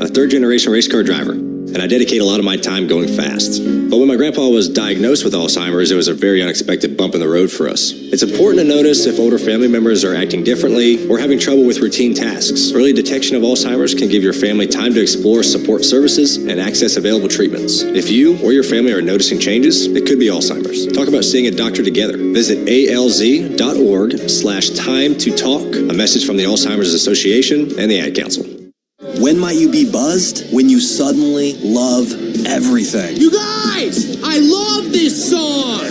a third-generation race car driver, and I dedicate a lot of my time going fast. But when my grandpa was diagnosed with Alzheimer's, it was a very unexpected bump in the road for us. It's important to notice if older family members are acting differently or having trouble with routine tasks. Early detection of Alzheimer's can give your family time to explore support services and access available treatments. If you or your family are noticing changes, it could be Alzheimer's. Talk about seeing a doctor together. Visit alz.org/time to talk. A message from the Alzheimer's Association and the Ad Council. When might you be buzzed? When you suddenly love everything. You guys, I love this song.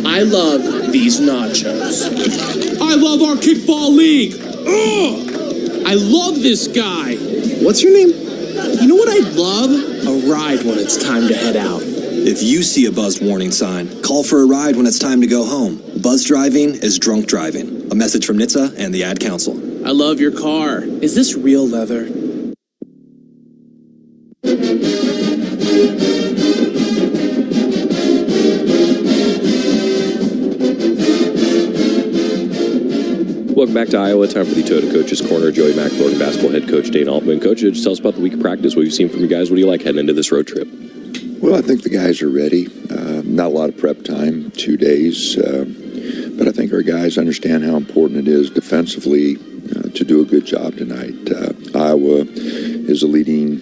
I love these nachos. I love our kickball league. Ugh. I love this guy. What's your name? You know what I'd love? A ride when it's time to head out. If you see a buzzed warning sign, call for a ride when it's time to go home. Buzz driving is drunk driving. A message from NHTSA and the Ad Council. I love your car. Is this real leather? Welcome back to Iowa. Time for the Toyota Coach's Corner. Joey Mack, Florida basketball head coach Dane Altman. Coach, just tell us about the week of practice. What you've seen from you guys. What do you like heading into this road trip? Well, I think the guys are ready. Not a lot of prep time, 2 days. But I think our guys understand how important it is defensively to do a good job tonight. Iowa is a leading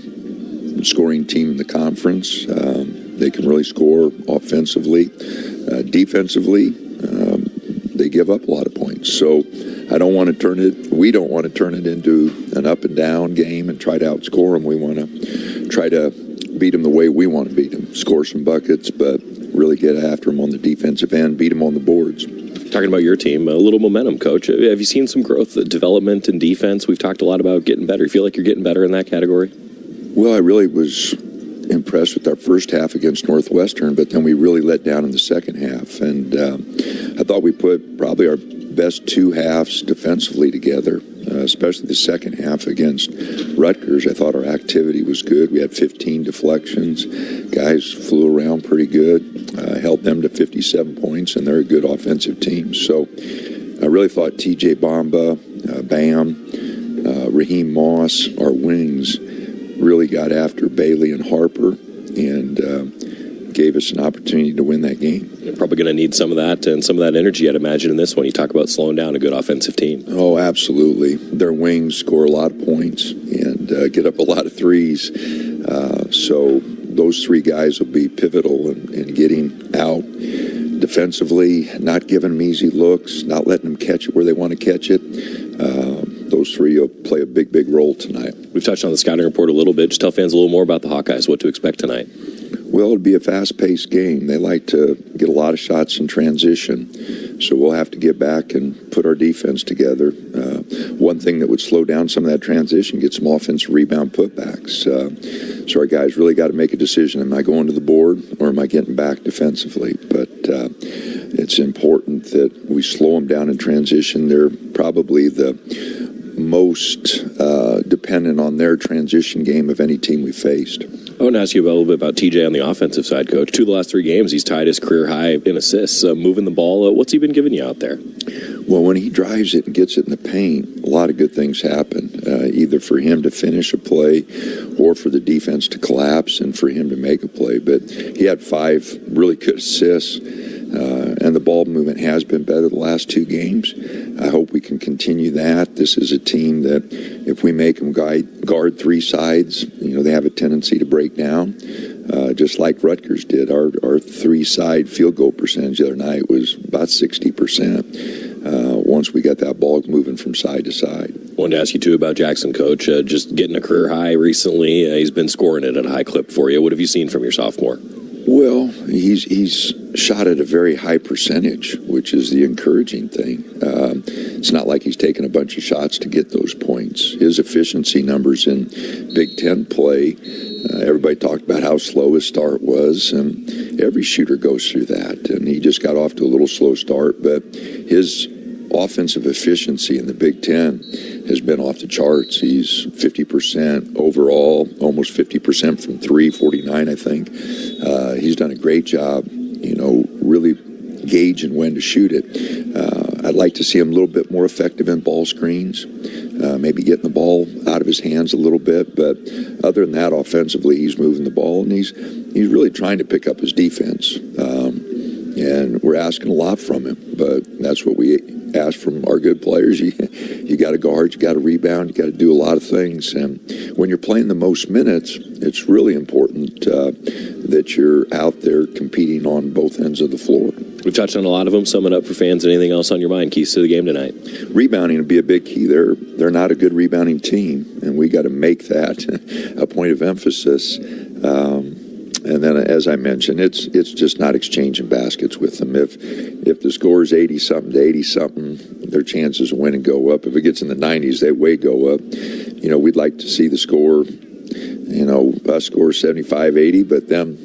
scoring team in the conference. They can really score offensively. Defensively, they give up a lot of points. So we don't want to turn it into an up and down game and try to outscore them. We want to try to beat them the way we want to beat them. Score some buckets, but really get after them on the defensive end, beat them on the boards. Talking about your team, a little momentum, Coach. Have you seen some growth, development in defense? We've talked a lot about getting better. You feel like you're getting better in that category? Well, I really was impressed with our first half against Northwestern, but then we really let down in the second half. And I thought we put probably our best two halves defensively together, especially the second half against Rutgers. I thought our activity was good. We had 15 deflections. Guys flew around pretty good, held them to 57 points, and they're a good offensive team. So I really thought TJ Bamba, Bam, Raheem Moss, our wings, really got after Bailey and Harper and gave us an opportunity to win that game. You're probably going to need some of that and some of that energy, I'd imagine, in this one. You talk about slowing down a good offensive team. Oh, absolutely. Their wings score a lot of points and get up a lot of threes. So those three guys will be pivotal in getting out defensively, not giving them easy looks, not letting them catch it where they want to catch it. Those three will play a big, big role tonight. We've touched on the scouting report a little bit. Just tell fans a little more about the Hawkeyes, what to expect tonight. Well, it'll be a fast-paced game. They like to get a lot of shots in transition, so we'll have to get back and put our defense together. One thing that would slow down some of that transition, get some offensive rebound putbacks. So our guys really got to make a decision. Am I going to the board or am I getting back defensively? But it's important that we slow them down in transition. They're probably the most dependent on their transition game of any team we faced. I want to ask you a little bit about TJ on the offensive side, Coach. 2 of the last 3 games, he's tied his career high in assists, moving the ball. What's he been giving you out there? Well, when he drives it and gets it in the paint, a lot of good things happen, either for him to finish a play or for the defense to collapse and for him to make a play. But he had 5 really good assists, and the ball movement has been better the last 2 games. I hope we can continue that. This is a team that if we make them guard 3 sides, they have a tendency to break down, just like Rutgers did. Our 3-side field goal percentage the other night was about 60%. Once we got that ball moving from side to side. I wanted to ask you, too, about Jackson, Coach. Just getting a career high recently. He's been scoring it at a high clip for you. What have you seen from your sophomore? Well, he's shot at a very high percentage, which is the encouraging thing. It's not like he's taken a bunch of shots to get those points. His efficiency numbers in Big Ten play, everybody talked about how slow his start was, and every shooter goes through that. And he just got off to a little slow start, but his offensive efficiency in the Big Ten has been off the charts. He's 50% overall, almost 50% from 3, 49, I think. He's done a great job, really gauging when to shoot it. I'd like to see him a little bit more effective in ball screens. maybe getting the ball out of his hands a little bit. But other than that, offensively, he's moving the ball, and he's really trying to pick up his defense. And we're asking a lot from him, but that's what we ask from our good players. You got to guard, you got to rebound, you got to do a lot of things. And when you're playing the most minutes, it's really important that you're out there competing on both ends of the floor. We've touched on a lot of them. Sum it up for fans. Anything else on your mind? Keys to the game tonight? Rebounding will be a big key. They're not a good rebounding team, and we got to make that a point of emphasis. And then, as I mentioned, it's just not exchanging baskets with them. If the score is 80-something to 80-something, their chances of winning go up. If it gets in the 90s, they way go up. We'd like to see the score, us score 75-80, but them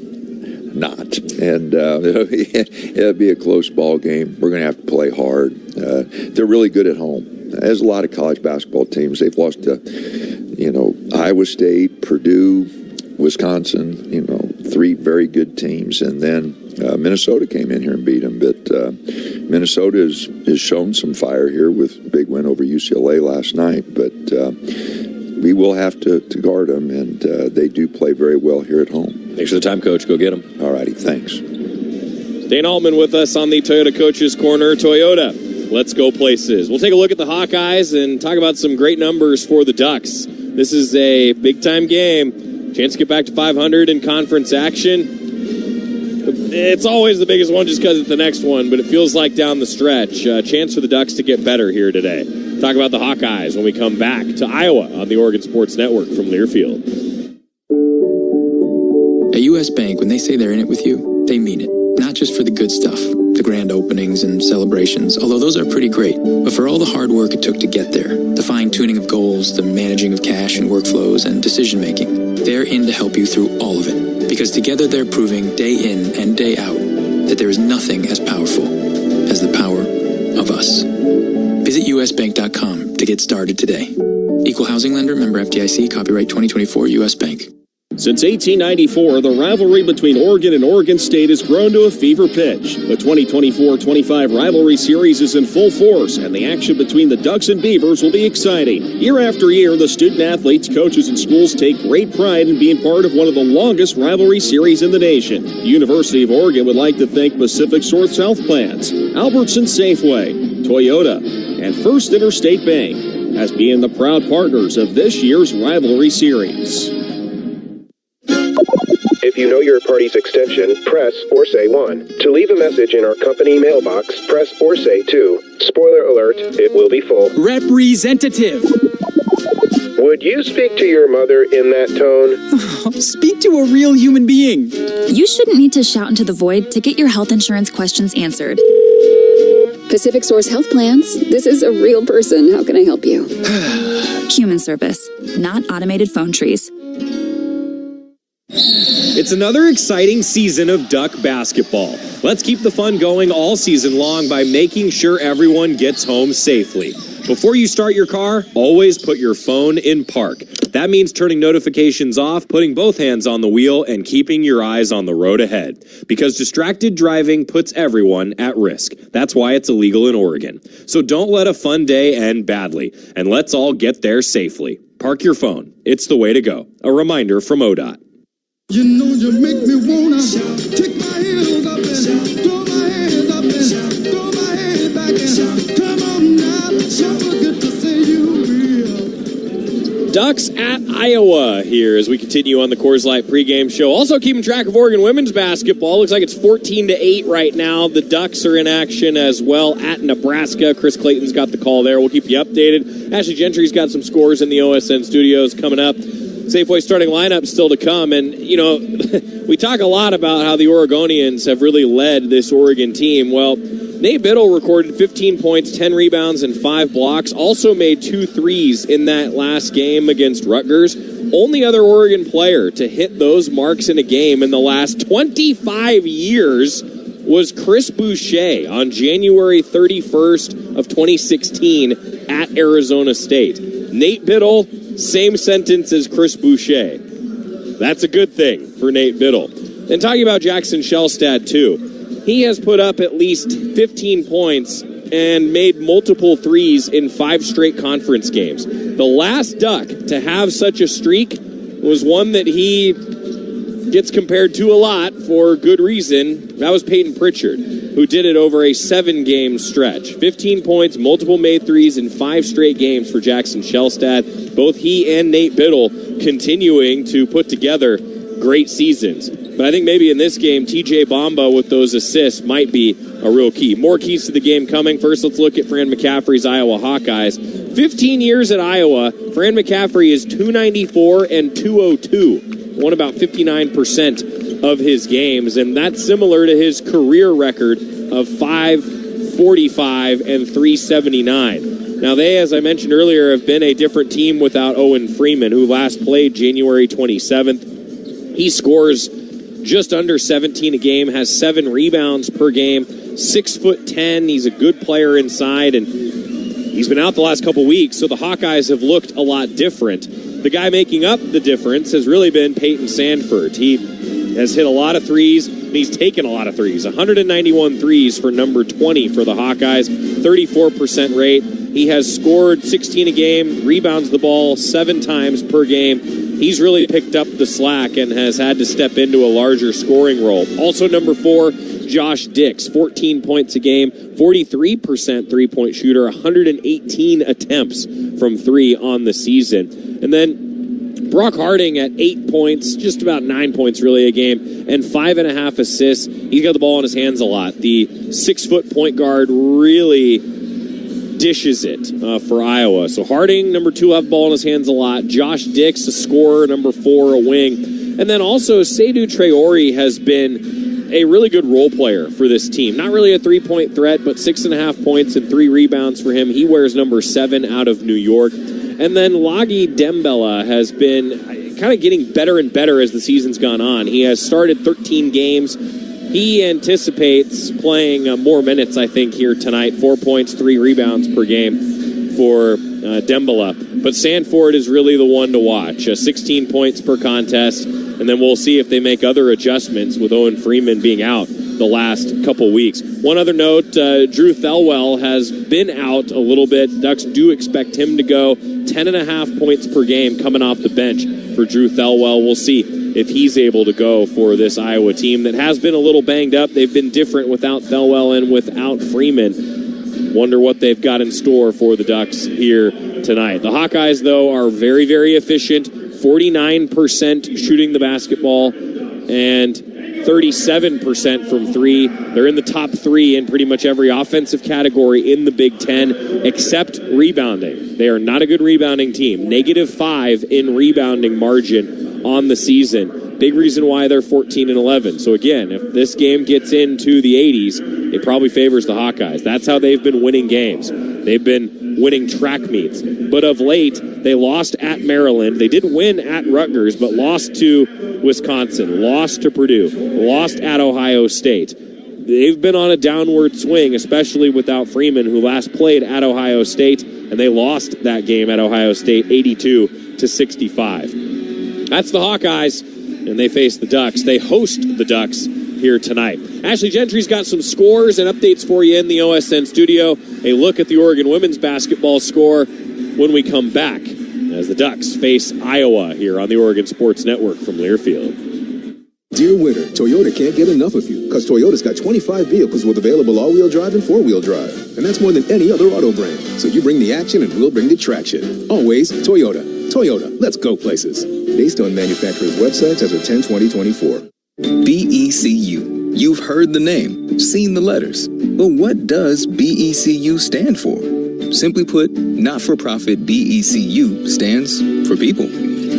not. And it'll be a close ball game. We're going to have to play hard. They're really good at home. There's a lot of college basketball teams. They've lost to, Iowa State, Purdue, Wisconsin, 3 very good teams, and then Minnesota came in here and beat them. But Minnesota has shown some fire here with a big win over UCLA last night. But we will have to guard them, and they do play very well here at home. Thanks for the time, Coach. Go get them. All righty, thanks. Dane Altman with us on the Toyota Coaches Corner. Toyota, let's go places. We'll take a look at the Hawkeyes and talk about some great numbers for the Ducks. This is a big-time game. Chance to get back to 500 in conference action. It's always the biggest one just because it's the next one, but it feels like down the stretch. Chance for the Ducks to get better here today. Talk about the Hawkeyes when we come back to Iowa on the Oregon Sports Network from Learfield. At U.S. Bank, when they say they're in it with you, they mean it. Not just for the good stuff, the grand openings and celebrations, although those are pretty great, but for all the hard work it took to get there, the fine-tuning of goals, the managing of cash and workflows, and decision-making. They're in to help you through all of it, because together they're proving day in and day out that there is nothing as powerful as the power of us. Visit usbank.com to get started today. Equal housing lender, member FDIC, copyright 2024 U.S. Bank. Since 1894, the rivalry between Oregon and Oregon State has grown to a fever pitch. The 2024-25 rivalry series is in full force, and the action between the Ducks and Beavers will be exciting. Year after year, the student-athletes, coaches, and schools take great pride in being part of one of the longest rivalry series in the nation. The University of Oregon would like to thank Pacific Source Health Plans, Albertson Safeway, Toyota, and First Interstate Bank as being the proud partners of this year's rivalry series. If you know your party's extension, press or say 1. To leave a message in our company mailbox, press or say 2. Spoiler alert, it will be full. Representative. Would you speak to your mother in that tone? Speak to a real human being. You shouldn't need to shout into the void to get your health insurance questions answered. Pacific Source Health Plans. This is a real person. How can I help you? Human service, not automated phone trees. It's another exciting season of Duck basketball. Let's keep the fun going all season long by making sure everyone gets home safely. Before you start your car, always put your phone in park. That means turning notifications off, putting both hands on the wheel, and keeping your eyes on the road ahead. Because distracted driving puts everyone at risk. That's why it's illegal in Oregon. So don't let a fun day end badly, and let's all get there safely. Park your phone. It's the way to go. A reminder from ODOT. You know you make me wanna take my heels up and throw my hands up and throw my head back and come on now, so good to see you real. Ducks at Iowa here as we continue on the Coors Light pregame show. Also keeping track of Oregon women's basketball. Looks like it's 14-8 right now. The Ducks are in action as well at Nebraska. Chris Clayton's got the call there. We'll keep you updated. Ashley Gentry's got some scores in the OSN studios coming up. Safeway starting lineup still to come. And, we talk a lot about how the Oregonians have really led this Oregon team. Well, Nate Biddle recorded 15 points, 10 rebounds, and 5 blocks. Also made 2 threes in that last game against Rutgers. Only other Oregon player to hit those marks in a game in the last 25 years was Chris Boucher on January 31st of 2016 at Arizona State. Nate Biddle, same sentence as Chris Boucher. That's a good thing for Nate Biddle. And talking about Jackson Shellstad, too. He has put up at least 15 points and made multiple threes in 5 straight conference games. The last Duck to have such a streak was one that he gets compared to a lot for good reason. That was Peyton Pritchard, who did it over a 7-game stretch. 15 points, multiple made threes in 5 straight games for Jackson Shellstad. Both he and Nate Biddle continuing to put together great seasons. But I think maybe in this game, TJ Bamba with those assists might be a real key. More keys to the game coming. First, let's look at Fran McCaffrey's Iowa Hawkeyes. 15 years at Iowa, Fran McCaffrey is 294 and 202. Won about 59% of his games, and that's similar to his career record of 545 and 379. Now, they, as I mentioned earlier, have been a different team without Owen Freeman, who last played January 27th. He scores just under 17 a game, has 7 rebounds per game, 6'10". He's a good player inside, and he's been out the last couple weeks, so the Hawkeyes have looked a lot different. The guy making up the difference has really been Peyton Sandford. He has hit a lot of threes, and he's taken a lot of threes. 191 threes for number 20 for the Hawkeyes, 34% rate. He has scored 16 a game, rebounds the ball 7 times per game. He's really picked up the slack and has had to step into a larger scoring role. Also number 4, Josh Dix, 14 points a game, 43% three-point shooter, 118 attempts from 3 on the season. And then Brock Harding at 8 points, just about 9 points really a game, and 5.5 assists. He's got the ball in his hands a lot. The 6-foot point guard really dishes it for Iowa. So Harding, number 2, have the ball in his hands a lot. Josh Dix, a scorer, number 4, a wing. And then also Seydou Traore has been a really good role player for this team. Not really a three-point threat, but 6.5 points and 3 rebounds for him. He wears number 7 out of New York. And then Lagi Dembele has been kind of getting better and better as the season's gone on. He has started 13 games. He anticipates playing more minutes, I think, here tonight. 4 points, 3 rebounds per game for Dembele. But Sandford is really the one to watch. 16 points per contest. And then we'll see if they make other adjustments with Owen Freeman being out the last couple weeks. One other note, Drew Thelwell has been out a little bit. Ducks do expect him to go. 10.5 points per game coming off the bench for Drew Thelwell. We'll see if he's able to go for this Iowa team that has been a little banged up. They've been different without Thelwell and without Freeman. Wonder what they've got in store for the Ducks here tonight. The Hawkeyes, though, are very, very efficient. 49% shooting the basketball and 37% from 3. They're in the top 3 in pretty much every offensive category in the Big Ten except rebounding. They are not a good rebounding team. -5 in rebounding margin on the season. Big reason why they're 14-11. So again, if this game gets into the 80s, it probably favors the Hawkeyes. That's how they've been winning games. They've been winning track meets. But of late, they lost at Maryland. They did win at Rutgers, but lost to Wisconsin, lost to Purdue, lost at Ohio State. They've been on a downward swing, especially without Freeman, who last played at Ohio State, and they lost that game at Ohio State 82-65. That's the Hawkeyes, and they face the Ducks. They host the Ducks here tonight. Ashley Gentry's got some scores and updates for you in the OSN studio. A look at the Oregon women's basketball score when we come back as the Ducks face Iowa here on the Oregon Sports Network from Learfield. Dear winner, Toyota can't get enough of you because Toyota's got 25 vehicles with available all-wheel drive and four-wheel drive. And that's more than any other auto brand. So you bring the action and we'll bring the traction. Always Toyota. Toyota, let's go places. Based on manufacturer's websites as of 10/20/24. BECU. You've heard the name, seen the letters. But what does BECU stand for? Simply put, not-for-profit BECU stands for people.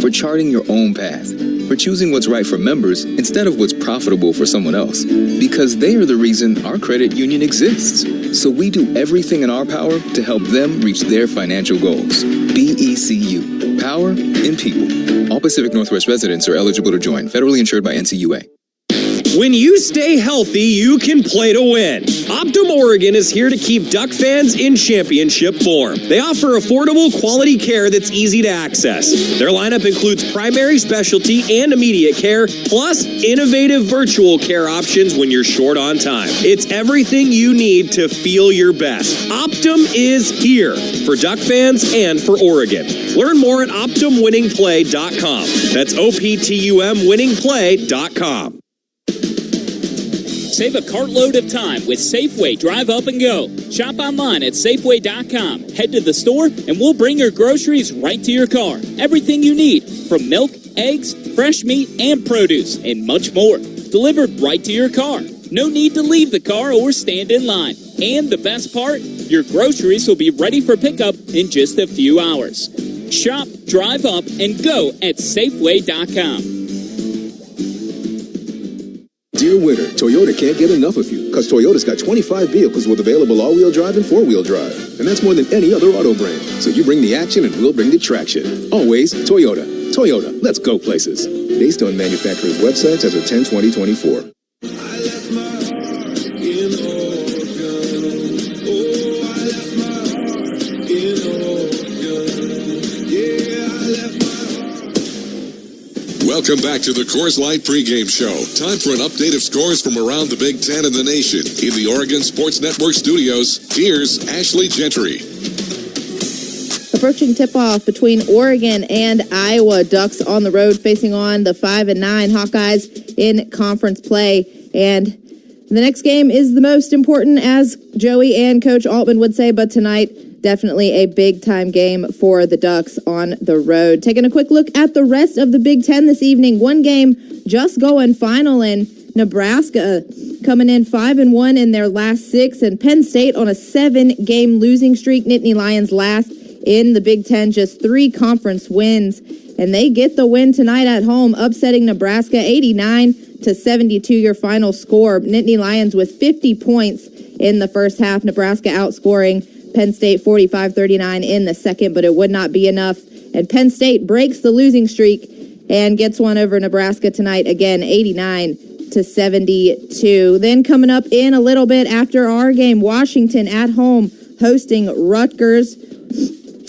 For charting your own path. For choosing what's right for members instead of what's profitable for someone else. Because they are the reason our credit union exists. So we do everything in our power to help them reach their financial goals. BECU. Power in people. All Pacific Northwest residents are eligible to join. Federally insured by NCUA. When you stay healthy, you can play to win. Optum Oregon is here to keep Duck fans in championship form. They offer affordable, quality care that's easy to access. Their lineup includes primary, specialty, and immediate care, plus innovative virtual care options when you're short on time. It's everything you need to feel your best. Optum is here for Duck fans and for Oregon. Learn more at OptumWinningPlay.com. That's OPTUMWinningPlay.com. Save a cartload of time with Safeway Drive Up and Go. Shop online at Safeway.com. Head to the store and we'll bring your groceries right to your car. Everything you need, from milk, eggs, fresh meat, and produce, and much more. Delivered right to your car. No need to leave the car or stand in line. And the best part, your groceries will be ready for pickup in just a few hours. Shop, drive up, and go at Safeway.com. Dear winner, Toyota can't get enough of you because Toyota's got 25 vehicles with available all-wheel drive and four-wheel drive. And that's more than any other auto brand. So you bring the action and we'll bring the traction. Always Toyota. Toyota, let's go places. Based on manufacturer's websites as of 10/20/24. Welcome back to the Coors Light pregame show. Time for an update of scores from around the Big Ten and the nation. In the Oregon Sports Network studios, here's Ashley Gentry. Approaching tip-off between Oregon and Iowa. Ducks on the road facing on the 5-9 Hawkeyes in conference play. And the next game is the most important, as Joey and Coach Altman would say, but tonight, definitely a big-time game for the Ducks on the road. Taking a quick look at the rest of the Big Ten this evening. One game just going final, in Nebraska coming in 5-1 in their last 6, and Penn State on a 7-game losing streak. Nittany Lions last in the Big Ten, just 3 conference wins, and they get the win tonight at home, upsetting Nebraska 89-72, your final score. Nittany Lions with 50 points in the first half. Nebraska outscoring Penn State 45-39 in the second, but it would not be enough. And Penn State breaks the losing streak and gets one over Nebraska tonight, again, 89-72. Then coming up in a little bit after our game, Washington at home hosting Rutgers.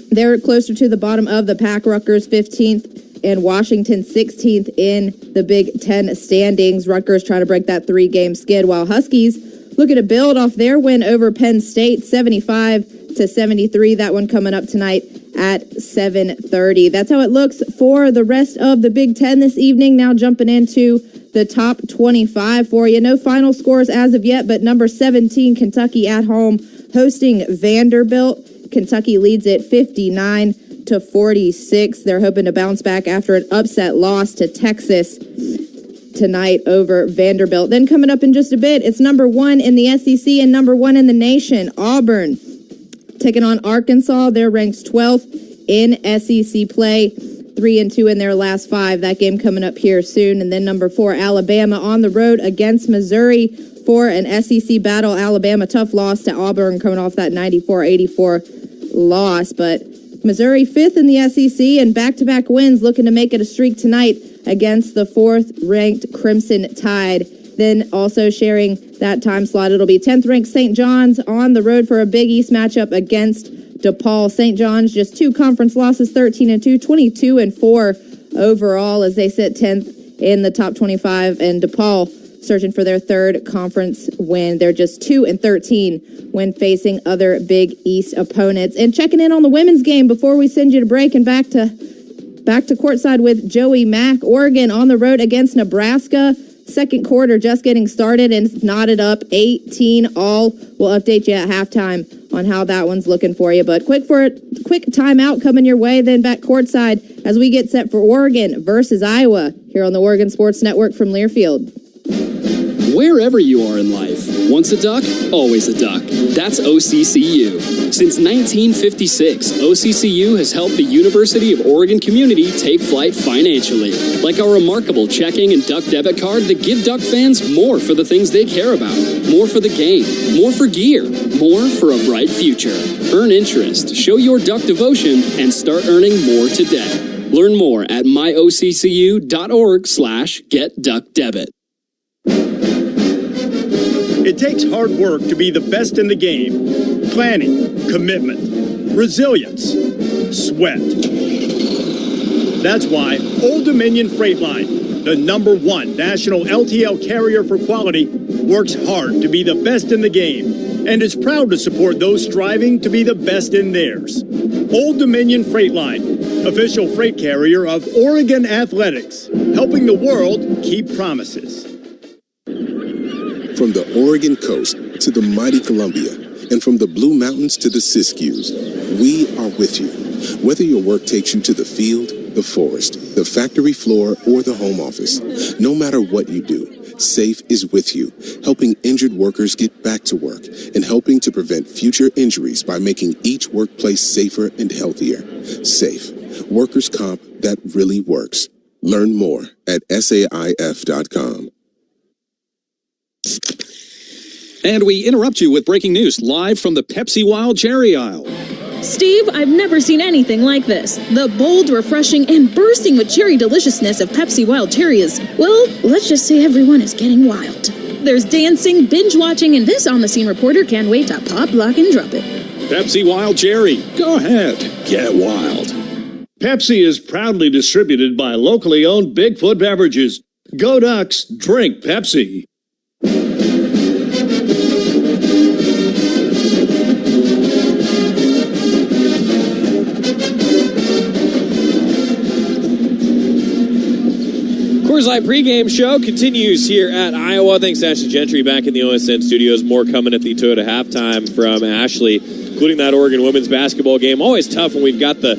They're closer to the bottom of the pack. Rutgers 15th and Washington 16th in the Big Ten standings. Rutgers trying to break that 3-game skid, while Huskies looking to build off their win over Penn State, 75-73. That one coming up tonight at 7:30. That's how it looks for the rest of the Big Ten this evening. Now jumping into the top 25 for you. No final scores as of yet, but number 17, Kentucky at home hosting Vanderbilt. Kentucky leads it 59-46. They're hoping to bounce back after an upset loss to Texas tonight over Vanderbilt. Then coming up in just a bit, it's number 1 in the SEC and number 1 in the nation, Auburn, taking on Arkansas. They're ranked 12th in SEC play, 3-2 in their last 5. That game coming up here soon. And then number 4, Alabama on the road against Missouri for an SEC battle. Alabama, tough loss to Auburn, coming off that 94-84 loss. But Missouri 5th in the SEC and back-to-back wins, looking to make it a streak tonight against the 4th-ranked Crimson Tide. Then also sharing that time slot, it'll be 10th-ranked St. John's on the road for a Big East matchup against DePaul. St. John's just 2 conference losses, 13-2, 22-4 overall as they sit 10th in the top 25, and DePaul searching for their 3rd conference win. They're just 2-13 when facing other Big East opponents. And checking in on the women's game before we send you to break and back to courtside with Joey Mack. Oregon on the road against Nebraska. Second quarter just getting started and it's knotted up 18-all. We'll update you at halftime on how that one's looking for you. But quick timeout coming your way, then back courtside as we get set for Oregon versus Iowa here on the Oregon Sports Network from Learfield. Wherever you are in life, once a duck, always a duck. That's OCCU. Since 1956, OCCU has helped the University of Oregon community take flight financially, like our remarkable checking and duck debit card that give Duck fans more for the things they care about, more for the game, more for gear, more for a bright future. Earn interest, show your Duck devotion, and start earning more today. Learn more at myoccu.org/getduckdebit. It takes hard work to be the best in the game. Planning, commitment, resilience, sweat. That's why Old Dominion Freight Line, the #1 national LTL carrier for quality, works hard to be the best in the game and is proud to support those striving to be the best in theirs. Old Dominion Freight Line, official freight carrier of Oregon Athletics, helping the world keep promises. From the Oregon coast to the mighty Columbia, and from the Blue Mountains to the Siskiyous, we are with you. Whether your work takes you to the field, the forest, the factory floor, or the home office, no matter what you do, SAFE is with you, helping injured workers get back to work and helping to prevent future injuries by making each workplace safer and healthier. SAFE, workers' comp that really works. Learn more at SAIF.com. And we interrupt you with breaking news live from the Pepsi Wild Cherry aisle. Steve, I've never seen anything like this. The bold, refreshing, and bursting with cherry deliciousness of Pepsi Wild Cherry is, well, let's just say everyone is getting wild. There's dancing, binge-watching, and this on-the-scene reporter can't wait to pop, lock, and drop it. Pepsi Wild Cherry. Go ahead. Get wild. Pepsi is proudly distributed by locally owned Bigfoot Beverages. Go Ducks, drink Pepsi. Coors Light pregame show continues here at Iowa. Thanks to Ashley Gentry back in the OSN studios. More coming at the Toyota halftime from Ashley, including that Oregon women's basketball game. Always tough when we've got the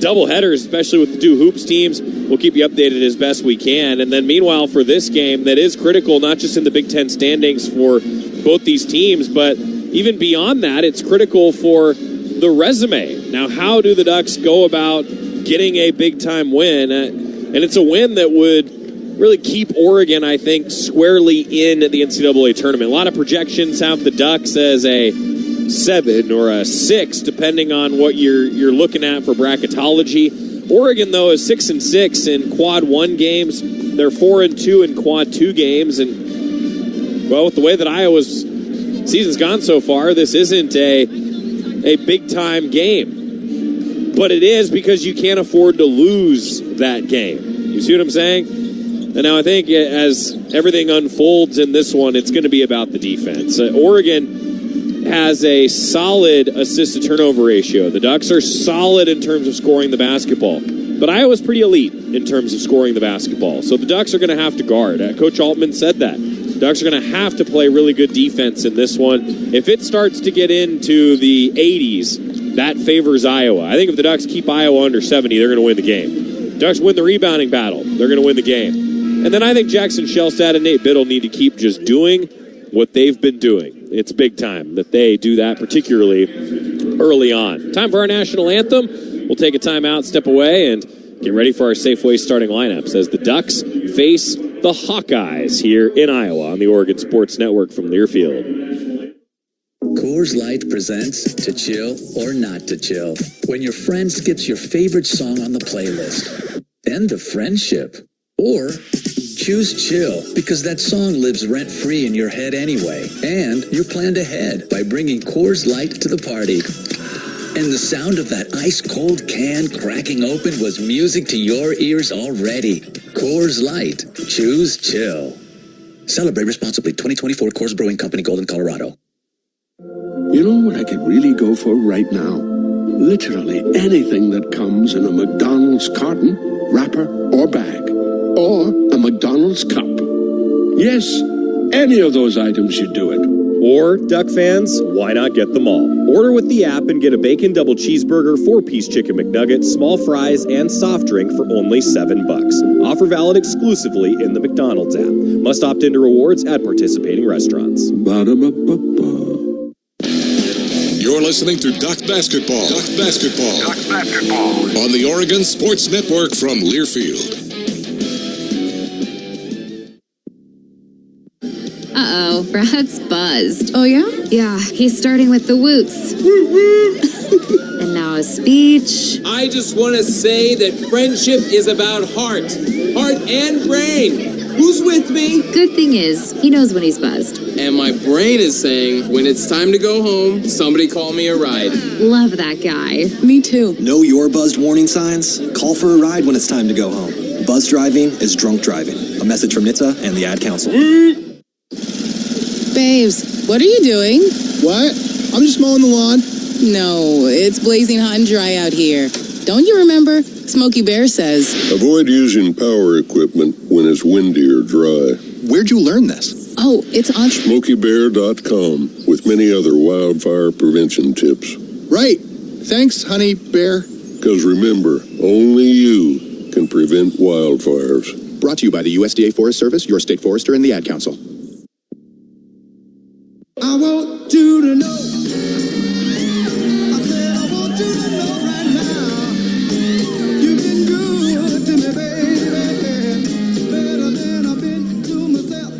double headers, especially with the two hoops teams. We'll keep you updated as best we can. And then meanwhile, for this game that is critical, not just in the Big Ten standings for both these teams, but even beyond that, it's critical for the resume. Now, how do the Ducks go about getting a big-time win? And it's a win that would really keep Oregon, I think, squarely in the NCAA tournament. A lot of projections have the Ducks as a 7 or a 6, depending on what you're looking at for bracketology. Oregon, though, is 6-6 in Quad 1 games. They're 4-2 in Quad 2 games. And, well, with the way that Iowa's season's gone so far, this isn't a big-time game. But it is because you can't afford to lose that game. You see what I'm saying? And now I think as everything unfolds in this one, it's going to be about the defense. Oregon has a solid assist-to-turnover ratio. The Ducks are solid in terms of scoring the basketball. But Iowa's pretty elite in terms of scoring the basketball. So the Ducks are going to have to guard. Coach Altman said that. The Ducks are going to have to play really good defense in this one. If it starts to get into the 80s, that favors Iowa. I think if the Ducks keep Iowa under 70, they're going to win the game. Ducks win the rebounding battle. They're going to win the game. And then I think Jackson Shellstad and Nate Biddle need to keep just doing what they've been doing. It's big time that they do that, particularly early on. Time for our national anthem. We'll take a timeout, step away, and get ready for our Safeway starting lineups as the Ducks face the Hawkeyes here in Iowa on the Oregon Sports Network from Learfield. Coors Light presents To Chill or Not to Chill. When your friend skips your favorite song on the playlist. End of friendship. Or choose chill, because that song lives rent-free in your head anyway. And you're planned ahead by bringing Coors Light to the party. And the sound of that ice-cold can cracking open was music to your ears already. Coors Light. Choose chill. Celebrate responsibly. 2024 Coors Brewing Company, Golden, Colorado. You know what I could really go for right now? Literally anything that comes in a McDonald's carton, wrapper, or bag. Or a McDonald's cup. Yes, any of those items should do it. Or, Duck fans, why not get them all? Order with the app and get a bacon double cheeseburger, 4-piece chicken McNugget, small fries, and soft drink for only $7. Offer valid exclusively in the McDonald's app. Must opt into rewards at participating restaurants. Ba-da-ba-ba-ba. You're listening to Duck Basketball. Duck Basketball. Duck Basketball. On the Oregon Sports Network from Learfield. Uh-oh, Brad's buzzed. Oh, yeah? Yeah, he's starting with the woots. And now a speech. I just want to say that friendship is about heart and brain. Who's with me? Good thing is, he knows when he's buzzed. And my brain is saying, when it's time to go home, somebody call me a ride. Love that guy. Me too. Know your buzzed warning signs? Call for a ride when it's time to go home. Buzz driving is drunk driving. A message from NHTSA and the Ad Council. Babes, what are you doing? What? I'm just mowing the lawn. No, it's blazing hot and dry out here. Don't you remember? Smokey Bear says. Avoid using power equipment when it's windy or dry. Where'd you learn this? Oh, it's on SmokeyBear.com with many other wildfire prevention tips. Right. Thanks, honey bear. Because remember, only you can prevent wildfires. Brought to you by the USDA Forest Service, your state forester, and the Ad Council. I want you to know. I said I want you to know right now. You've been good to me, baby. Better than I've been to myself.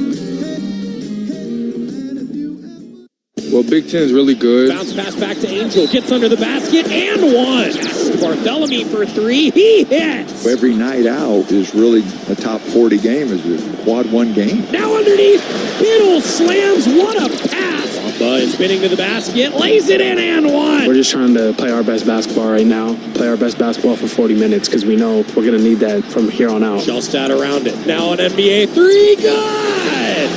Well, Big Ten is really good. Bounce pass back to Angel. Gets under the basket and one. Bartholomew for three. He hits. Every night out is really a top 40 game, is a quad one game. Now underneath. Biddle slams. What a pass. Bumba is spinning to the basket. Lays it in and one. We're just trying to play our best basketball right now. Play our best basketball for 40 minutes because we know we're going to need that from here on out. Shellstat around it. Now an NBA three. Good.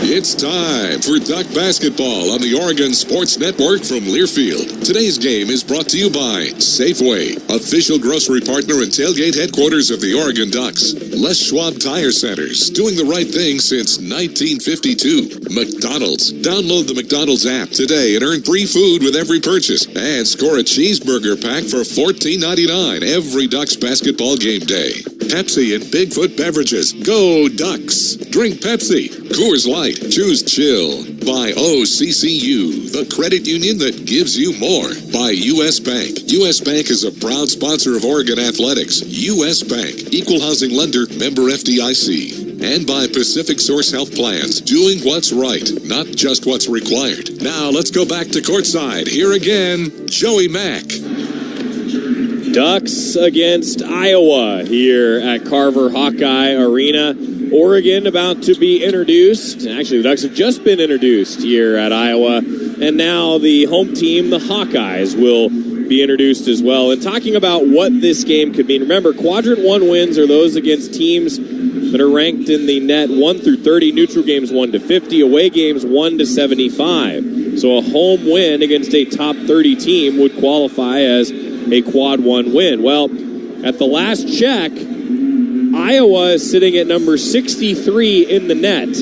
It's time for Duck Basketball on the Oregon Sports Network from Learfield. Today's game is brought to you by Safeway, official grocery partner and tailgate headquarters of the Oregon Ducks. Les Schwab Tire Centers, doing the right thing since 1952. McDonald's. Download the McDonald's app today and earn free food with every purchase. And score a cheeseburger pack for $14.99 every Ducks basketball game day. Pepsi and Bigfoot Beverages. Go Ducks. Drink Pepsi. Coors Light. Choose chill. By OCCU, the credit union that gives you more. By U.S. Bank. U.S. Bank is a proud sponsor of Oregon Athletics. U.S. Bank. Equal housing lender. Member FDIC. And by Pacific Source Health Plans. Doing what's right, not just what's required. Now let's go back to courtside. Here again, Joey Mack. Ducks against Iowa here at Carver Hawkeye Arena. Oregon about to be introduced. Actually, the Ducks have just been introduced here at Iowa. And now the home team, the Hawkeyes, will be introduced as well. And talking about what this game could mean. Remember, Quadrant 1 wins are those against teams that are ranked in the net 1 through 30, neutral games 1 to 50, away games 1 to 75. So a home win against a top 30 team would qualify as a quad 1 win. Well, at the last check, Iowa is sitting at number 63 in the net.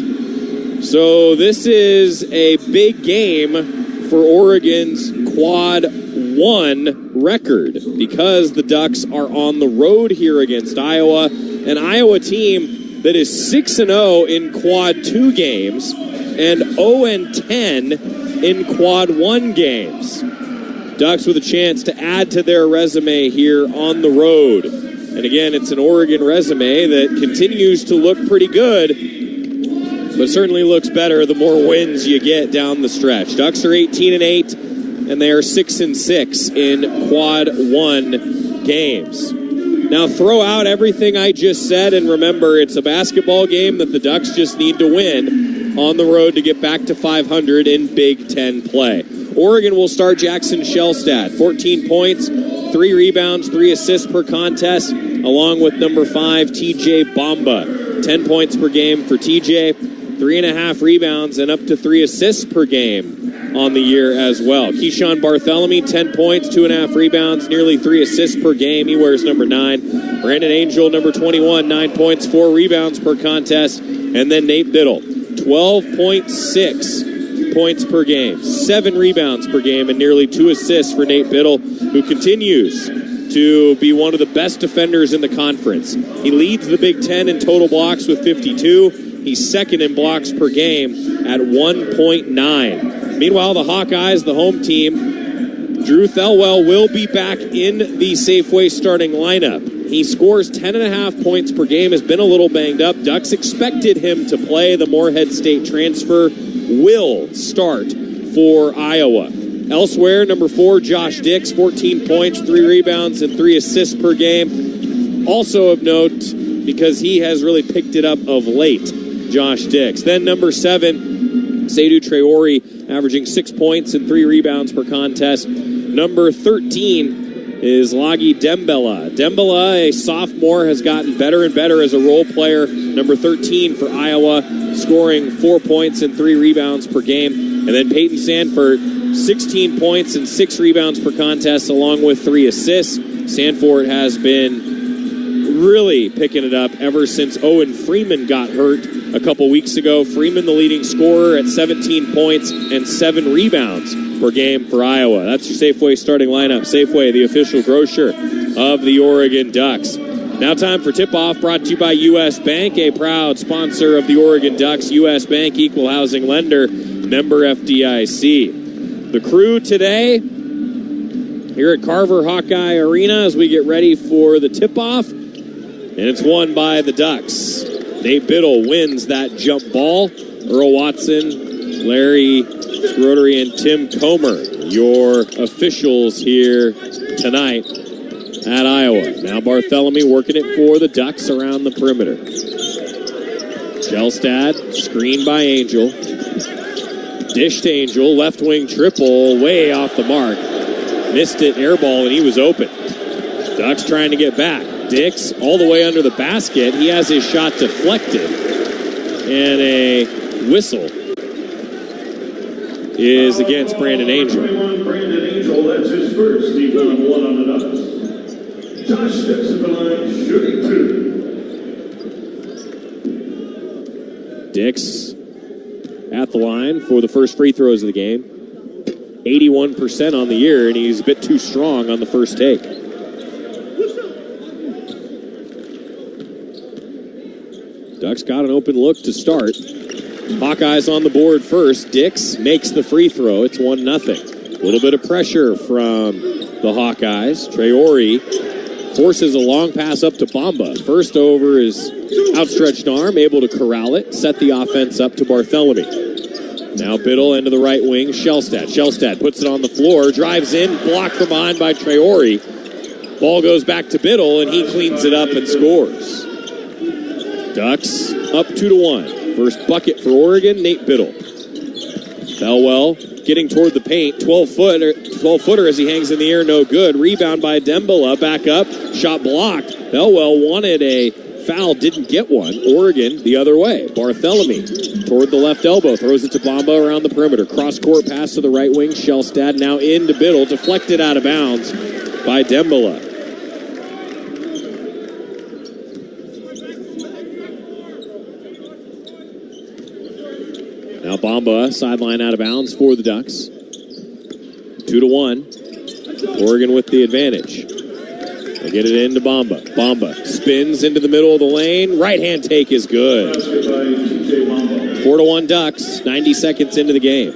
So this is a big game for Oregon's quad 1 record because the Ducks are on the road here against Iowa, an Iowa team that is 6-0 in quad 2 games and 0-10 in quad 1 games. Ducks with a chance to add to their resume here on the road. And again, it's an Oregon resume that continues to look pretty good, but certainly looks better the more wins you get down the stretch. Ducks are 18-8, and they are 6-6 in quad 1 games. Now throw out everything I just said, and remember, it's a basketball game that the Ducks just need to win on the road to get back to 500 in Big Ten play. Oregon will start Jackson Shellstat, 14 points, 3 rebounds, 3 assists per contest, along with number 5, TJ Bamba. 10 points per game for TJ, 3.5 rebounds, and up to 3 assists per game on the year as well. Keyshawn Bartholomew, 10 points, 2.5 rebounds, nearly 3 assists per game. He wears number 9. Brandon Angel, number 21, 9 points, 4 rebounds per contest. And then Nate Biddle, 12.6 points per game, 7 rebounds per game, and nearly 2 assists for Nate Biddle, who continues to be one of the best defenders in the conference. He leads the Big Ten in total blocks with 52. He's second in blocks per game at 1.9. Meanwhile, the Hawkeyes, the home team, Drew Thelwell will be back in the Safeway starting lineup. He scores 10.5 points per game, has been a little banged up. Ducks expected him to play. The Moorhead State transfer will start for Iowa. Elsewhere, number 4, Josh Dix, 14 points, 3 rebounds, and 3 assists per game. Also of note, because he has really picked it up of late. Josh Dix. Then number 7, Seydou Traore, averaging 6 points and 3 rebounds per contest. Number 13 is Lagi Dembele. Dembele, a sophomore, has gotten better and better as a role player. Number 13 for Iowa, scoring 4 points and 3 rebounds per game. And then Peyton Sanford, 16 points and 6 rebounds per contest, along with 3 assists. Sanford has been really picking it up ever since Owen Freeman got hurt a couple weeks ago. Freeman, the leading scorer, at 17 points and 7 rebounds per game for Iowa. That's your Safeway starting lineup. Safeway, the official grocer of the Oregon Ducks. Now time for tip-off, brought to you by U.S. Bank, a proud sponsor of the Oregon Ducks. U.S. Bank, equal housing lender, member FDIC. The crew today here at Carver Hawkeye Arena as we get ready for the tip-off, and it's won by the Ducks. Nate Biddle wins that jump ball. Earl Watson, Larry Rotary, and Tim Comer, your officials here tonight at Iowa. Now Bartholomew working it for the Ducks around the perimeter. Shelstad, screened by Angel. Dish to Angel, left wing triple, way off the mark. Missed it, air ball, and he was open. Ducks trying to get back. Dix all the way under the basket. He has his shot deflected. And a whistle is against Brandon Angel. Brandon Angel, that's his first. He's on 1 on the Ducks. Josh steps to the line, shooting 2. Dix at the line for the first free throws of the game. 81% on the year, and he's a bit too strong on the first take. Ducks got an open look to start. Hawkeyes on the board first. Dix makes the free throw. It's 1-0. A little bit of pressure from the Hawkeyes. Traore forces a long pass up to Bamba. First over his outstretched arm, able to corral it, set the offense up to Bartholomew. Now Biddle into the right wing. Shelstad puts it on the floor, drives in, blocked from behind by Traore. Ball goes back to Biddle, and he cleans it up and scores. Ducks up 2-1. First bucket for Oregon, Nate Biddle. Bellwell getting toward the paint, 12-footer as he hangs in the air, no good. Rebound by Dembele, back up, shot blocked. Bellwell wanted a foul, didn't get one. Oregon the other way. Bartholomew toward the left elbow, throws it to Bamba around the perimeter. Cross-court pass to the right wing, Shelstad now into Biddle, deflected out of bounds by Dembele. Now Bamba, sideline out of bounds for the Ducks. 2-1. Oregon with the advantage. They get it into Bamba. Bamba spins into the middle of the lane. Right-hand take is good. 4-1 Ducks, 90 seconds into the game.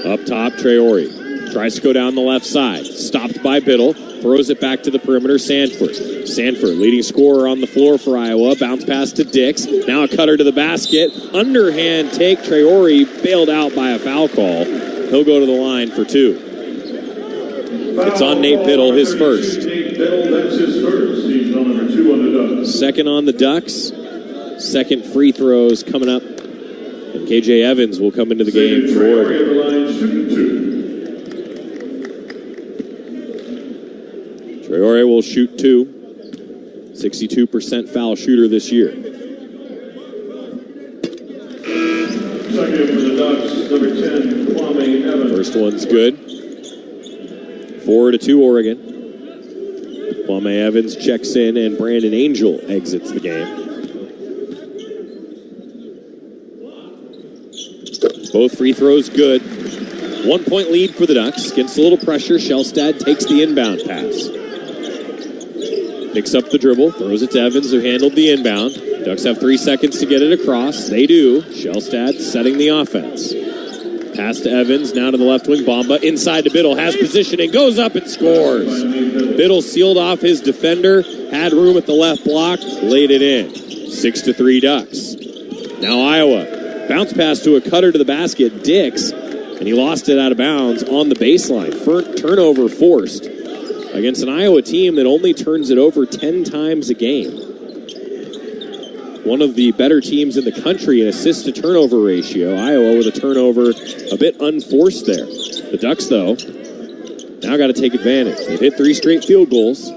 Up top, Traore tries to go down the left side. Stopped by Biddle. Throws it back to the perimeter, Sanford, leading scorer on the floor for Iowa. Bounce pass to Dix. Now a cutter to the basket. Underhand take. Traore bailed out by a foul call. He'll go to the line for 2. It's on Nate Biddle, his first. Nate Biddle, that's his first. He's on number 2 on the Ducks. Second on the Ducks. Second free throws coming up. And KJ Evans will come into the game for Oregon. Traore will shoot 2. 62% foul shooter this year. Second for the Ducks, number 10, Kwame Evans. First one's good. 4-2 Oregon. Kwame Evans checks in, and Brandon Angel exits the game. Both free throws good. 1 point lead for the Ducks. Against a little pressure, Shelstad takes the inbound pass. Picks up the dribble, throws it to Evans, who handled the inbound. Ducks have 3 seconds to get it across. They do. Shelstad setting the offense. Pass to Evans, now to the left wing. Bamba inside to Biddle, has positioning, goes up and scores. Biddle sealed off his defender, had room at the left block, laid it in. 6-3 Ducks. Now Iowa. Bounce pass to a cutter to the basket, Dix, and he lost it out of bounds on the baseline. Turnover forced against an Iowa team that only turns it over 10 times a game. One of the better teams in the country in assist-to-turnover ratio. Iowa with a turnover a bit unforced there. The Ducks, though, now got to take advantage. They've hit 3 straight field goals.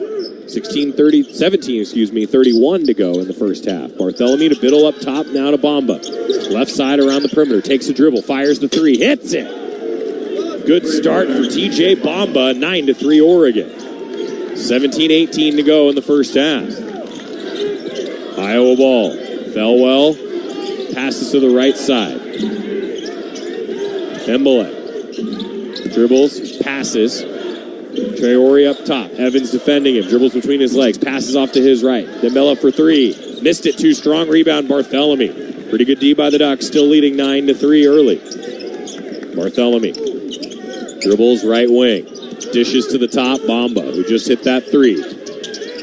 31 to go in the first half. Bartholomew to Biddle up top, now to Bamba. Left side around the perimeter, takes a dribble, fires the 3, hits it! Good start for TJ Bamba, 9-3 Oregon. 17-18 to go in the first half. Iowa ball. Thelwell passes to the right side. Dembele dribbles, passes. Traore up top. Evans defending him. Dribbles between his legs. Passes off to his right. Dembele for 3. Missed it. Too strong. Rebound Bartholomew. Pretty good D by the Ducks. Still leading 9-3 early. Bartholomew dribbles right wing. Dishes to the top. Bamba, who just hit that 3.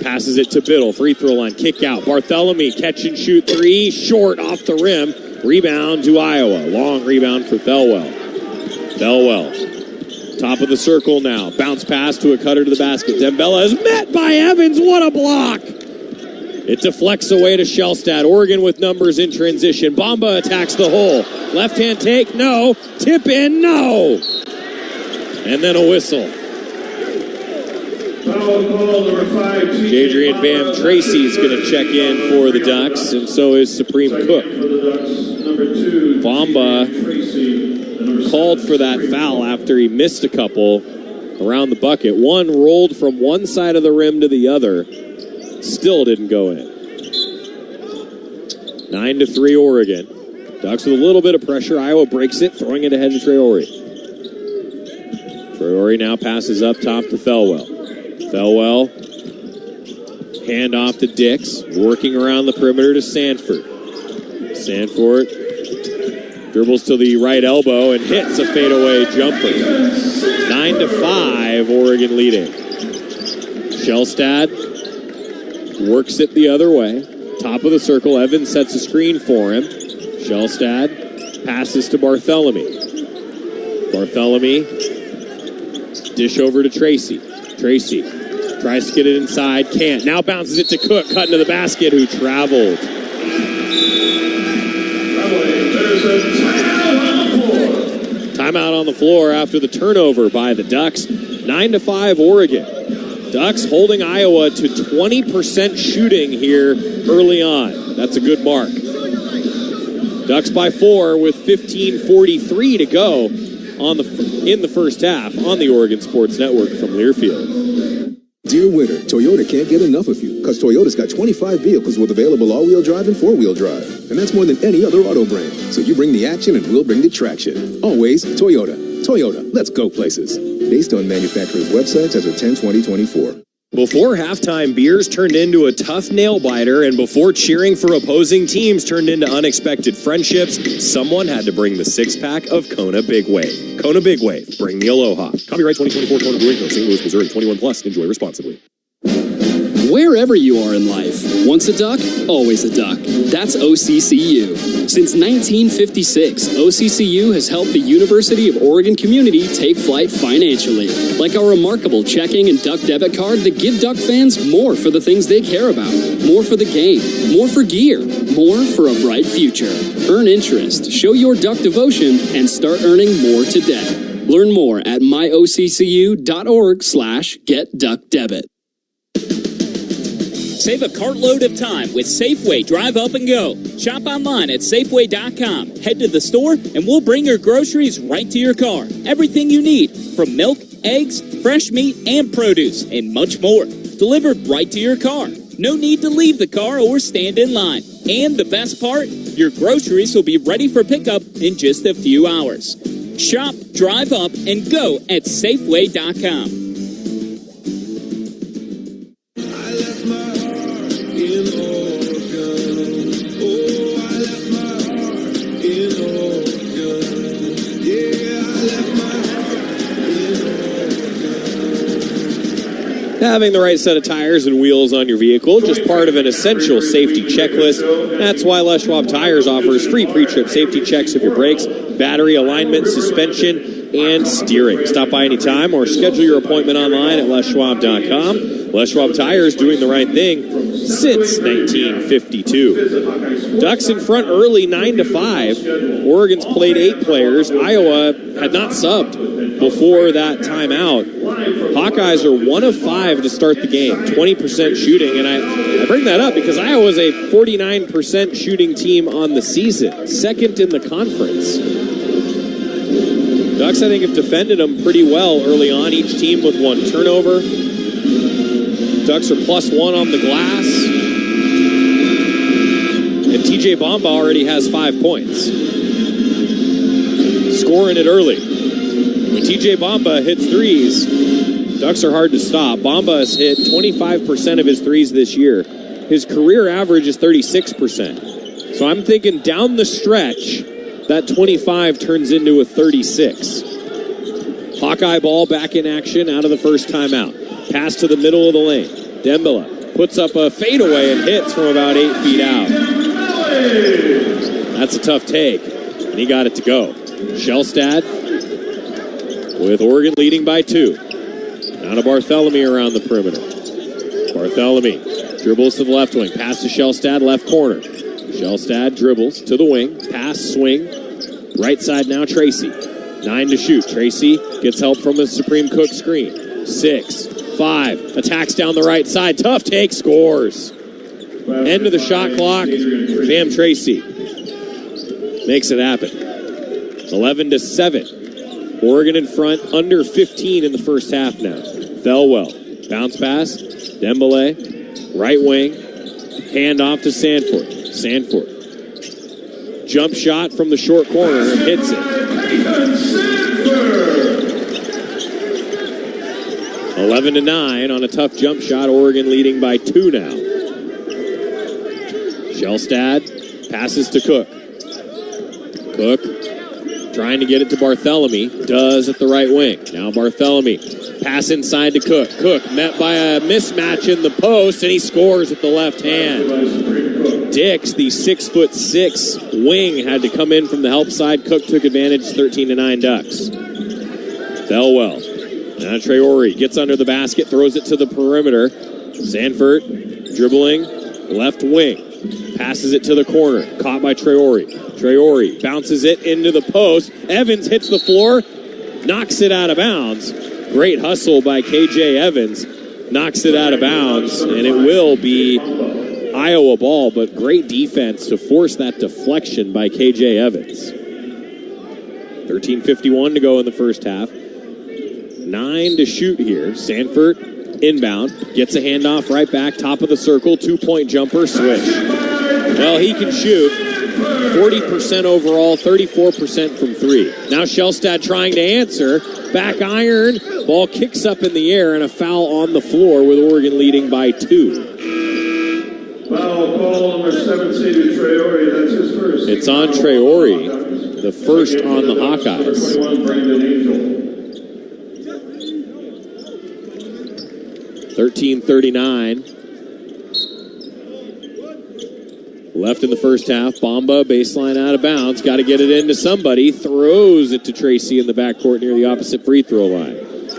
Passes it to Biddle. Free throw line. Kick out. Bartholomew catch and shoot 3. Short off the rim. Rebound to Iowa. Long rebound for Thelwell. Thelwell. Top of the circle now. Bounce pass to a cutter to the basket. Dembele is met by Evans. What a block! It deflects away to Shellstad. Oregon with numbers in transition. Bamba attacks the hole. Left hand take. No. Tip in. No. And then a whistle. Adrian Bam Tracy's going to check in for the Ducks, and so is Supreme Cook. Bamba called for that foul after he missed a couple around the bucket. One rolled from one side of the rim to the other. Still didn't go in. 9-3 Oregon. Ducks with a little bit of pressure. Iowa breaks it, throwing it ahead to Traore. Traore now passes up top to Thelwell. Thelwell, hand off to Dix, working around the perimeter to Sanford. Sanford dribbles to the right elbow and hits a fadeaway jumper. 9-5, Oregon leading. Shellstad works it the other way. Top of the circle, Evans sets a screen for him. Shellstad passes to Bartholomew. Bartholomew, dish over to Tracy. Tracy tries to get it inside, can't. Now bounces it to Cook, cutting to the basket, who traveled. Timeout on the floor after the turnover by the Ducks. 9-5 Oregon. Ducks holding Iowa to 20% shooting here early on. That's a good mark. Ducks by 4 with 15:43 to go in the first half on the Oregon Sports Network from Learfield. Dear winter, Toyota can't get enough of you because Toyota's got 25 vehicles with available all-wheel drive and four-wheel drive. And that's more than any other auto brand. So you bring the action and we'll bring the traction. Always Toyota. Toyota, let's go places. Based on manufacturer's websites as of 10/20/24. Before halftime beers turned into a tough nail-biter, and before cheering for opposing teams turned into unexpected friendships, someone had to bring the six-pack of Kona Big Wave. Kona Big Wave, bring the aloha. Copyright 2024 Kona Brewing Co., St. Louis, Missouri, 21 plus. Enjoy responsibly. Wherever you are in life, once a duck, always a duck. That's OCCU. Since 1956, OCCU has helped the University of Oregon community take flight financially, like our remarkable checking and duck debit card that give Duck fans more for the things they care about, more for the game, more for gear, more for a bright future. Earn interest, show your Duck devotion, and start earning more today. Learn more at myoccu.org/getduckdebit. Save a cartload of time with Safeway Drive Up and Go. Shop online at Safeway.com. Head to the store and we'll bring your groceries right to your car. Everything you need, from milk, eggs, fresh meat, and produce, and much more. Delivered right to your car. No need to leave the car or stand in line. And the best part, your groceries will be ready for pickup in just a few hours. Shop, drive up, and go at Safeway.com. Having the right set of tires and wheels on your vehicle, just part of an essential safety checklist. That's why Les Schwab Tires offers free pre-trip safety checks of your brakes, battery, alignment, suspension, and steering. Stop by anytime or schedule your appointment online at leschwab.com. Les Schwab Tires, doing the right thing since 1952. Ducks in front early, 9-5. Oregon's played 8 players. Iowa had not subbed before that timeout. Hawkeyes are 1 of 5 to start the game, 20% shooting, and I bring that up because Iowa's a 49% shooting team on the season, second in the conference. Ducks, I think, have defended them pretty well early on, each team with 1 turnover. Ducks are +1 on the glass. And TJ Bamba already has 5 points. Scoring it early. When TJ Bamba hits threes, Ducks are hard to stop. Bamba has hit 25% of his threes this year. His career average is 36%. So I'm thinking down the stretch, that 25 turns into a 36. Hawkeye ball back in action out of the first timeout. Pass to the middle of the lane. Dembele puts up a fadeaway and hits from about 8 feet out. That's a tough take, and he got it to go. Shellstad with Oregon leading by 2. Now to Barthélemy around the perimeter. Barthélemy dribbles to the left wing. Pass to Shellstad, left corner. Shellstad dribbles to the wing. Pass, swing. Right side now, Tracy. 9 to shoot. Tracy gets help from a Supreme Cook screen. 6, 5. Attacks down the right side. Tough take. Scores. End of the shot clock. Bam Tracy makes it happen. 11-7. Oregon in front. Under 15 in the first half now. Thelwell. Bounce pass. Dembele. Right wing. Hand off to Sanford. Sanford. Jump shot from the short corner and hits it. 11-9 on a tough jump shot. Oregon leading by 2 now. Shellstad passes to Cook. Cook trying to get it to Barthélemy. Does at the right wing. Now Barthélemy. Pass inside to Cook. Cook met by a mismatch in the post, and he scores with the left hand. Dix, the 6'6" wing, had to come in from the help side. Cook took advantage, 13-9 Ducks. Thelwell. Now Traore gets under the basket, throws it to the perimeter. Sanford dribbling, left wing. Passes it to the corner. Caught by Traore. Traore bounces it into the post. Evans hits the floor, knocks it out of bounds. Great hustle by KJ Evans. Knocks it out of bounds, and it will be Iowa ball, but great defense to force that deflection by KJ Evans. 13:51 to go in the first half. 9 to shoot here. Sanford inbound. Gets a handoff right back. Top of the circle. 2-point jumper. Switch. Well, he can shoot. 40% overall. 34% from 3. Now Shellstad trying to answer. Back iron. Ball kicks up in the air and a foul on the floor with Oregon leading by 2. Foul call number 7, seeded Traore. That's his first. It's on Traore, the first on the Hawkeyes. 13:39 left in the first half. Bamba baseline out of bounds. Got to get it into somebody. Throws it to Tracy in the backcourt near the opposite free throw line.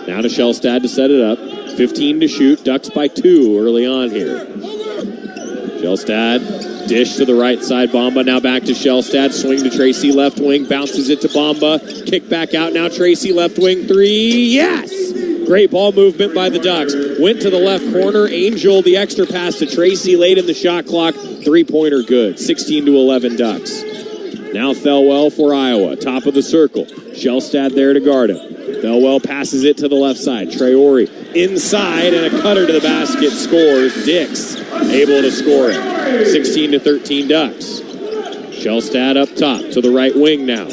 Now to Shellstad to set it up. 15 to shoot. Ducks by 2 early on here. Shellstad, dish to the right side. Bamba now back to Shellstad. Swing to Tracy, left wing. Bounces it to Bamba. Kick back out now. Tracy, left wing. 3. Yes! Great ball movement by the Ducks. Went to the left corner. Angel, the extra pass to Tracy late in the shot clock. 3-pointer good. 16-11 Ducks. Now Thelwell for Iowa. Top of the circle. Shellstad there to guard him. Thelwell passes it to the left side. Traore inside and a cutter to the basket. Scores. Dix able to score it. 16-13 Ducks. Shellstad up top to the right wing now.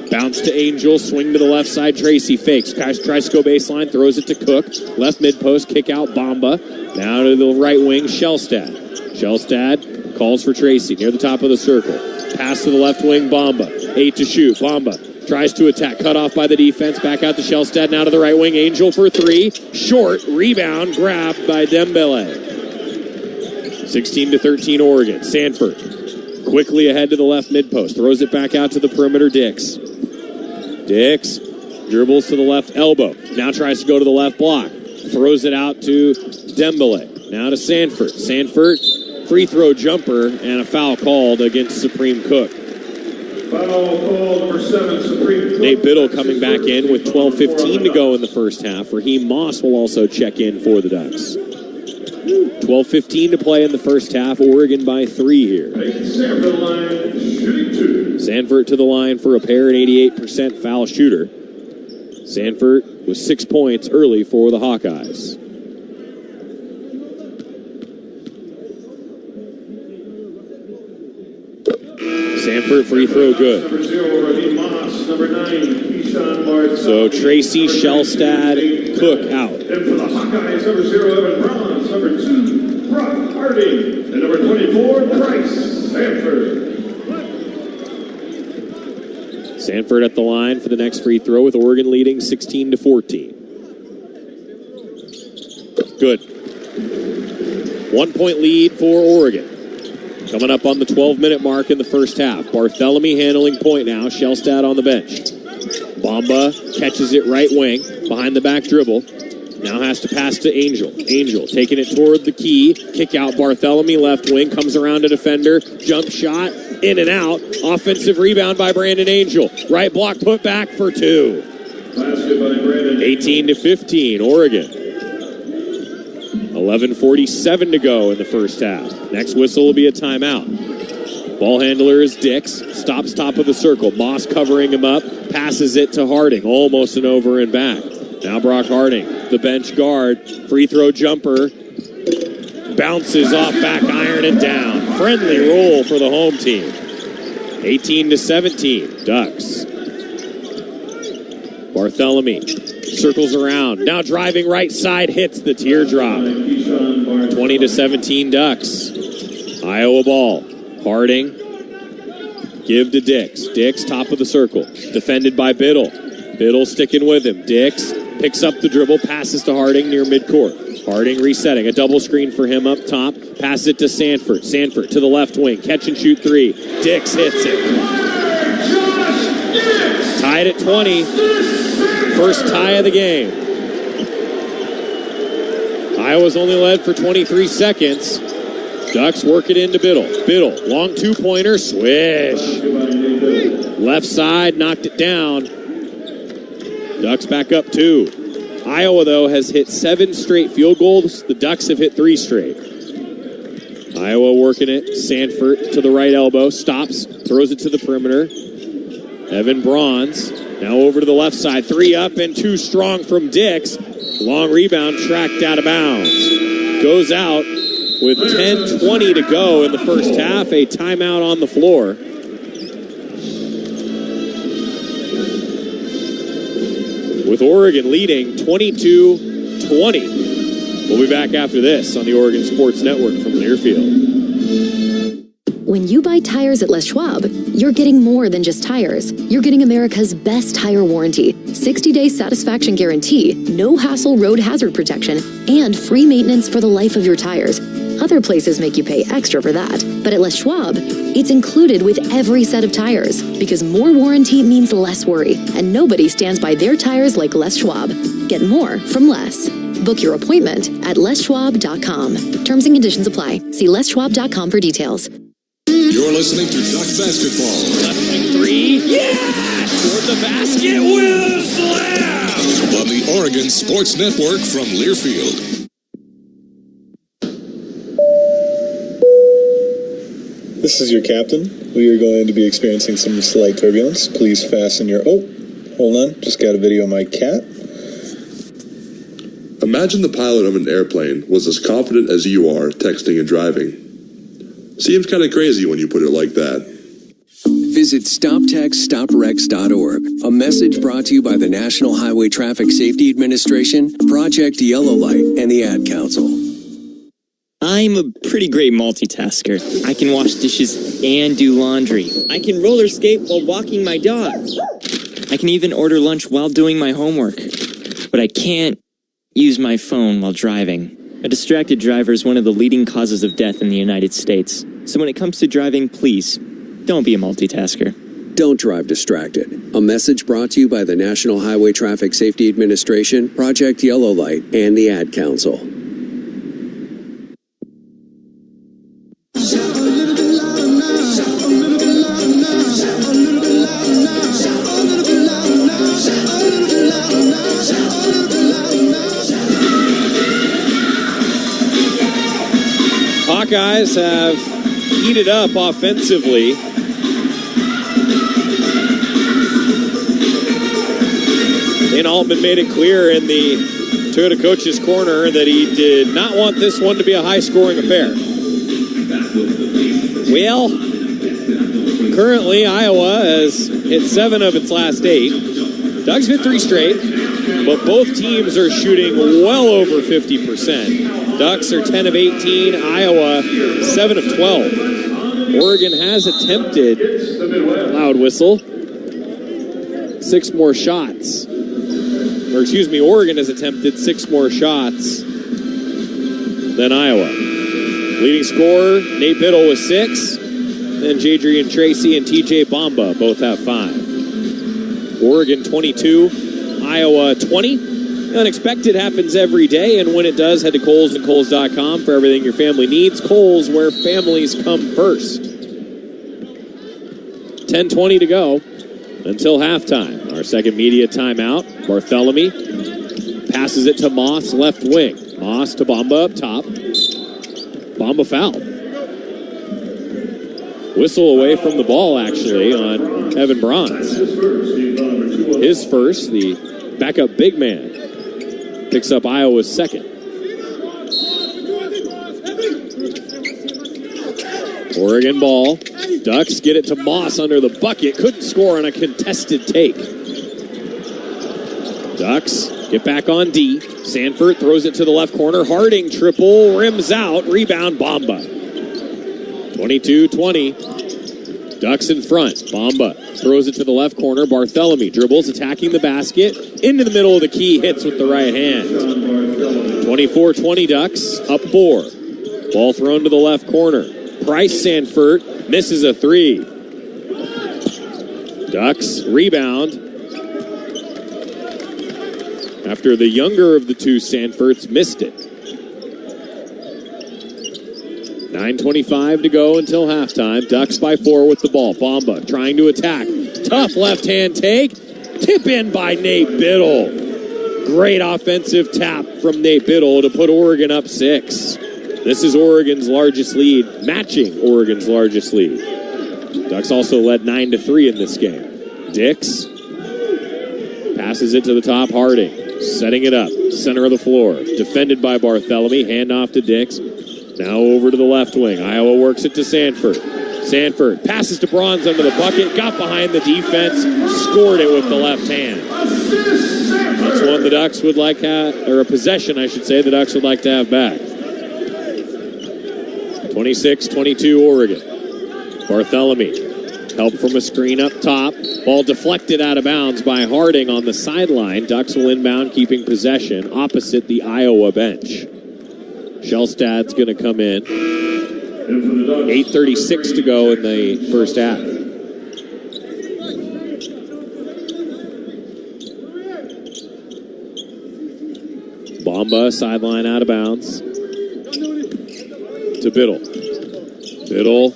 Bounce to Angel, swing to the left side. Tracy fakes, tries to go baseline, throws it to Cook. Left mid post, kick out Bamba. Now to the right wing, Shellstad. Shellstad calls for Tracy near the top of the circle. Pass to the left wing, Bamba. 8 to shoot. Bamba tries to attack, cut off by the defense. Back out to Shellstad, now to the right wing. Angel for 3. Short, rebound, grabbed by Dembele. 16-13 Oregon. Sanford quickly ahead to the left mid post. Throws it back out to the perimeter, Dix. Dix Dribbles to the left elbow. Now tries to go to the left block. Throws it out to Dembele. Now to Sanford. Sanford, free throw jumper, and a foul called against Supreme Cook. Foul called number 7, Supreme Cook. Nate Biddle coming back in with 12:15 to go in the first half. Raheem Moss will also check in for the Ducks. 12:15 to play in the first half. Oregon by 3 here. Sanford line, shooting 2. Sanford to the line for a pair, an 88% foul shooter. Sanford with 6 points early for the Hawkeyes. Sanford free throw good. Number 0, Raheem Moss. Number 9, Keyshawn Bartholomew. So Tracy, Shellstad, Cook out. And for the Hawkeyes, number 0, Evan Bronze. Number 2, Brock Harding. And number 24, Bryce Sanford. Sanford at the line for the next free throw with Oregon leading 16-14. Good. 1 point lead for Oregon. Coming up on the 12-minute mark in the first half. Bartholomew handling point now. Shellstad on the bench. Bamba catches it right wing. Behind the back dribble. Now has to pass to Angel. Angel taking it toward the key. Kick out Bartholomew left wing. Comes around a defender. Jump shot. In and out. Offensive rebound by Brandon Angel. Right block put back for 2. 18-15. Oregon. 11:47 to go in the first half. Next whistle will be a timeout. Ball handler is Dix. Stops top of the circle. Moss covering him up. Passes it to Harding. Almost an over and back. Now Brock Harding, the bench guard. Free throw jumper. Bounces off back iron and down. Friendly roll for the home team. 18-17. Ducks. Bartholomew circles around. Now driving right side. Hits the teardrop. 20-17 Ducks. Iowa ball. Harding. Give to Dix. Dix top of the circle. Defended by Biddle. Biddle sticking with him. Dix picks up the dribble. Passes to Harding near midcourt. Harding resetting. A double screen for him up top. Pass it to Sanford. Sanford to the left wing. Catch and shoot 3. Dix hits it. Tied at 20. First tie of the game. Iowa's only led for 23 seconds. Ducks work it into Biddle. Biddle, long two-pointer, swish. Left side, knocked it down. Ducks back up 2. Iowa, though, has hit 7 straight field goals. The Ducks have hit 3 straight. Iowa working it. Sanford to the right elbow. Stops. Throws it to the perimeter. Evan Bronze. Now over to the left side. 3 up and 2 strong from Dix. Long rebound tracked out of bounds. Goes out with 10:20 to go in the first half. A timeout on the floor. With Oregon leading 22-20. We'll be back after this on the Oregon Sports Network from Learfield. When you buy tires at Les Schwab, you're getting more than just tires. You're getting America's best tire warranty, 60-day satisfaction guarantee, no hassle road hazard protection, and free maintenance for the life of your tires. Other places make you pay extra for that, but at Les Schwab, it's included with every set of tires, because more warranty means less worry, and nobody stands by their tires like Les Schwab. Get more from less. Book your appointment at leschwab.com. Terms and conditions apply. See leschwab.com for details. You're listening to Duck Basketball. Left wing 3. Yeah! Toward the basket with a slam! On the Oregon Sports Network from Learfield. This is your captain. We are going to be experiencing some slight turbulence. Please fasten your... Oh, hold on. Just got a video of my cat. Imagine the pilot of an airplane was as confident as you are texting and driving. Seems kind of crazy when you put it like that. Visit StopTextStopWrecks.org. A message brought to you by the National Highway Traffic Safety Administration, Project Yellow Light, and the Ad Council. I'm a pretty great multitasker. I can wash dishes and do laundry. I can roller skate while walking my dog. I can even order lunch while doing my homework. But I can't use my phone while driving. A distracted driver is one of the leading causes of death in the United States. So when it comes to driving, please, don't be a multitasker. Don't drive distracted. A message brought to you by the National Highway Traffic Safety Administration, Project Yellow Light, and the Ad Council. Hawkeyes have heated up offensively. Dane Altman made it clear in the Toyota coach's corner that he did not want this one to be a high-scoring affair. Well, currently Iowa has hit 7 of its last 8. Ducks hit 3 straight, but both teams are shooting well over 50%. Ducks are 10 of 18, Iowa 7 of 12. Oregon has attempted, loud whistle, 6 more shots. Or excuse me, Oregon has attempted 6 more shots than Iowa. Leading scorer, Nate Biddle with 6. Then Jadrian Tracy and TJ Bamba both have 5. Oregon 22, Iowa 20. Unexpected happens every day, and when it does, head to Kohl's and Kohl's.com for everything your family needs. Kohl's, where families come first. 10:20 to go until halftime. Our second media timeout. Barthélemy passes it to Moss, left wing. Moss to Bamba up top. Bamba fouled. Whistle away from the ball, actually, on Evan Bronze. His first, the backup big man. Picks up Iowa's second. Oregon ball. Ducks get it to Moss under the bucket. Couldn't score on a contested take. Ducks get back on D. Sanford throws it to the left corner. Harding triple, rims out. Rebound, Bamba. 22-20. Ducks in front. Bamba throws it to the left corner. Barthélemy dribbles, attacking the basket. Into the middle of the key, hits with the right hand. 24-20 Ducks, up 4. Ball thrown to the left corner. Price Sanford misses a 3. Ducks rebound. After the younger of the two Sanfords missed it. 9:25 to go until halftime. Ducks by 4 with the ball. Bamba trying to attack. Tough left-hand take. Tip in by Nate Biddle. Great offensive tap from Nate Biddle to put Oregon up 6. This is Oregon's largest lead, matching Oregon's largest lead. Ducks also led 9-3 in this game. Dix passes it to the top. Harding setting it up. Center of the floor. Defended by Barthélemy. Handoff to Dix. Now over to the left wing. Iowa works it to Sanford. Sanford passes to Bronze under the bucket. Got behind the defense. Scored it with the left hand. That's one the Ducks would like, or a possession, I should say, the Ducks would like to have back. 26-22 Oregon. Barthélemy. Help from a screen up top. Ball deflected out of bounds by Harding on the sideline. Ducks will inbound, keeping possession opposite the Iowa bench. Shellstad's going to come in. 8:36 to go in the first half. Bamba, sideline out of bounds. To Biddle. Biddle,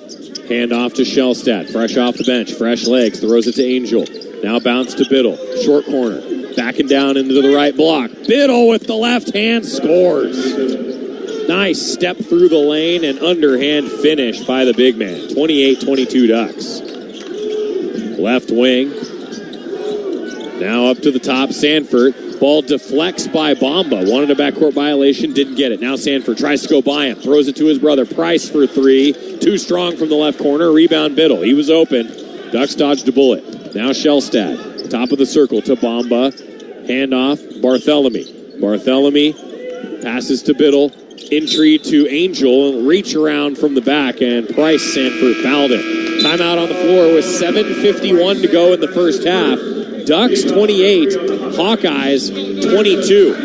handoff to Shellstad. Fresh off the bench, fresh legs. Throws it to Angel. Now bounce to Biddle. Short corner. Backing down into the right block. Biddle with the left hand scores. Nice step through the lane and underhand finish by the big man. 28-22 Ducks. Left wing. Now up to the top, Sanford. Ball deflects by Bamba. Wanted a backcourt violation, didn't get it. Now Sanford tries to go by him. Throws it to his brother Price for 3. Too strong from the left corner. Rebound Biddle. He was open. Ducks dodged a bullet. Now Shellstad. Top of the circle to Bamba. Handoff. Barthélemy. Barthélemy passes to Biddle. Entry to Angel, reach around from the back, and Price Sanford fouled it. Timeout on the floor with 7:51 to go in the first half. Ducks 28, Hawkeyes 22.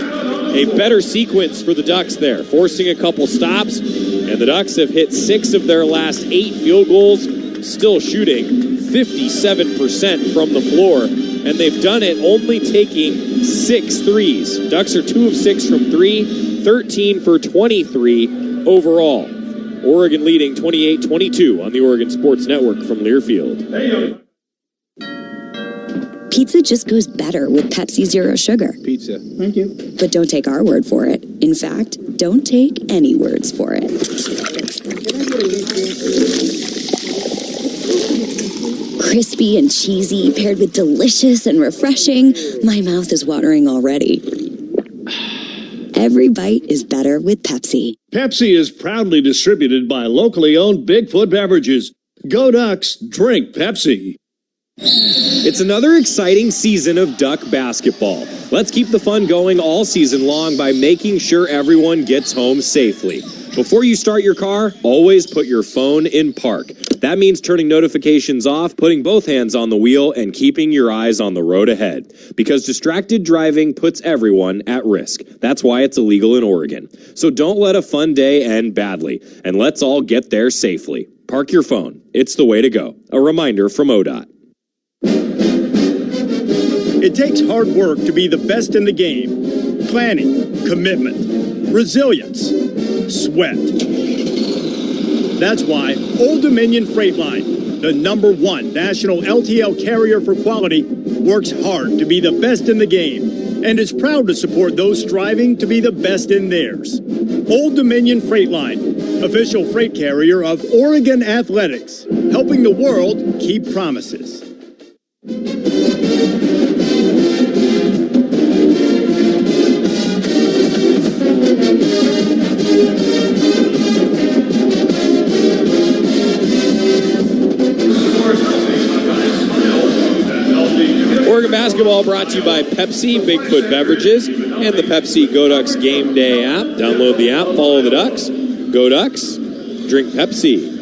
A better sequence for the Ducks there, forcing a couple stops, and the Ducks have hit 6 of their last 8 field goals, still shooting 57% from the floor, and they've done it only taking 6 threes. Ducks are 2 of 6 from 3, 13 for 23 overall. Oregon leading 28-22 on the Oregon Sports Network from Learfield. Pizza just goes better with Pepsi Zero Sugar. Pizza. Thank you. But don't take our word for it. In fact, don't take any words for it. Crispy and cheesy, paired with delicious and refreshing. My mouth is watering already. Every bite is better with Pepsi. Pepsi is proudly distributed by locally owned Bigfoot Beverages. Go Ducks, drink Pepsi. It's another exciting season of Duck basketball. Let's keep the fun going all season long by making sure everyone gets home safely. Before you start your car, always put your phone in park. That means turning notifications off, putting both hands on the wheel, and keeping your eyes on the road ahead. Because distracted driving puts everyone at risk. That's why it's illegal in Oregon. So don't let a fun day end badly, and let's all get there safely. Park your phone. It's the way to go. A reminder from ODOT. It takes hard work to be the best in the game. Planning, commitment, resilience, sweat. That's why Old Dominion Freight Line, the #1 national LTL carrier for quality, works hard to be the best in the game and is proud to support those striving to be the best in theirs. Old Dominion Freight Line, official freight carrier of Oregon Athletics, helping the world keep promises. Oregon Basketball brought to you by Pepsi, Bigfoot Beverages, and the Pepsi Go Ducks Game Day app. Download the app, follow the Ducks. Go Ducks, drink Pepsi.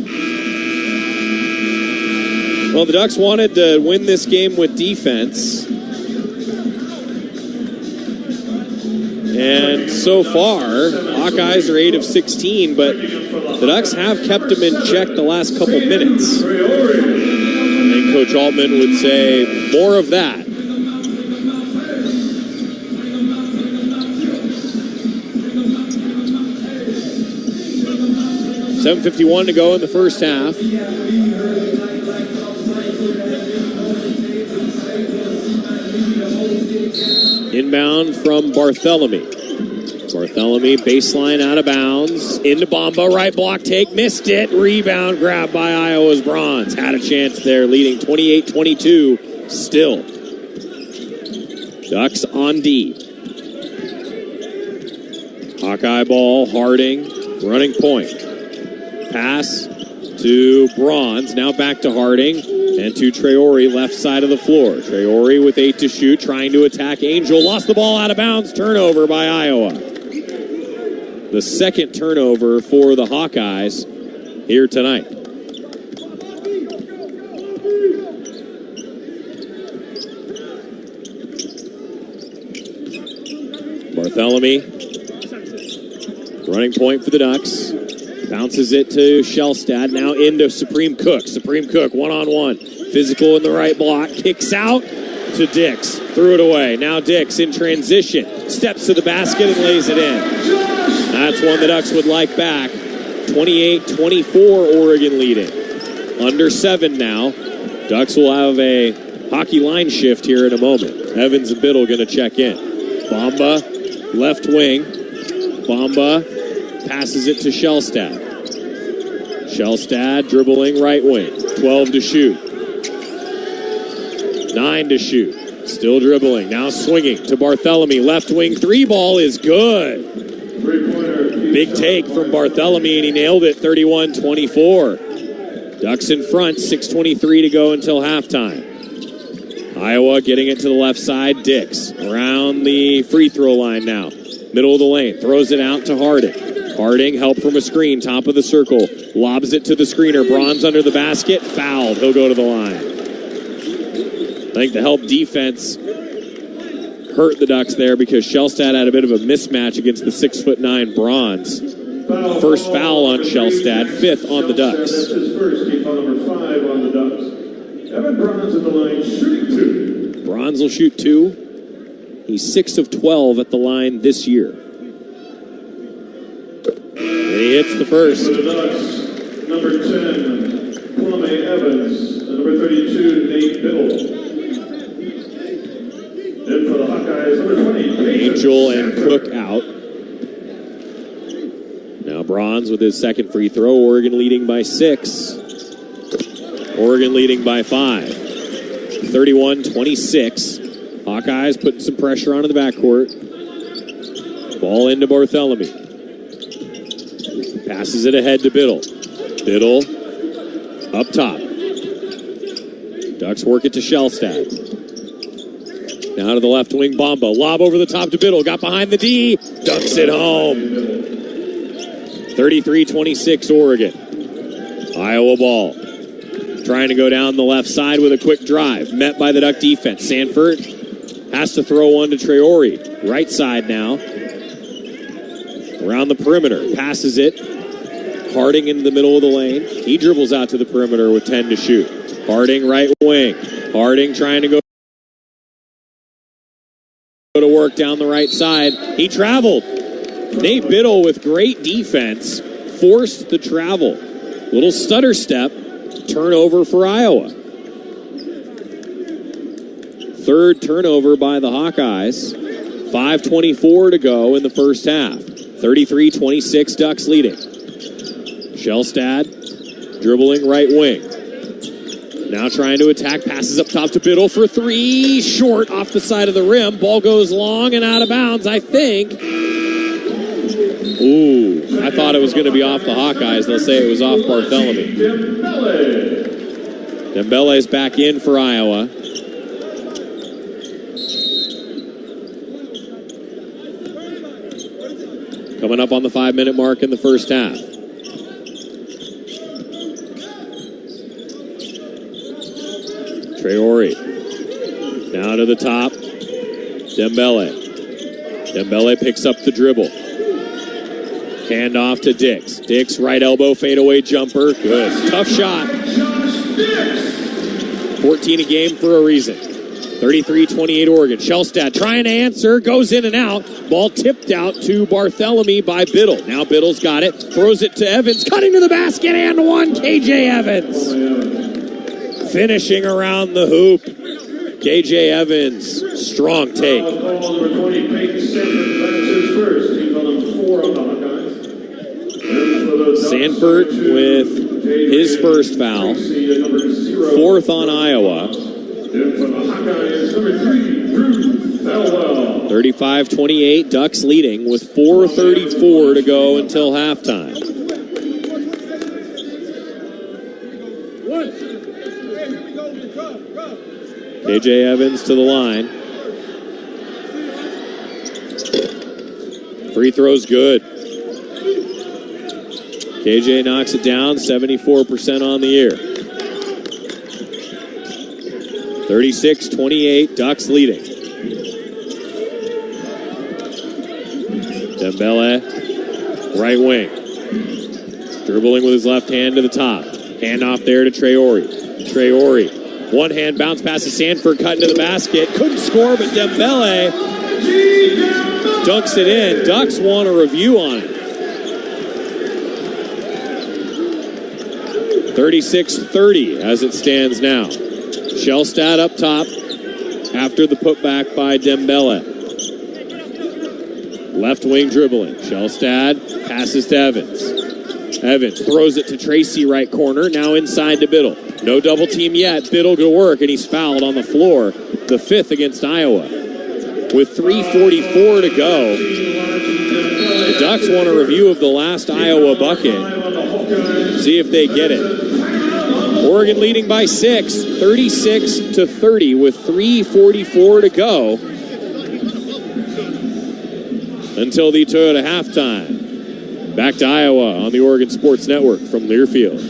Well, the Ducks wanted to win this game with defense. And so far, Hawkeyes are 8 of 16, but the Ducks have kept them in check the last couple minutes. And Coach Altman would say more of that. .751 to go in the first half. Inbound from Barthélemy. Barthélemy, baseline out of bounds. Into Bamba, right block take, missed it. Rebound grab by Iowa's Bronze. Had a chance there, leading 28-22 still. Ducks on D. Hawkeye ball, Harding, running point. Pass to Bronze, now back to Harding. And to Traore, left side of the floor. Traore with 8 to shoot, trying to attack Angel. Lost the ball out of bounds. Turnover by Iowa. The second turnover for the Hawkeyes here tonight. Barthélemy, running point for the Ducks. Bounces it to Shellstad, now into Supreme Cook. Supreme Cook, one-on-one. Physical in the right block, kicks out to Dix. Threw it away. Now Dix in transition. Steps to the basket and lays it in. That's one the Ducks would like back. 28-24, Oregon leading. Under 7 now. Ducks will have a hockey line shift here in a moment. Evans and Biddle going to check in. Bamba, left wing. Bamba passes it to Shellstad. Shellstad dribbling right wing. 12 to shoot. 9 to shoot. Still dribbling. Now swinging to Barthélemy. Left wing. 3 ball is good. Big take from Barthélemy, and he nailed it. 31-24. Ducks in front. 6:23 to go until halftime. Iowa getting it to the left side. Dix around the free throw line now. Middle of the lane. Throws it out to Harding. Harding, help from a screen, top of the circle. Lobs it to the screener. Bronze under the basket. Fouled. He'll go to the line. I think the help defense hurt the Ducks there because Shellstad had a bit of a mismatch against the 6'9" Bronze. First foul on Shellstad, 5th on the Ducks. This is first, team foul number 5 on the Ducks. Evan Bronze at the line, shooting 2. Bronze will shoot 2. He's 6 of 12 at the line this year. And he hits the first. For the Ducks, number 10, Kwame Evans, and number 32, Nate Biddle. And for the Hawkeyes, number 20, Angel and Cook out. Now Bronze with his second free throw. Oregon leading by 6. Oregon leading by 5. 31-26. Hawkeyes putting some pressure onto the backcourt. Ball into Bartholomew. Passes it ahead to Biddle. Biddle up top. Ducks work it to Shellstad. Now to the left wing, Bamba. Lob over the top to Biddle. Got behind the D. Dunks it home. 33-26 Oregon. Iowa ball. Trying to go down the left side with a quick drive. Met by the Duck defense. Sanford has to throw one to Traore. Right side now. Around the perimeter. Passes it. Harding in the middle of the lane. He dribbles out to the perimeter with 10 to shoot. Harding right wing. Harding trying to go to work down the right side. He traveled. Nate Biddle with great defense forced the travel. Little stutter step. Turnover for Iowa. Third turnover by the Hawkeyes. 5:24 to go in the first half. 33-26 Ducks leading. Shellstad dribbling right wing. Now trying to attack. Passes up top to Biddle for 3. Short off the side of the rim. Ball goes long and out of bounds, I think. Ooh, I thought it was going to be off the Hawkeyes. They'll say it was off Bartholomew. Dembele's back in for Iowa. Coming up on the 5-minute mark in the first half. Traore. Now to the top. Dembele. Dembele picks up the dribble. Hand off to Dix. Dix, right elbow, fadeaway jumper. Good. Tough shot. 14 a game for a reason. 33-28 Oregon. Shellstad trying to answer. Goes in and out. Ball tipped out to Bartholomew by Biddle. Now Biddle's got it. Throws it to Evans. Cutting to the basket and one. KJ Evans. Finishing around the hoop. KJ Evans. Strong take. Number 20, Peyton Sanford. That's his first. He's on 4 on the Hawkeyes. Sanford with his first foul. 4th on Iowa. 35-28, Ducks leading with 4:34 to go until halftime. KJ Evans to the line. Free throw's good. KJ knocks it down, 74% on the year. 36-28, Ducks leading. Dembele, right wing. Dribbling with his left hand to the top. Hand off there to Traore. Traore, one hand bounce pass to Sanford, cutting to the basket. Couldn't score, but Dembele dunks it in. Ducks want a review on it. 36-30 as it stands now. Shellstad up top after the putback by Dembele. Left wing dribbling. Shellstad passes to Evans. Evans throws it to Tracy right corner. Now inside to Biddle. No double team yet. Biddle to work, and he's fouled on the floor. The 5th against Iowa. With 3:44 to go, the Ducks want a review of the last Iowa bucket. See if they get it. Oregon leading by 6, 36-30 with 3:44 to go until the Toyota halftime. Back to Iowa on the Oregon Sports Network from Learfield.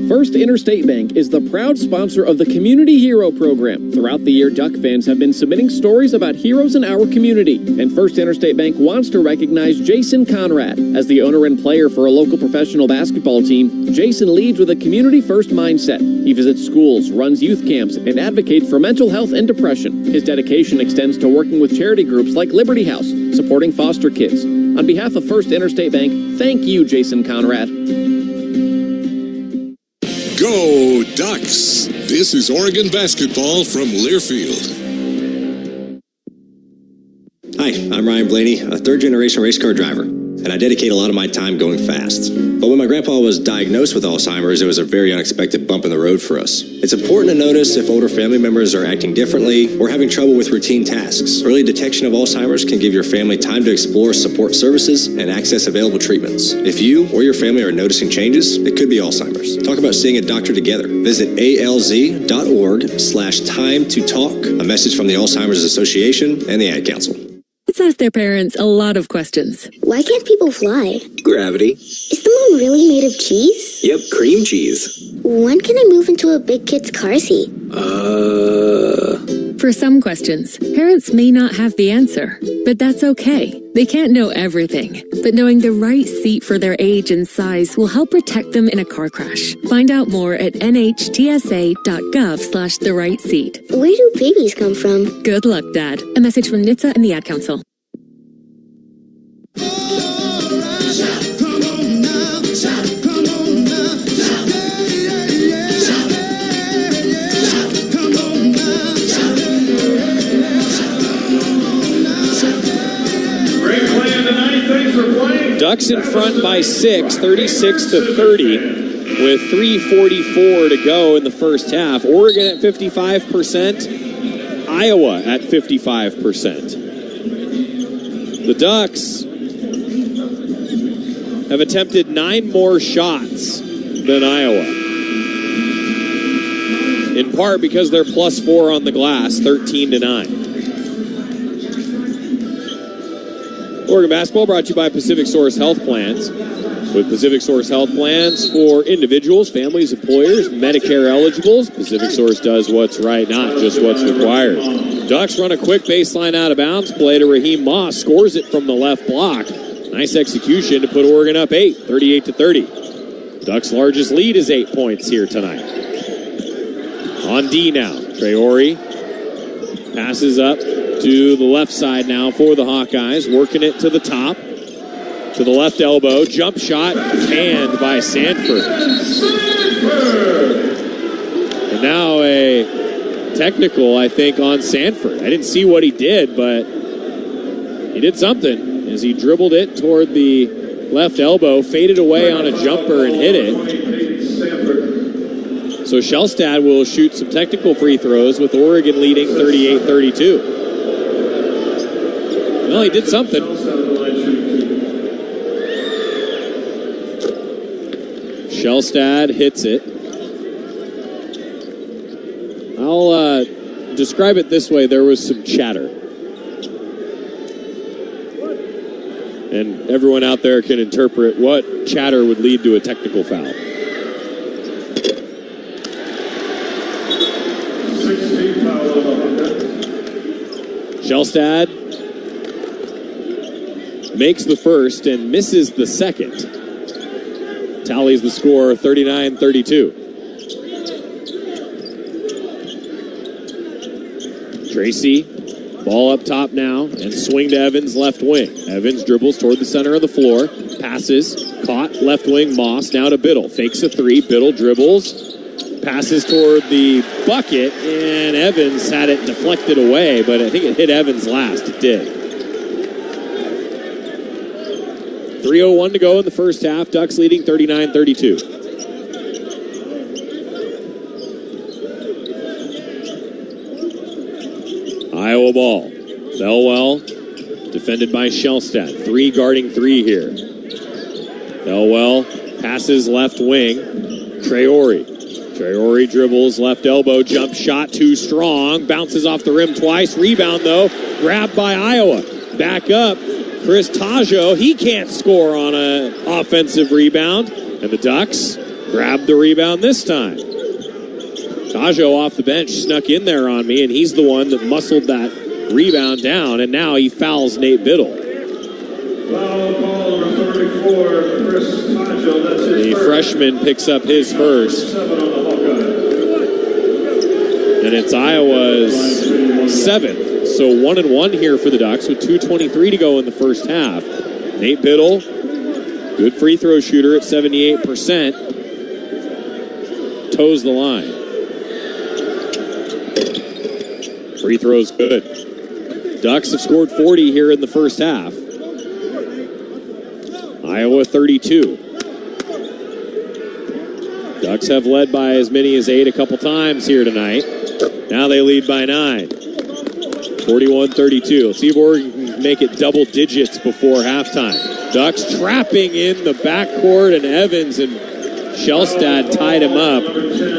First Interstate Bank is the proud sponsor of the Community Hero Program. Throughout the year, Duck fans have been submitting stories about heroes in our community. And First Interstate Bank wants to recognize Jason Conrad. As the owner and player for a local professional basketball team, Jason leads with a community-first mindset. He visits schools, runs youth camps, and advocates for mental health and depression. His dedication extends to working with charity groups like Liberty House, supporting foster kids. On behalf of First Interstate Bank, thank you, Jason Conrad. Go Ducks! This is Oregon basketball from Learfield. Hi, I'm Ryan Blaney, a third-generation race car driver, and I dedicate a lot of my time going fast. But when my grandpa was diagnosed with Alzheimer's, it was a very unexpected bump in the road for us. It's important to notice if older family members are acting differently or having trouble with routine tasks. Early detection of Alzheimer's can give your family time to explore support services and access available treatments. If you or your family are noticing changes, it could be Alzheimer's. Talk about seeing a doctor together. Visit alz.org/time-to-talk. A message from the Alzheimer's Association and the Ad Council. Let's ask their parents a lot of questions. Why can't people fly? Gravity. Is the moon really made of cheese? Yep, cream cheese. When can I move into a big kid's car seat? For some questions, parents may not have the answer, but that's okay. They can't know everything, but knowing the right seat for their age and size will help protect them in a car crash. Find out more at nhtsa.gov/the-right-seat. Where do babies come from? Good luck, Dad. A message from NHTSA and the Ad Council. Ducks in front by 6, 36-30, with 3:44 to go in the first half. Oregon at 55%, Iowa at 55%. The Ducks have attempted 9 more shots than Iowa, in part because they're +4 on the glass, 13-9. Oregon basketball brought to you by Pacific Source Health Plans. With Pacific Source Health Plans for individuals, families, employers, Medicare eligibles, Pacific Source does what's right, not just what's required. Ducks run a quick baseline out of bounds play to Raheem Moss, scores it from the left block. Nice execution to put Oregon up 8, 38-30. Ducks' largest lead is 8 points here tonight. On D now, Traore passes up to the left side now for the Hawkeyes, working it to the top, to the left elbow, jump shot, canned by Sanford. And now a technical, I think, on Sanford. I didn't see what he did, but he did something as he dribbled it toward the left elbow, faded away on a jumper and hit it. So Shellstad will shoot some technical free throws with Oregon leading 38-32. Well, he did something. Shellstad hits it. I'll describe it this way. There was some chatter. And everyone out there can interpret what chatter would lead to a technical foul. Shellstad makes the first and misses the second. Tallies the score 39-32. Tracy, ball up top now and swing to Evans, left wing. Evans dribbles toward the center of the floor, passes, caught, left wing, Moss, now to Biddle. Fakes a three, Biddle dribbles, passes toward the bucket, and Evans had it deflected away, but I think it hit Evans last. It did. 3:01 to go in the first half. Ducks leading 39-32. Iowa ball. Thelwell defended by Shellstad. 3 guarding 3 here. Thelwell passes left wing. Traore dribbles left elbow. Jump shot too strong. Bounces off the rim twice. Rebound though. Grabbed by Iowa. Back up. Chris Taggio, he can't score on an offensive rebound. And the Ducks Grabbed the rebound this time. Tajo off the bench snuck in there on me, and he's the one that muscled that rebound down, and now he fouls Nate Biddle. Foul call number 34, Chris Tajo. That's his The freshman picks up his first. 7 on the Hawkeyes. And it's Iowa's 7th. So 1-1 here for the Ducks with 2:23 to go in the first half. Nate Biddle, good free throw shooter at 78%. Toes the line. Free throw's good. Ducks have scored 40 here in the first half. Iowa 32. Ducks have led by as many as 8 a couple times here tonight. Now they lead by 9. 41-32. Let's see if Oregon can make it double digits before halftime. Ducks trapping in the backcourt, and Evans and Shellstad tied him up.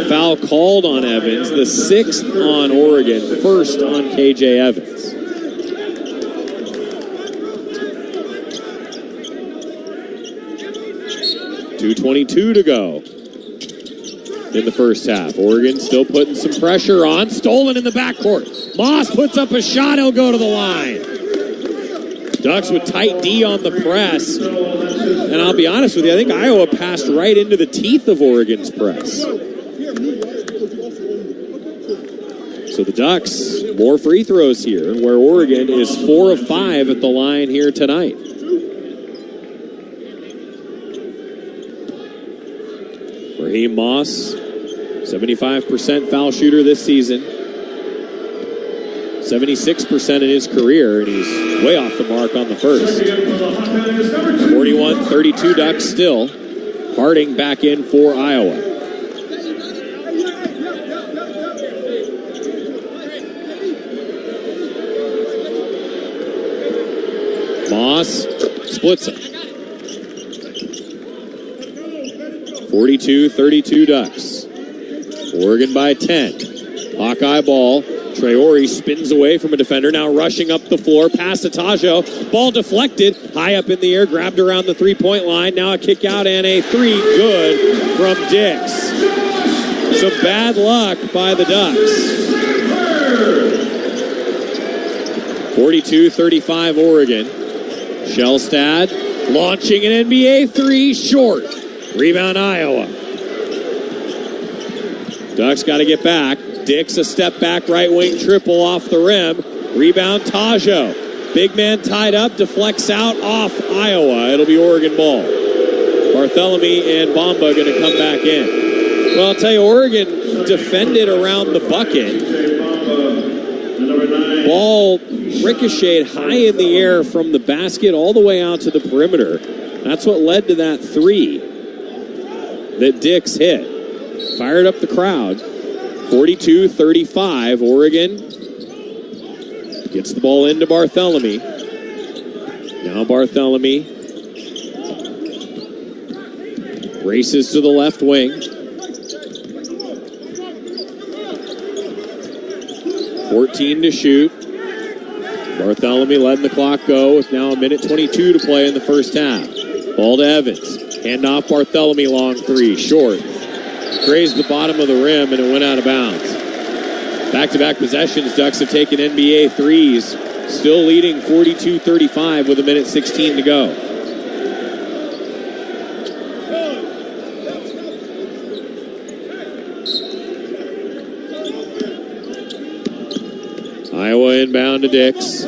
Foul called on Evans, the 6th on Oregon, 1st on KJ Evans. .222 to go in the first half. Oregon still putting some pressure on. Stolen in the backcourt. Moss puts up a shot. He'll go to the line. Ducks with tight D on the press. And I'll be honest with you, I think Iowa passed right into the teeth of Oregon's press. So the Ducks, more free throws here, where Oregon is 4 of 5 at the line here tonight. Raheem Moss, 75% foul shooter this season. 76% in his career, and he's way off the mark on the first. 41-32 Ducks still. Harding back in for Iowa. Moss splits him. 42-32 Ducks. Oregon by 10. Hawkeye ball. Traore spins away from a defender, now rushing up the floor, past to Tajo. Ball deflected, high up in the air, grabbed around the three-point line. Now a kick out and a three, good from Dix. Some bad luck by the Ducks. 42-35 Oregon. Shellstad launching an NBA three, short. Rebound Iowa. Ducks got to get back. Dix a step back right wing triple off the rim. Rebound Tajo. Big man tied up, deflects out off Iowa. It'll be Oregon ball. Barthélemy and Bamba going to come back in. Well, I'll tell you, Oregon defended around the bucket. Ball ricocheted high in the air from the basket all the way out to the perimeter. That's what led to that three that Dix hit. Fired up the crowd. 42-35. Oregon gets the ball into Barthélemy. Now Barthélemy races to the left wing. 14 to shoot. Barthélemy letting the clock go with now a minute 22 to play in the first half. Ball to Evans. Hand off Barthélemy, long three, short. Grazed the bottom of the rim and it went out of bounds. Back-to-back possessions, Ducks have taken NBA threes. Still leading 42-35 with a minute 16 to go. Iowa inbound to Dix.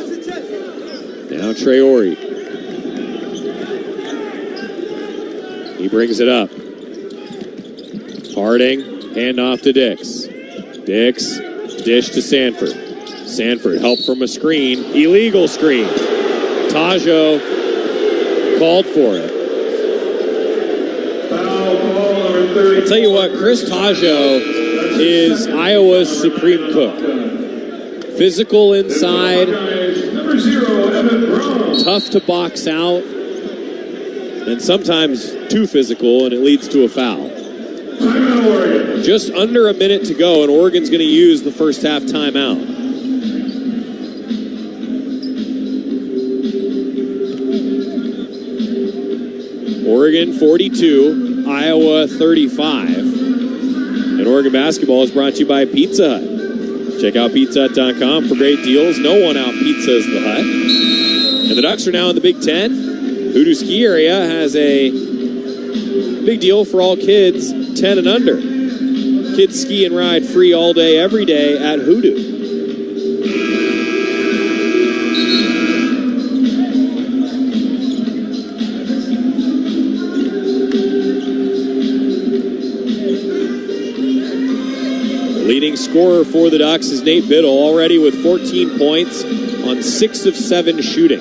Now Traore. He brings it up. Harding, handoff to Dix. Dix, dish to Sanford. Sanford, help from a screen. Illegal screen. Tajo called for it. I'll tell you what, Chris Tajo is Iowa's supreme cook. Physical inside. Tough to box out. And sometimes too physical, and it leads to a foul. Just under a minute to go, and Oregon's going to use the first half timeout. Oregon 42, Iowa 35. And Oregon basketball is brought to you by Pizza Hut. Check out pizzahut.com for great deals. No one out pizzas the Hut. And the Ducks are now in the Big Ten. Hoodoo Ski Area has a big deal for all kids 10 and under. Kids ski and ride free all day, every day at Hoodoo. Leading scorer for the Ducks is Nate Biddle, already with 14 points on 6 of 7 shooting.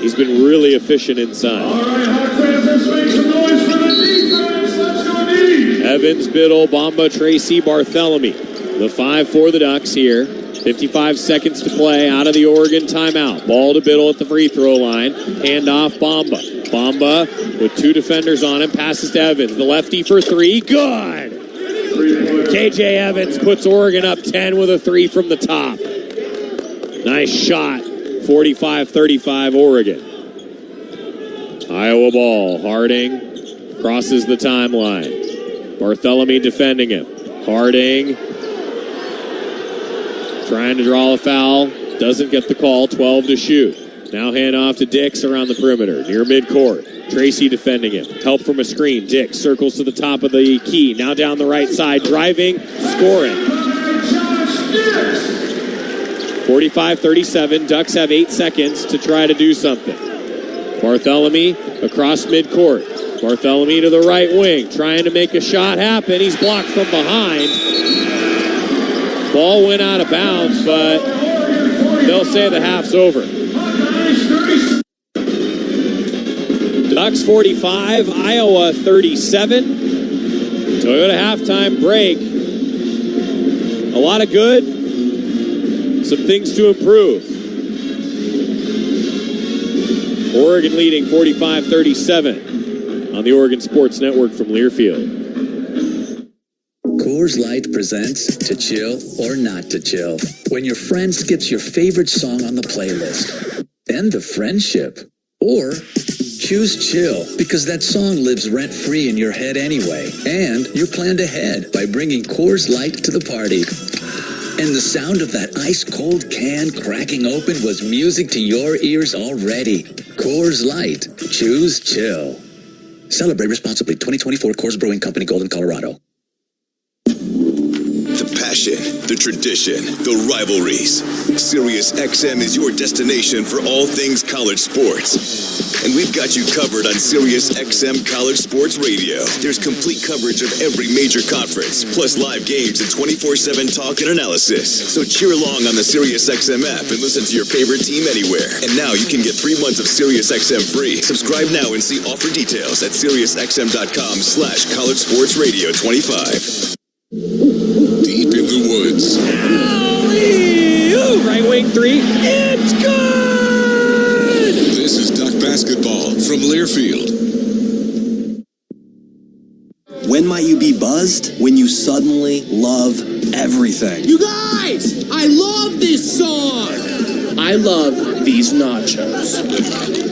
He's been really efficient inside. All right, Hawk fans, let's make some noise for the defense. Let's go D. Evans, Biddle, Bamba, Tracy, Bartholomew. The 5 for the Ducks here. 55 seconds to play out of the Oregon timeout. Ball to Biddle at the free throw line. Handoff, Bamba. Bamba with 2 defenders on him. Passes to Evans. The lefty for 3. Good! KJ Evans puts Oregon up 10 with a 3 from the top. Nice shot. 45-35 Oregon. Iowa ball. Harding crosses the timeline. Bartholomew defending him. Harding trying to draw a foul. Doesn't get the call. 12 to shoot. Now hand off to Dix around the perimeter. Near midcourt. Tracy defending him. Help from a screen. Dix circles to the top of the key. Now down the right side. Driving. Scoring. 45-37. Ducks have 8 seconds to try to do something. Bartholomew across midcourt. Bartholomew to the right wing. Trying to make a shot happen. He's blocked from behind. Ball went out of bounds, but they'll say the half's over. Ducks 45, Iowa 37. Toyota halftime break. A lot of good, some things to improve. Oregon leading 45-37 on the Oregon Sports Network from Learfield. Coors Light presents To Chill or Not to Chill. When your friend skips your favorite song on the playlist. End the friendship. Or choose chill, because that song lives rent-free in your head anyway. And you're planned ahead by bringing Coors Light to the party. And the sound of that ice-cold can cracking open was music to your ears already. Coors Light. Choose chill. Celebrate responsibly. 2024 Coors Brewing Company, Golden, Colorado. The passion, the tradition, the rivalries. Sirius XM is your destination for all things college sports. And we've got you covered on Sirius XM College Sports Radio. There's complete coverage of every major conference, plus live games and 24/7 talk and analysis. So cheer along on the Sirius XM app and listen to your favorite team anywhere. And now you can get 3 months of Sirius XM free. Subscribe now and see offer details at SiriusXM.com/College Sports Radio 25. Deep in the woods. Alley-oop! Right wing 3. It's good! This is Duck Basketball from Learfield. When might you be buzzed? When you suddenly love everything. You guys! I love this song! I love these nachos.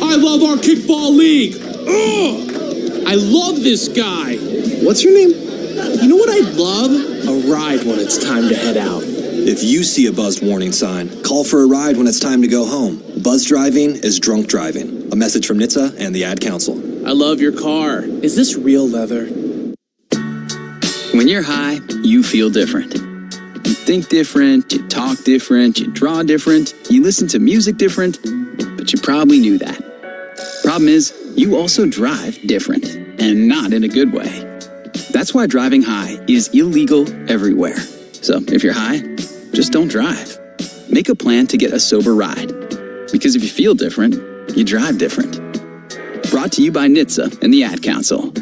I love our kickball league! Ugh! I love this guy! What's your name? You know what I'd love? A ride when it's time to head out. If you see a buzzed warning sign, call for a ride when it's time to go home. Buzz driving is drunk driving. A message from NHTSA and the Ad Council. I love your car. Is this real leather? When you're high, you feel different. You think different, you talk different, you draw different, you listen to music different, but you probably knew that. Problem is, you also drive different, and not in a good way. That's why driving high is illegal everywhere. So if you're high, just don't drive. Make a plan to get a sober ride. Because if you feel different, you drive different. Brought to you by NHTSA and the Ad Council.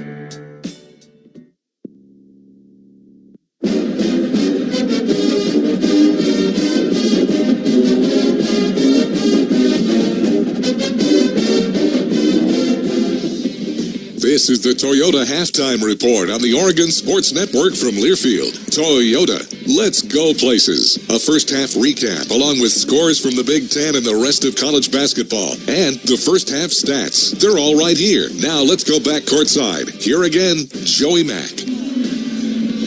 This is the Toyota Halftime Report on the Oregon Sports Network from Learfield. Toyota, let's go places. A first half recap along with scores from the Big Ten and the rest of college basketball. And the first half stats. They're all right here. Now let's go back courtside. Here again, Joey Mack.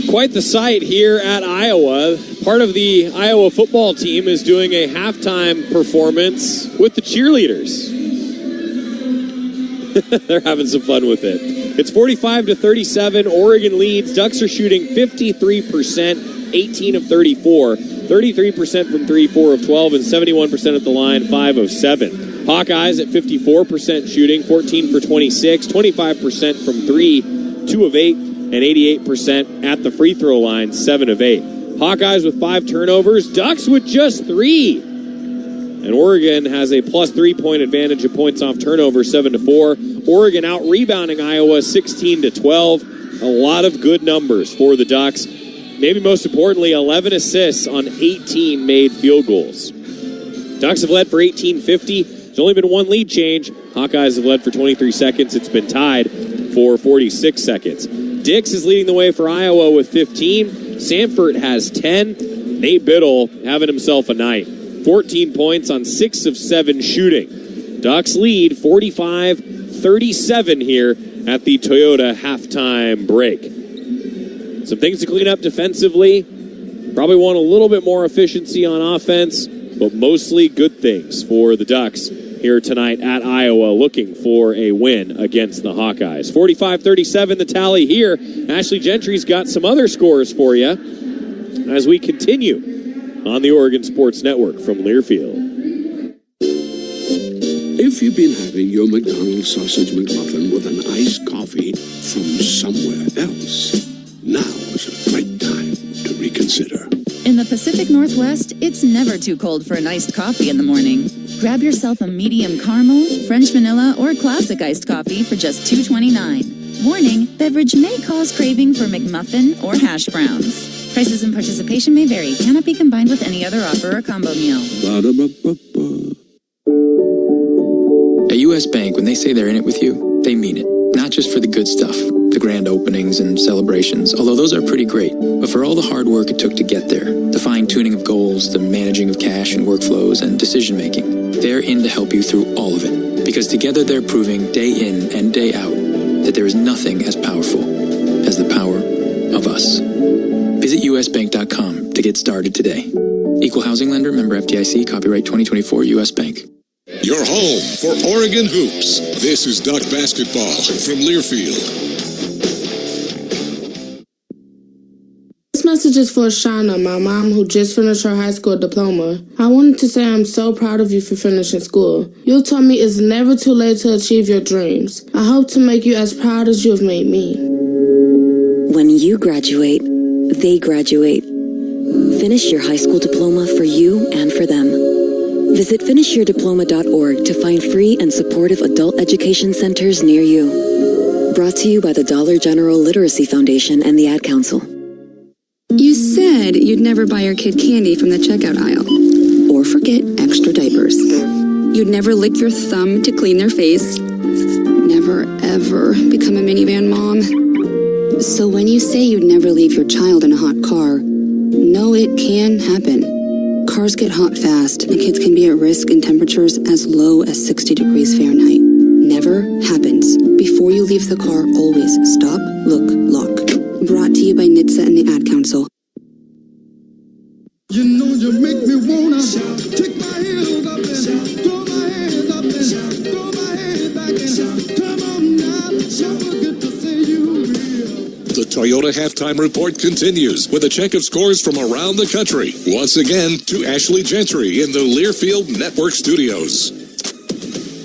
Quite the sight here at Iowa. Part of the Iowa football team is doing a halftime performance with the cheerleaders. They're having some fun with it. It's 45-37. Oregon leads. Ducks are shooting 53%, 18 of 34, 33% from 3, 4 of 12, and 71% at the line, 5 of 7. Hawkeyes at 54% shooting, 14 for 26, 25% from 3, 2 of 8, and 88% at the free throw line, 7 of 8. Hawkeyes with 5 turnovers. Ducks with just 3. And Oregon has a plus 3-point advantage of points off turnover, 7-4. Oregon out rebounding Iowa 16-12. A lot of good numbers for the Ducks. Maybe most importantly, 11 assists on 18 made field goals. Ducks have led for 18:50. There's only been one lead change. Hawkeyes have led for 23 seconds. It's been tied for 46 seconds. Dix is leading the way for Iowa with 15. Sanford has 10. Nate Biddle having himself a night. 14 points on 6 of 7 shooting. Ducks lead 45-37 here at the Toyota halftime break. Some things to clean up defensively. Probably want a little bit more efficiency on offense, but mostly good things for the Ducks here tonight at Iowa, looking for a win against the Hawkeyes. 45-37 the tally here. Ashley Gentry's got some other scores for you as we continue on the Oregon Sports Network from Learfield. If you've been having your McDonald's sausage McMuffin with an iced coffee from somewhere else, now is a great time to reconsider. In the Pacific Northwest, it's never too cold for an iced coffee in the morning. Grab yourself a medium caramel, French vanilla, or classic iced coffee for just $2.29. Warning, beverage may cause craving for McMuffin or hash browns. Prices and participation may vary. Cannot be combined with any other offer or combo meal. At U.S. Bank, when they say they're in it with you, they mean it. Not just for the good stuff, the grand openings and celebrations, although those are pretty great, but for all the hard work it took to get there, the fine-tuning of goals, the managing of cash and workflows, and decision-making. They're in to help you through all of it, because together they're proving day in and day out that there is nothing as powerful as the power of us. Visit usbank.com to get started today. Equal housing lender, member FDIC, copyright 2024 U.S. Bank. Your home for Oregon hoops. This is Duck Basketball from Learfield. This message is for Shauna, my mom, who just finished her high school diploma. I wanted to say I'm so proud of you for finishing school. You told me it's never too late to achieve your dreams. I hope to make you as proud as you have made me. When you graduate, they graduate. Finish your high school diploma for you and for them. Visit finishyourdiploma.org to find free and supportive adult education centers near you. Brought to you by the Dollar General Literacy Foundation and the Ad Council. You said you'd never buy your kid candy from the checkout aisle. Or forget extra diapers. You'd never lick your thumb to clean their face. Never, ever become a minivan mom. So when you say you'd never leave your child in a hot car, know it can happen. Cars get hot fast, and kids can be at risk in temperatures as low as 60 degrees Fahrenheit. Never happens. Before you leave the car, always stop, look, lock. Brought to you by NHTSA and the Ad Council. You know you make me wanna take my heels up and throw my hands up and throw my head back and come on now, so good to see you real. The Toyota Halftime Report continues with a check of scores from around the country. Once again, to Ashley Gentry in the Learfield Network Studios.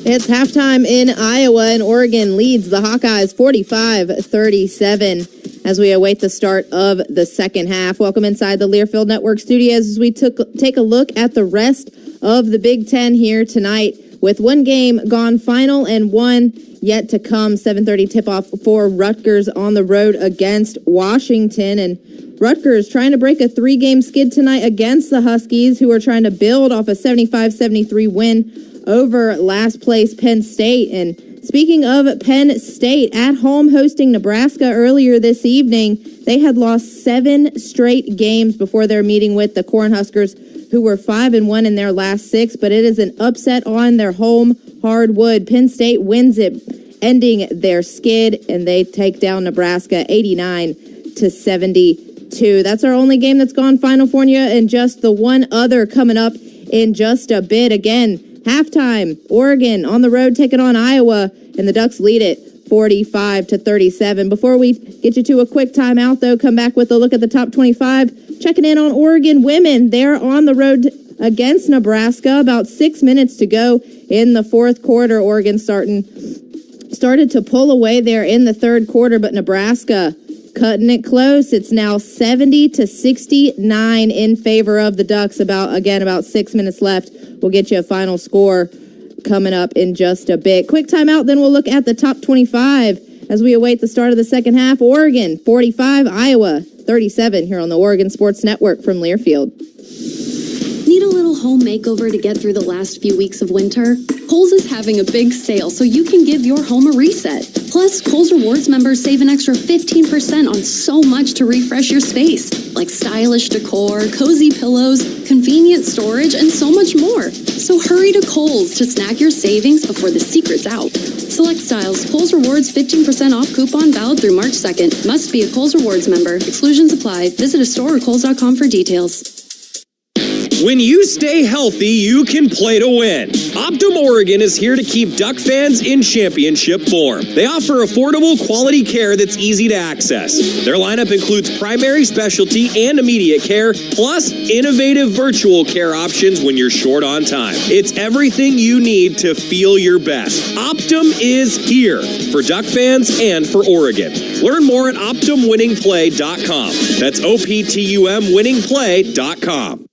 It's halftime in Iowa, and Oregon leads the Hawkeyes 45-37 as we await the start of the second half. Welcome inside the Learfield Network Studios as we take a look at the rest of the Big Ten here tonight, with one game gone final and one yet to come. 7:30 tip-off for Rutgers on the road against Washington. And Rutgers trying to break a 3-game skid tonight against the Huskies, who are trying to build off a 75-73 win over last place Penn State. And Speaking of Penn State, at home hosting Nebraska earlier this evening, they had lost 7 straight games before their meeting with the Cornhuskers, who were 5-1 in their last 6, but it is an upset on their home hardwood. Penn State wins it, ending their skid, and they take down Nebraska 89-72. That's our only game that's gone Final Four, and just the one other coming up in just a bit. Again, halftime, Oregon on the road taking on Iowa, and the Ducks lead it 45-37. Before we get you to a quick timeout, though, come back with a look at the top 25. Checking in on Oregon women. They're on the road against Nebraska. About 6 minutes to go in the fourth quarter. Oregon started to pull away there in the third quarter, but Nebraska cutting it close. It's now 70-69 in favor of the Ducks. About 6 minutes left. We'll get you a final score coming up in just a bit. Quick timeout, then we'll look at the top 25 as we await the start of the second half. Oregon 45, Iowa 37 here on the Oregon Sports Network from Learfield. Need a little home makeover to get through the last few weeks of winter? Kohl's is having a big sale so you can give your home a reset. Plus, Kohl's Rewards members save an extra 15% on so much to refresh your space, like stylish decor, cozy pillows, convenient storage, and so much more. So hurry to Kohl's to snag your savings before the secret's out. Select styles. Kohl's Rewards 15% off coupon valid through March 2nd. Must be a Kohl's Rewards member. Exclusions apply. Visit a store or Kohl's.com for details. When you stay healthy, you can play to win. Optum Oregon is here to keep Duck fans in championship form. They offer affordable, quality care that's easy to access. Their lineup includes primary, specialty, and immediate care, plus innovative virtual care options when you're short on time. It's everything you need to feel your best. Optum is here for Duck fans and for Oregon. Learn more at OptumWinningPlay.com. That's OPTUMWinningPlay.com.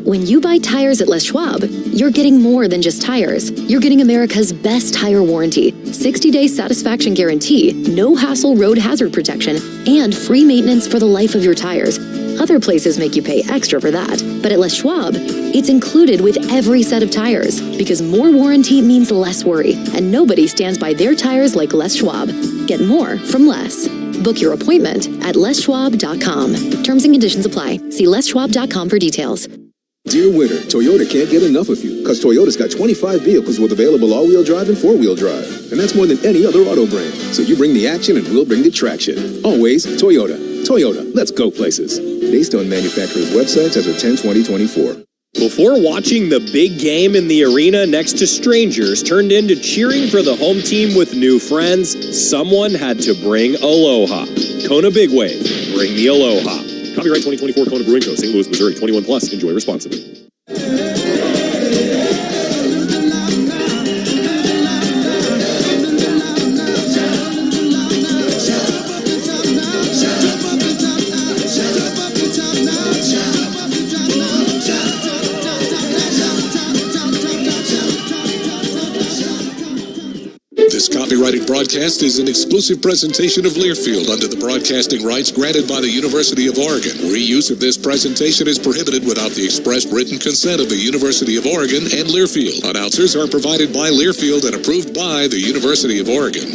When you buy tires at Les Schwab, you're getting more than just tires. You're getting America's best tire warranty, 60-day satisfaction guarantee, no hassle road hazard protection, and free maintenance for the life of your tires. Other places make you pay extra for that, but at Les Schwab, it's included with every set of tires, because more warranty means less worry, and nobody stands by their tires like Les Schwab. Get more from less. Book your appointment at leschwab.com. Terms and conditions apply. See leschwab.com for details. Dear winter, Toyota can't get enough of you, because Toyota's got 25 vehicles with available all-wheel drive and four-wheel drive. And that's more than any other auto brand. So you bring the action and we'll bring the traction. Always Toyota. Toyota, let's go places. Based on manufacturer's websites as of 10/20/24. Before watching the big game in the arena next to strangers turned into cheering for the home team with new friends, someone had to bring aloha. Kona Big Wave, bring the aloha. Copyright 2024 Kona Brewing Co., St. Louis, Missouri. 21 plus. Enjoy responsibly. This copyrighted broadcast is an exclusive presentation of Learfield under the broadcasting rights granted by the University of Oregon. Reuse of this presentation is prohibited without the express written consent of the University of Oregon and Learfield. Announcers are provided by Learfield and approved by the University of Oregon.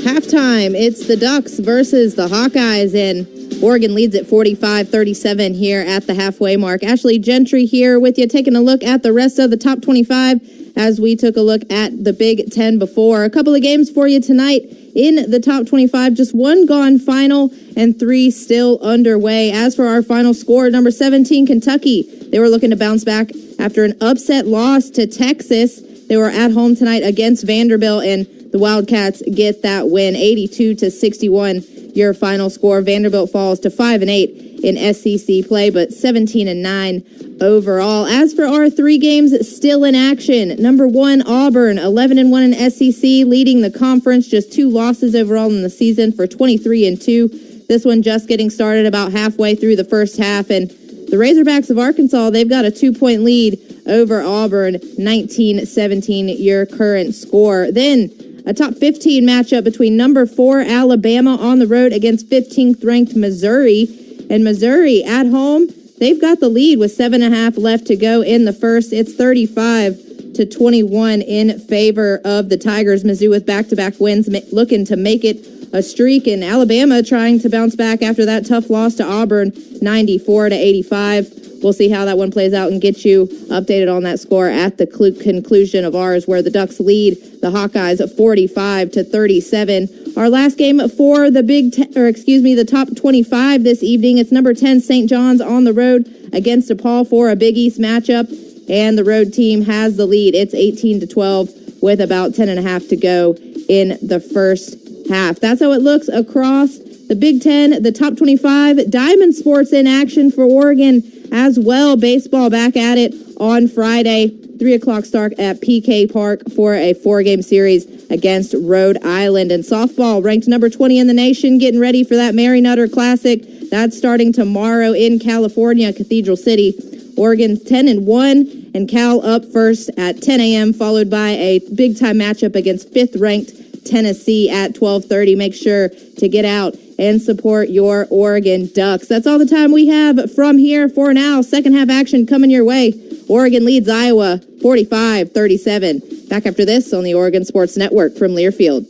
Halftime, it's the Ducks versus the Hawkeyes, and Oregon leads at 45-37 here at the halfway mark. Ashley Gentry here with you, taking a look at the rest of the top 25 as we took a look at the Big Ten before. A couple of games for you tonight in the top 25, just one gone final and 3 still underway. As for our final score, number 17, Kentucky. They were looking to bounce back after an upset loss to Texas. They were at home tonight against Vanderbilt, and the Wildcats get that win, 82-61. Your final score. Vanderbilt falls to 5-8 in SEC play, but 17-9 overall. As for our 3 games still in action, number 1, Auburn, 11-1 in SEC, leading the conference, just 2 losses overall in the season for 23-2. This one just getting started about halfway through the first half, and the Razorbacks of Arkansas, they've got a 2-point lead over Auburn, 19-17 your current score. Then a top 15 matchup between number 4 Alabama on the road against 15th ranked Missouri. And Missouri at home, they've got the lead with 7.5 left to go in the first. It's 35-24 25-21 in favor of the Tigers. Mizzou with back-to-back wins, looking to make it a streak, and Alabama trying to bounce back after that tough loss to Auburn, 94-85. We'll see how that one plays out and get you updated on that score at the conclusion of ours, where the Ducks lead the Hawkeyes 45-37. Our last game for the the top 25 this evening. It's number 10 St. John's on the road against DePaul for a Big East matchup, and the road team has the lead. It's 18-12 with about 10.5 to go in the first half. That's how it looks across the Big Ten, the top 25. Diamond Sports in action for Oregon as well. Baseball back at it on Friday. 3 o'clock start at PK Park for a 4-game series against Rhode Island. And softball ranked number 20 in the nation, getting ready for that Mary Nutter Classic. That's starting tomorrow in California, Cathedral City. Oregon's 10-1, and Cal up first at 10 a.m., followed by a big-time matchup against 5th-ranked Tennessee at 12:30. Make sure to get out and support your Oregon Ducks. That's all the time we have from here for now. Second half action coming your way. Oregon leads Iowa 45-37. Back after this on the Oregon Sports Network from Learfield.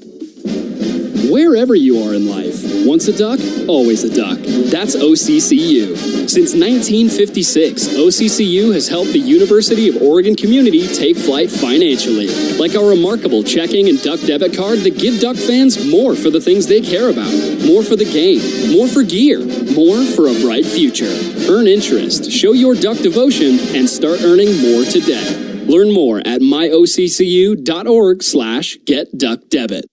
Wherever you are in life, once a duck, always a duck. That's OCCU. Since 1956, OCCU has helped the University of Oregon community take flight financially, like our remarkable checking and duck debit card that give duck fans more for the things they care about, more for the game, more for gear, more for a bright future. Earn interest, show your duck devotion, and start earning more today. Learn more at myoccu.org/getduckdebit.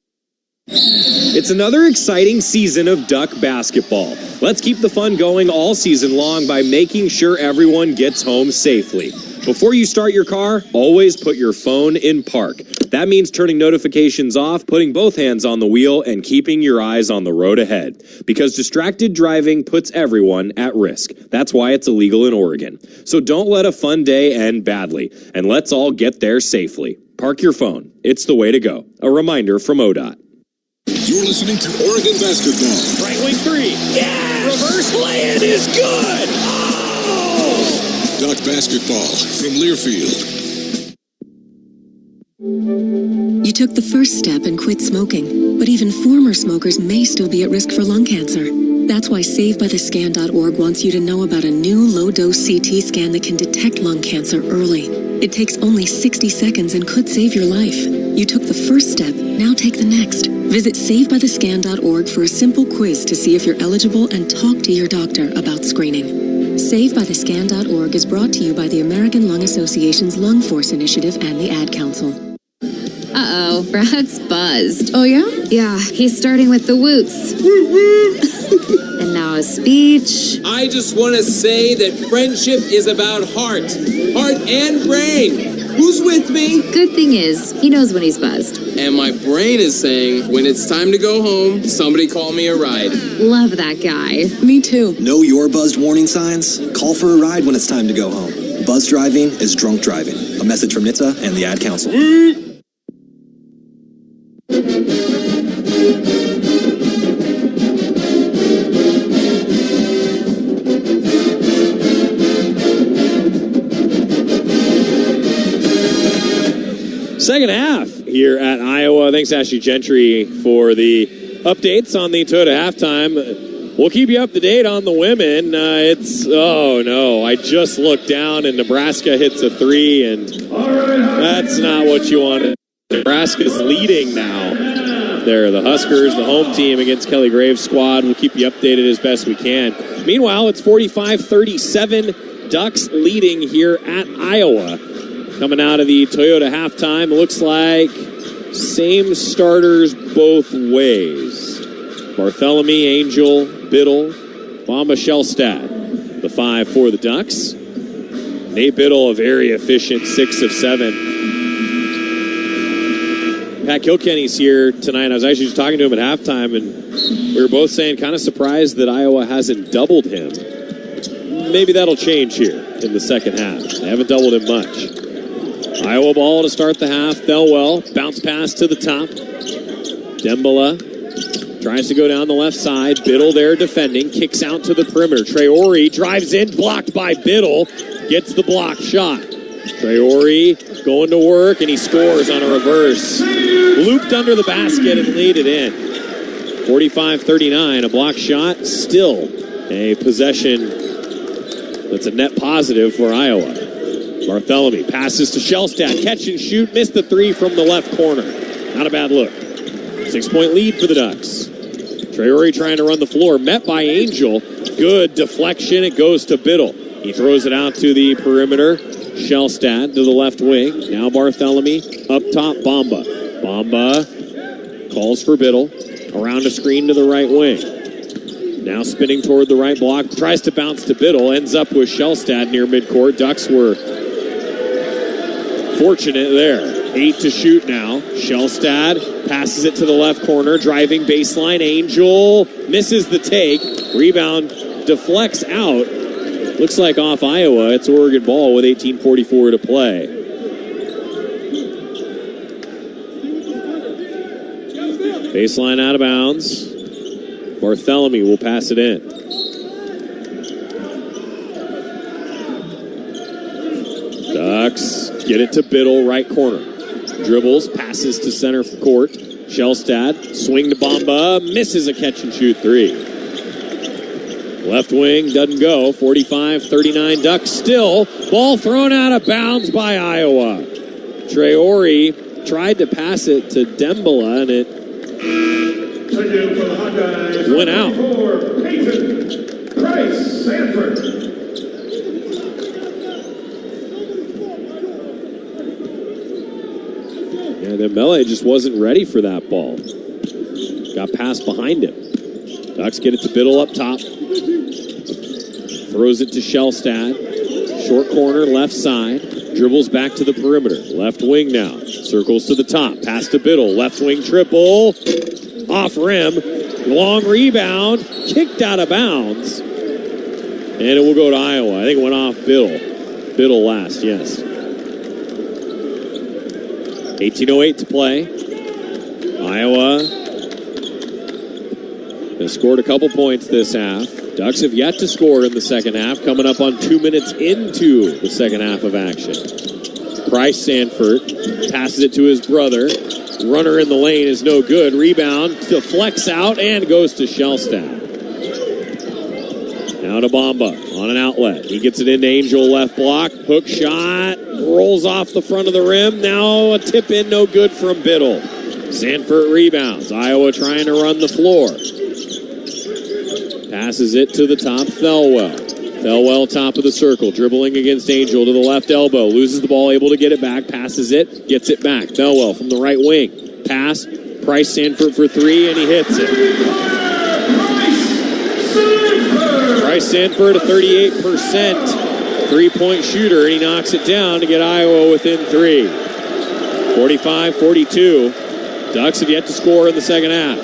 It's another exciting season of Duck basketball. Let's keep the fun going all season long by making sure everyone gets home safely. Before you start your car, always put your phone in park. That means turning notifications off, putting both hands on the wheel, and keeping your eyes on the road ahead. Because distracted driving puts everyone at risk. That's why it's illegal in Oregon. So don't let a fun day end badly, and let's all get there safely. Park your phone. It's the way to go. A reminder from ODOT. You're listening to Oregon Basketball. Right wing three. Yeah! Reverse lay-in is good! Oh! Duck Basketball from Learfield. You took the first step and quit smoking, but even former smokers may still be at risk for lung cancer. That's why SaveByTheScan.org wants you to know about a new low-dose CT scan that can detect lung cancer early. It takes only 60 seconds and could save your life. You took the first step, now take the next. Visit SaveByTheScan.org for a simple quiz to see if you're eligible and talk to your doctor about screening. SaveByTheScan.org is brought to you by the American Lung Association's Lung Force Initiative and the Ad Council. Uh-oh, Brad's buzzed. Oh, yeah? Yeah, he's starting with the woots. And now a speech. I just want to say that friendship is about heart and brain. Who's with me? Good thing is, he knows when he's buzzed. And my brain is saying, when it's time to go home, somebody call me a ride. Love that guy. Me too. Know your buzzed warning signs? Call for a ride when it's time to go home. Buzz driving is drunk driving. A message from NHTSA and the Ad Council. Second half here at Iowa. Thanks, Ashley Gentry, for the updates on the Toyota halftime. We'll keep you up to date on the women. Oh no, I just looked down and Nebraska hits a 3, and that's not what you wanted. Nebraska's leading now. They're the Huskers, the home team against Kelly Graves' squad. We'll keep you updated as best we can. Meanwhile, it's 45-37, Ducks leading here at Iowa. Coming out of the Toyota halftime, looks like same starters both ways. Bartholomew, Angel, Biddle, Bamba Shellstad, the 5 for the Ducks. Nate Biddle, a very efficient 6 of 7. Pat Kilkenny's here tonight. I was actually just talking to him at halftime, and we were both saying kind of surprised that Iowa hasn't doubled him. Maybe that'll change here in the second half. They haven't doubled him much. Iowa ball to start the half. Thelwell, bounce pass to the top. Dembala tries to go down the left side. Biddle there defending. Kicks out to the perimeter. Traore drives in, blocked by Biddle. Gets the block shot. Traore going to work, and he scores on a reverse. Looped under the basket and laid it in. 45-39, a block shot, still a possession that's a net positive for Iowa. Bartholomew passes to Shellstad, catch and shoot, missed the three from the left corner. Not a bad look. 6-point lead for the Ducks. Traore trying to run the floor, met by Angel. Good deflection, it goes to Biddle. He throws it out to the perimeter. Shellstad to the left wing. Now Bartholomew up top, Bamba. Bamba calls for Biddle. Around a screen to the right wing. Now spinning toward the right block. Tries to bounce to Biddle. Ends up with Shellstad near midcourt. Ducks were fortunate there. 8 to shoot now. Shellstad passes it to the left corner. Driving baseline. Angel misses the take. Rebound deflects out. Looks like off Iowa. It's Oregon ball with 18:44 to play. Baseline out of bounds. Bartholomew will pass it in. Ducks get it to Biddle, right corner. Dribbles, passes to center court. Shellstad, swing to Bamba, misses a catch and shoot three. Left wing doesn't go. 45-39 Ducks still. Ball thrown out of bounds by Iowa. Traore tried to pass it to Dembele, and it went out. Yeah, Dembele just wasn't ready for that ball. Got passed behind him. Ducks get it to Biddle up top. Throws it to Shellstad. Short corner, left side. Dribbles back to the perimeter. Left wing now. Circles to the top. Pass to Biddle. Left wing triple. Off rim. Long rebound. Kicked out of bounds. And it will go to Iowa. I think it went off Biddle. Biddle last, yes. 18:08 to play. Iowa has scored a couple points this half. Ducks have yet to score in the second half, coming up on 2 minutes into the second half of action. Price Sanford passes it to his brother. Runner in the lane is no good. Rebound, deflects out, and goes to Shellstad. Now to Bamba on an outlet. He gets it into Angel, left block. Hook shot, rolls off the front of the rim. Now a tip in, no good from Biddle. Sanford rebounds. Iowa trying to run the floor. Passes it to the top, Thelwell. Thelwell, top of the circle, dribbling against Angel to the left elbow. Loses the ball, able to get it back. Passes it, gets it back. Thelwell from the right wing. Pass, Price Sanford for three, and he hits it. Price Sanford, a 38% three-point shooter, and he knocks it down to get Iowa within three. 45-42. Ducks have yet to score in the second half.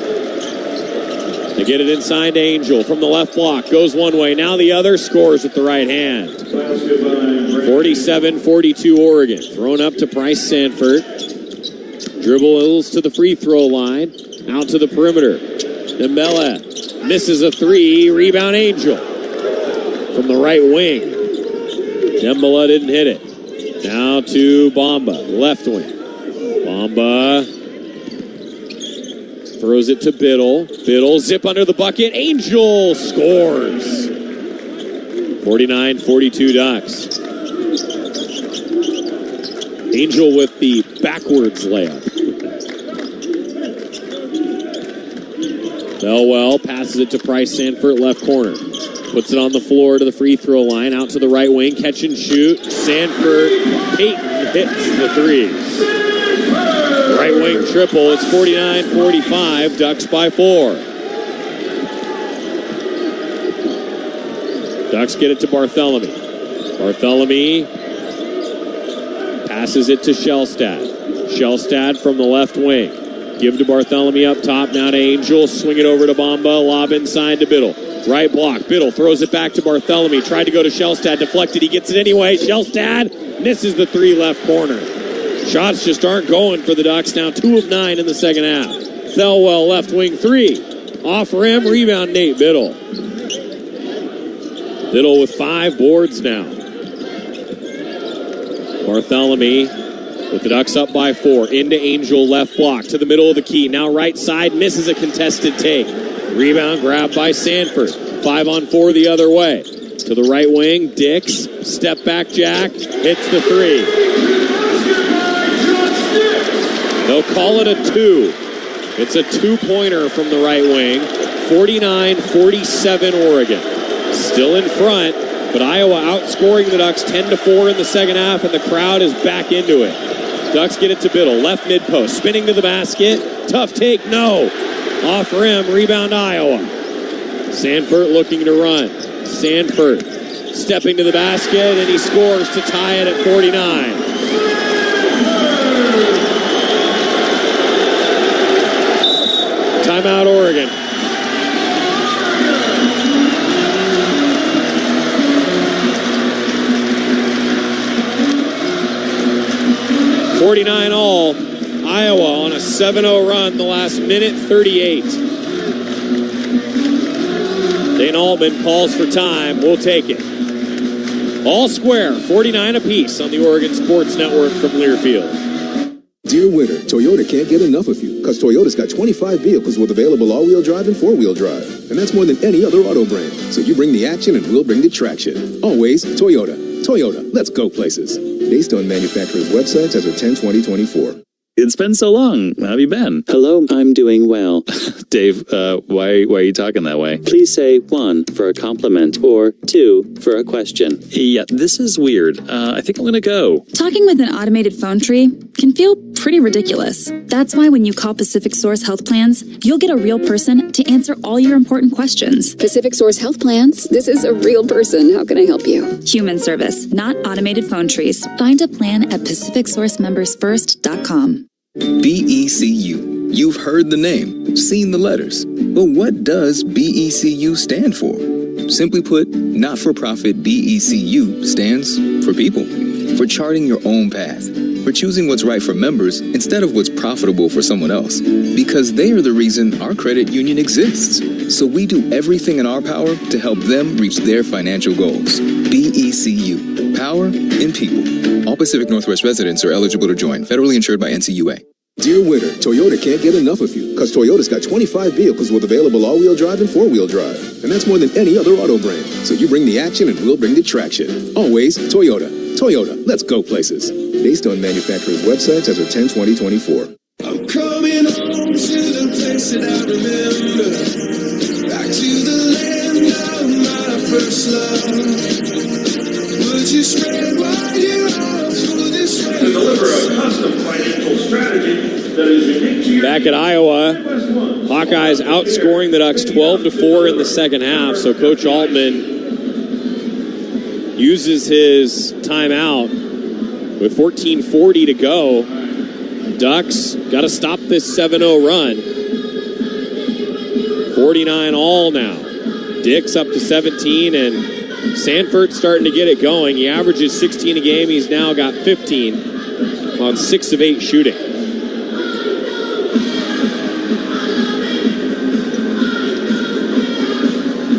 They get it inside to Angel from the left block. Goes one way, now the other. Scores with the right hand. 47-42 Oregon. Thrown up to Price Sanford. Dribbles to the free throw line. Out to the perimeter. Dembele misses a three. Rebound Angel from the right wing. Dembele didn't hit it. Now to Bamba, left wing. Bamba throws it to Biddle. Biddle, zip under the bucket. Angel scores. 49-42 Ducks. Angel with the backwards layup. Thelwell passes it to Price Sanford, left corner. Puts it on the floor to the free throw line. Out to the right wing. Catch and shoot. Sanford, Payton hits the three. Right wing triple. It's 49-45. Ducks by 4. Ducks get it to Bartholomew. Bartholomew passes it to Shellstad. Shellstad from the left wing. Give to Bartholomew up top. Now to Angel. Swing it over to Bamba. Lob inside to Biddle. Right block. Biddle throws it back to Bartholomew. Tried to go to Shellstad. Deflected. He gets it anyway. Shellstad misses the three left corner. Shots just aren't going for the Ducks. Now 2 of 9 in the second half. Thelwell left wing three. Off rim. Rebound Nate Biddle. Biddle with 5 boards now. Bartholomew with the Ducks up by 4. Into Angel, left block to the middle of the key. Now right side, misses a contested take. Rebound grabbed by Sanford. 5-on-4 the other way. To the right wing, Dix, step back jack, hits the 3. They'll call it a 2. It's a 2-pointer from the right wing. 49-47 Oregon. Still in front, but Iowa outscoring the Ducks 10-4 in the second half, and the crowd is back into it. Ducks get it to Biddle, left mid post, spinning to the basket. Tough take, no. Off rim, rebound Iowa. Sanford looking to run. Sanford stepping to the basket, and he scores to tie it at 49. Timeout, Oregon. all. Iowa on a 7-0 run the last minute 38. Dane Altman calls for time. We'll take it. All square, 49 apiece on the Oregon Sports Network from Learfield. Dear winter, Toyota can't get enough of you because Toyota's got 25 vehicles with available all-wheel drive and four-wheel drive. And that's more than any other auto brand. So you bring the action and we'll bring the traction. Always Toyota. Toyota, let's go places. Based on manufacturer's websites as of 10/20/24. It's been so long. How have you been? Hello, I'm doing well. Dave, why are you talking that way? Please say 1 for a compliment or 2 for a question. Yeah, this is weird. I think I'm gonna go. Talking with an automated phone tree can feel pretty ridiculous. That's why when you call Pacific Source Health Plans, you'll get a real person to answer all your important questions. Pacific Source Health Plans? This is a real person. How can I help you? Human service, not automated phone trees. Find a plan at PacificSourceMembersFirst.com. BECU. You've heard the name, seen the letters. But what does BECU stand for? Simply put, not-for-profit BECU stands for people. For charting your own path. For choosing what's right for members instead of what's profitable for someone else. Because they are the reason our credit union exists. So we do everything in our power to help them reach their financial goals. BECU. Power in people. All Pacific Northwest residents are eligible to join. Federally insured by NCUA. Dear winter, Toyota can't get enough of you because Toyota's got 25 vehicles with available all-wheel drive and four-wheel drive. And that's more than any other auto brand. So you bring the action and we'll bring the traction. Always Toyota. Toyota, let's go places. Based on manufacturer's websites as of 10/20/24. I'm coming home to the place that I remember. Back to the land of my first love. Would you spread wide your arms for this way? To deliver a custom financial strategy that is unique to your... Back at Iowa, Hawkeyes outscoring the Ducks 12-4 in the second half, so Coach Altman uses his timeout with 14:40 to go. Ducks got to stop this 7-0 run. 49 all now. Dix up to 17, and Sanford starting to get it going. He averages 16 a game. He's now got 15 on 6 of 8 shooting.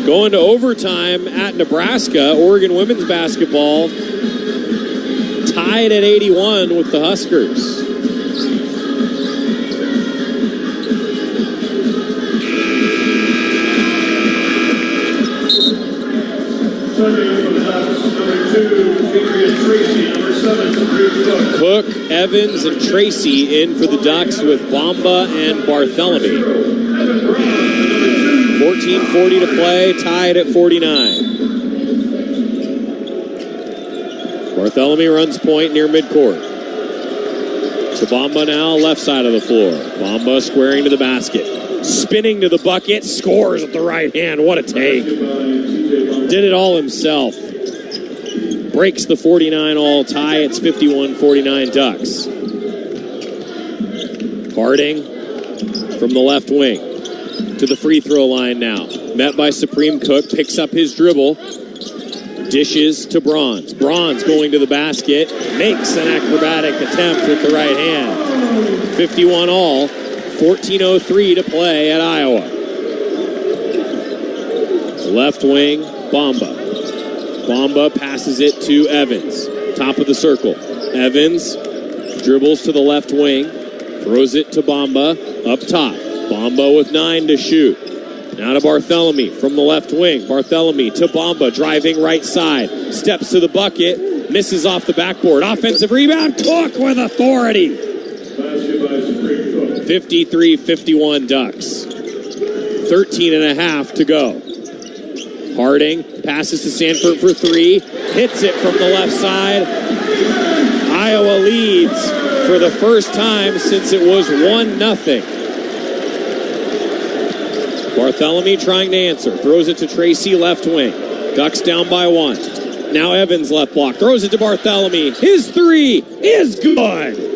Going to overtime at Nebraska, Oregon women's basketball tied at 81 with the Huskers. Cook, Evans, and Tracy in for the Ducks with Bamba and Bartholomew. 14:40 to play, tied at 49. Bartholomew runs point near midcourt. To Bamba now, left side of the floor. Bamba squaring to the basket. Spinning to the bucket, scores with the right hand. What a take. Did it all himself. Breaks the 49 all tie. It's 51-49 Ducks. Harding from the left wing to the free throw line now. Met by Supreme Cook, picks up his dribble. Dishes to Bronze. Bronze going to the basket. Makes an acrobatic attempt with the right hand. 51 all. 14:03 to play at Iowa. Left wing, Bamba. Bamba passes it to Evans. Top of the circle. Evans dribbles to the left wing, throws it to Bamba up top. Bamba with 9 to shoot. Now to Barthélemy from the left wing. Barthélemy to Bamba, driving right side. Steps to the bucket, misses off the backboard. Offensive rebound, Cook with authority. 53-51 Ducks. 13 and a half to go. Harding passes to Sanford for 3. Hits it from the left side. Iowa leads for the first time since it was 1-0. Barthélemy trying to answer. Throws it to Tracy, left wing. Ducks down by 1. Now Evans left block. Throws it to Barthélemy. His 3 is good.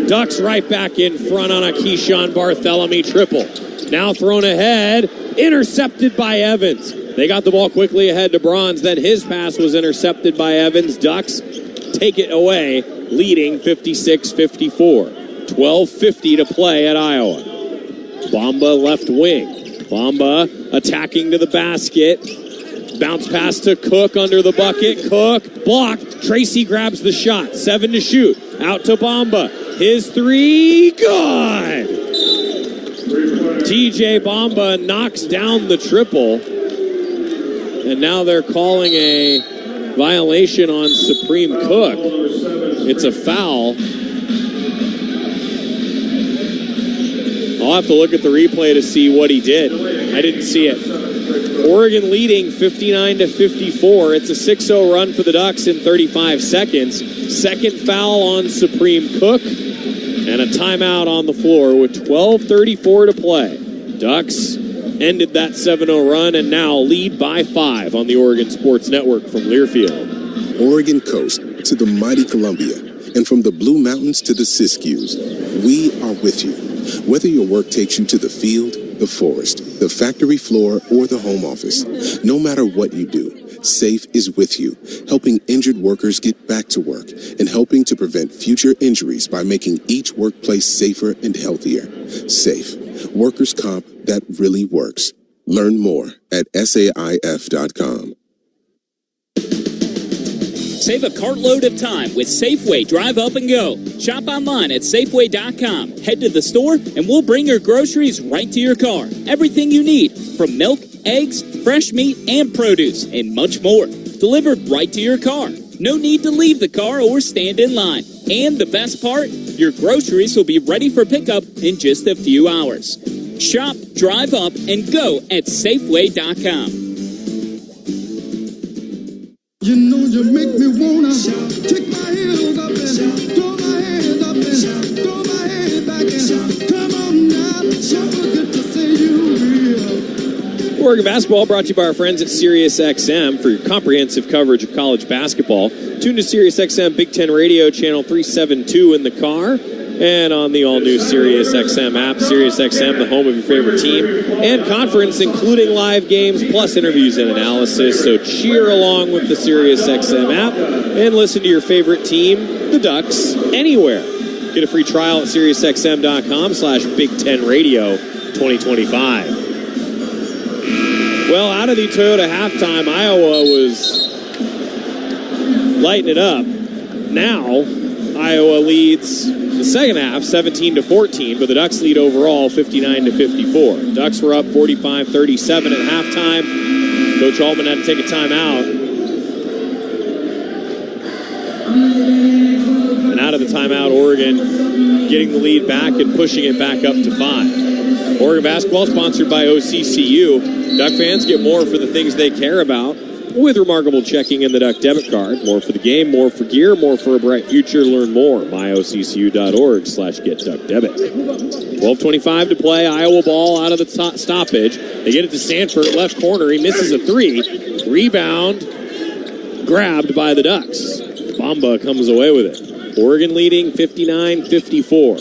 Ducks right back in front on a Keyshawn Barthélemy triple. Now thrown ahead. Intercepted by Evans. They got the ball quickly ahead to Bronze. Then his pass was intercepted by Evans. Ducks take it away, leading 56-54. 12:50 to play at Iowa. Bamba left wing. Bamba attacking to the basket. Bounce pass to Cook under the bucket. Cook blocked. Tracy grabs the shot. 7 to shoot. Out to Bamba. His 3, good. TJ Bamba knocks down the triple. And now they're calling a violation on Supreme Cook. It's a foul. I'll have to look at the replay to see what he did. I didn't see it. Oregon leading 59-54. It's a 6-0 run for the Ducks in 35 seconds. Second foul on Supreme Cook. And a timeout on the floor with 12:34 to play. Ducks ended that 7-0 run and now lead by 5 on the Oregon Sports Network from Learfield. Oregon coast to the mighty Columbia, and from the Blue Mountains to the Siskiyous, we are with you. Whether your work takes you to the field, the forest, the factory floor, or the home office, no matter what you do, SAFE is with you, helping injured workers get back to work and helping to prevent future injuries by making each workplace safer and healthier. SAFE. Workers' comp that really works. Learn more at SAIF.com. Save a cartload of time with Safeway Drive Up and Go. Shop online at Safeway.com. Head to the store and we'll bring your groceries right to your car. Everything you need, from milk, eggs, fresh meat, and produce, and much more. Delivered right to your car. No need to leave the car or stand in line. And the best part, your groceries will be ready for pickup in just a few hours. Shop, drive up, and go at Safeway.com. You know you make me wanna kick my heels up and throw my hands up and throw my head back and come on now, so good to see you real. Oregon Basketball brought to you by our friends at SiriusXM. For your comprehensive coverage of college basketball, tune to SiriusXM Big Ten Radio Channel 372 in the car and on the all-new SiriusXM app. SiriusXM, the home of your favorite team and conference, including live games plus interviews and analysis. So cheer along with the SiriusXM app and listen to your favorite team, the Ducks, anywhere. Get a free trial at SiriusXM.com/Big Ten Radio 2025. Well, out of the Toyota halftime, Iowa was lighting it up. Now, Iowa leads the second half 17-14, but the Ducks lead overall 59-54. Ducks were up 45-37 at halftime. Coach Altman had to take a timeout. And out of the timeout, Oregon getting the lead back and pushing it back up to 5. Oregon Basketball sponsored by OCCU. Duck fans get more for the things they care about with remarkable checking in the Duck debit card. More for the game, more for gear, more for a bright future. Learn more. myoccu.org/getduckdebit. 12:25 to play. Iowa ball out of the stoppage. They get it to Sanford, left corner. He misses a 3. Rebound grabbed by the Ducks. Bamba comes away with it. Oregon leading 59-54.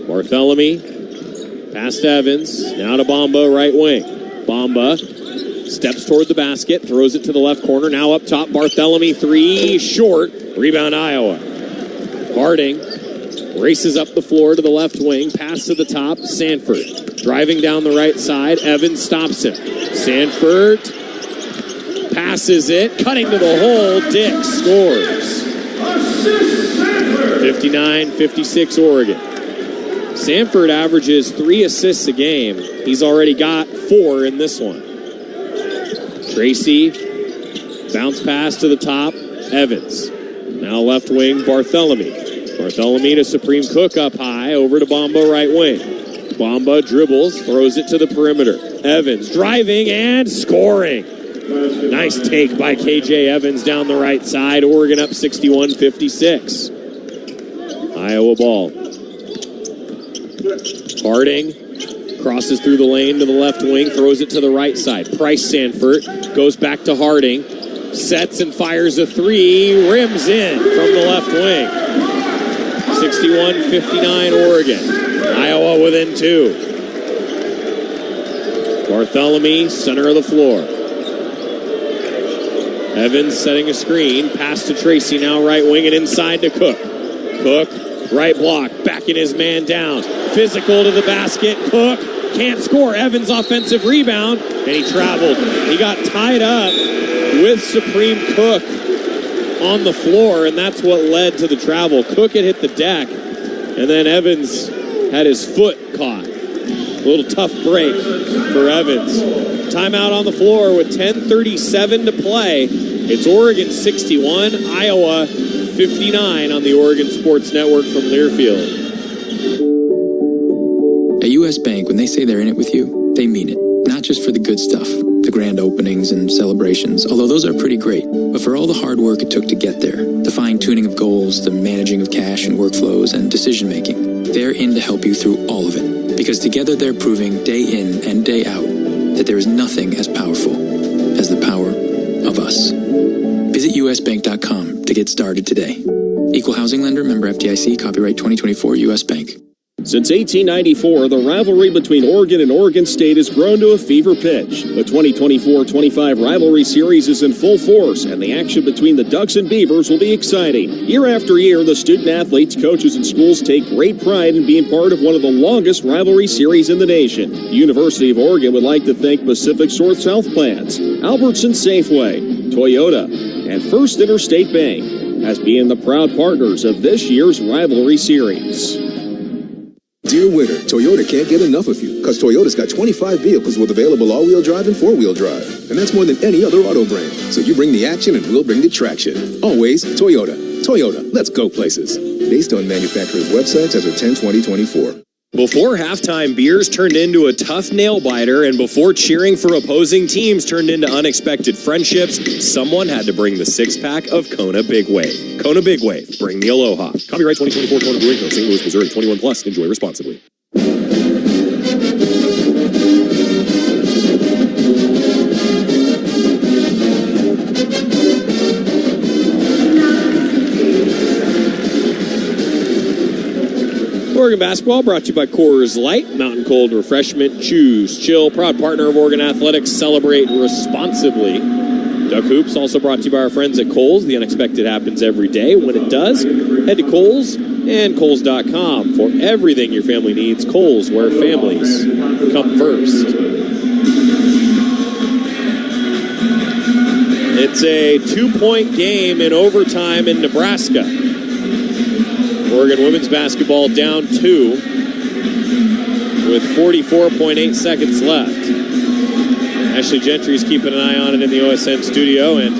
Barthélemy past Evans. Now to Bamba, right wing. Bamba steps toward the basket, throws it to the left corner. Now up top, Barthélemy 3, short. Rebound Iowa. Harding races up the floor to the left wing. Pass to the top, Sanford. Driving down the right side, Evans stops him. Sanford passes it, cutting to the hole. Dick scores. 59-56 Oregon. Sanford averages 3 assists a game. He's already got 4 in this one. Tracy, bounce pass to the top, Evans. Now left wing, Barthélemy. Barthélemy to Supreme Cook up high, over to Bamba right wing. Bamba dribbles, throws it to the perimeter. Evans driving and scoring. Nice take by KJ Evans down the right side. Oregon up 61-56. Iowa ball. Harding crosses through the lane to the left wing, throws it to the right side. Price Sanford goes back to Harding, sets and fires a 3, rims in from the left wing. 61-59 Oregon. Iowa within 2. Barthélemy, center of the floor. Evans setting a screen, pass to Tracy, now right wing and inside to Cook. Cook, right block, backing his man down. Physical to the basket. Cook can't score. Evans offensive rebound, and he traveled. He got tied up with Supreme Cook on the floor, and that's what led to the travel. Cook had hit the deck, and then Evans had his foot caught. A little tough break for Evans. Timeout on the floor with 10:37 to play. It's Oregon 61, Iowa 59 on the Oregon Sports Network from Learfield. At U.S. Bank, when they say they're in it with you, they mean it. Not just for the good stuff, the grand openings and celebrations, although those are pretty great, but for all the hard work it took to get there, the fine-tuning of goals, the managing of cash and workflows, and decision-making. They're in to help you through all of it, because together they're proving day in and day out that there is nothing as powerful as the power of us. Visit usbank.com to get started today. Equal housing lender, member FDIC, copyright 2024 U.S. Bank. Since 1894, the rivalry between Oregon and Oregon State has grown to a fever pitch. The 2024-25 rivalry series is in full force, and the action between the Ducks and Beavers will be exciting. Year after year, the student-athletes, coaches, and schools take great pride in being part of one of the longest rivalry series in the nation. The University of Oregon would like to thank Pacific South Plans, Albertson Safeway, Toyota, and First Interstate Bank as being the proud partners of this year's rivalry series. Dear winter, Toyota can't get enough of you because Toyota's got 25 vehicles with available all-wheel drive and four-wheel drive. And that's more than any other auto brand. So you bring the action and we'll bring the traction. Always Toyota. Toyota, let's go places. Based on manufacturer's websites as of 10/20/24. Before halftime beers turned into a tough nail-biter, and before cheering for opposing teams turned into unexpected friendships, someone had to bring the six-pack of Kona Big Wave. Kona Big Wave, bring the aloha. Copyright 2024 Kona Brewing Co., St. Louis, Missouri. 21 plus. Enjoy responsibly. Oregon Basketball brought to you by Coors Light, Mountain Cold Refreshment, Choose Chill, proud partner of Oregon Athletics, celebrate responsibly. Duck Hoops also brought to you by our friends at Kohl's. The unexpected happens every day. When it does, head to Kohl's and Kohl's.com for everything your family needs. Kohl's, where families come first. It's a 2-point game in overtime in Nebraska. Oregon women's basketball down 2 with 44.8 seconds left. Ashley Gentry's keeping an eye on it in the OSN studio, and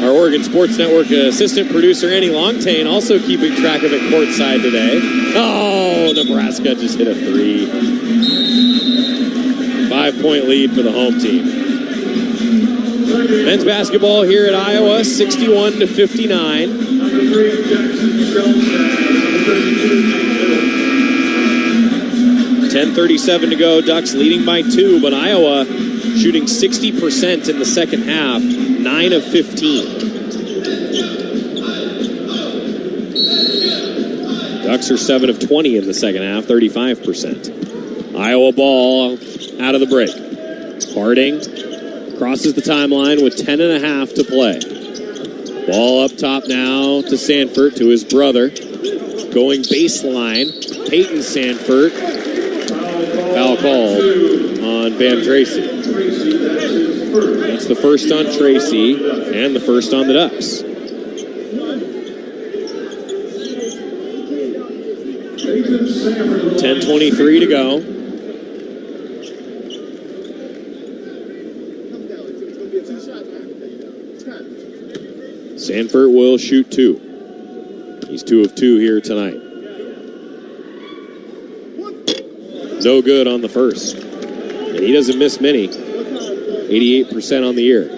our Oregon Sports Network assistant producer Annie Longtain also keeping track of it courtside today. Oh, Nebraska just hit a 3. 5-point lead for the home team. Men's basketball here at Iowa, 61-59. 10:37 to go. Ducks leading by 2, but Iowa shooting 60% in the second half, 9 of 15. Ducks are 7 of 20 in the second half, 35%. Iowa ball out of the break. Harding crosses the timeline with 10.5 to play. Ball up top now to Sanford, to his brother. Going baseline, Peyton Sanford. Foul called on Bam Tracy. That's the first on Tracy and the first on the Ducks. 8:23 to go. Sanford will shoot 2. He's 2 of 2 here tonight. No good on the first. And he doesn't miss many. 88% on the year.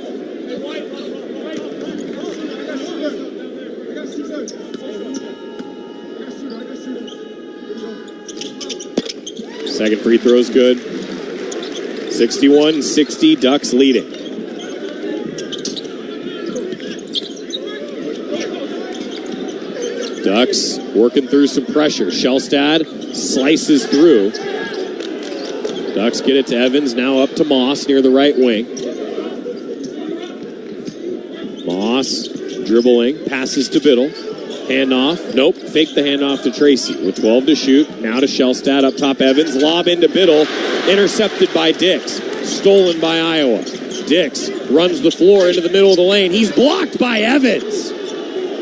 Second free throw's good. 61-60, Ducks leading. Ducks working through some pressure. Shellstad slices through. Ducks get it to Evans, now up to Moss near the right wing. Moss dribbling, passes to Biddle. Handoff, nope, fake the handoff to Tracy. With 12 to shoot, now to Shellstad, up top Evans, lob into Biddle, intercepted by Dix, stolen by Iowa. Dix runs the floor into the middle of the lane. He's blocked by Evans.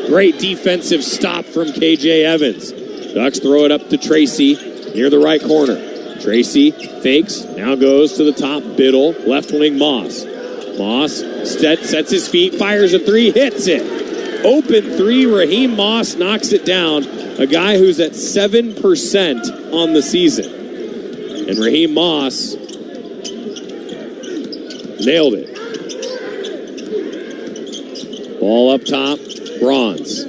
Great defensive stop from KJ Evans. Ducks throw it up to Tracy near the right corner. Tracy fakes, now goes to the top, Biddle, left wing Moss. Moss sets his feet, fires a 3, hits it. Open 3, Raheem Moss knocks it down. A guy who's at 7% on the season. And Raheem Moss nailed it. Ball up top, Bronze.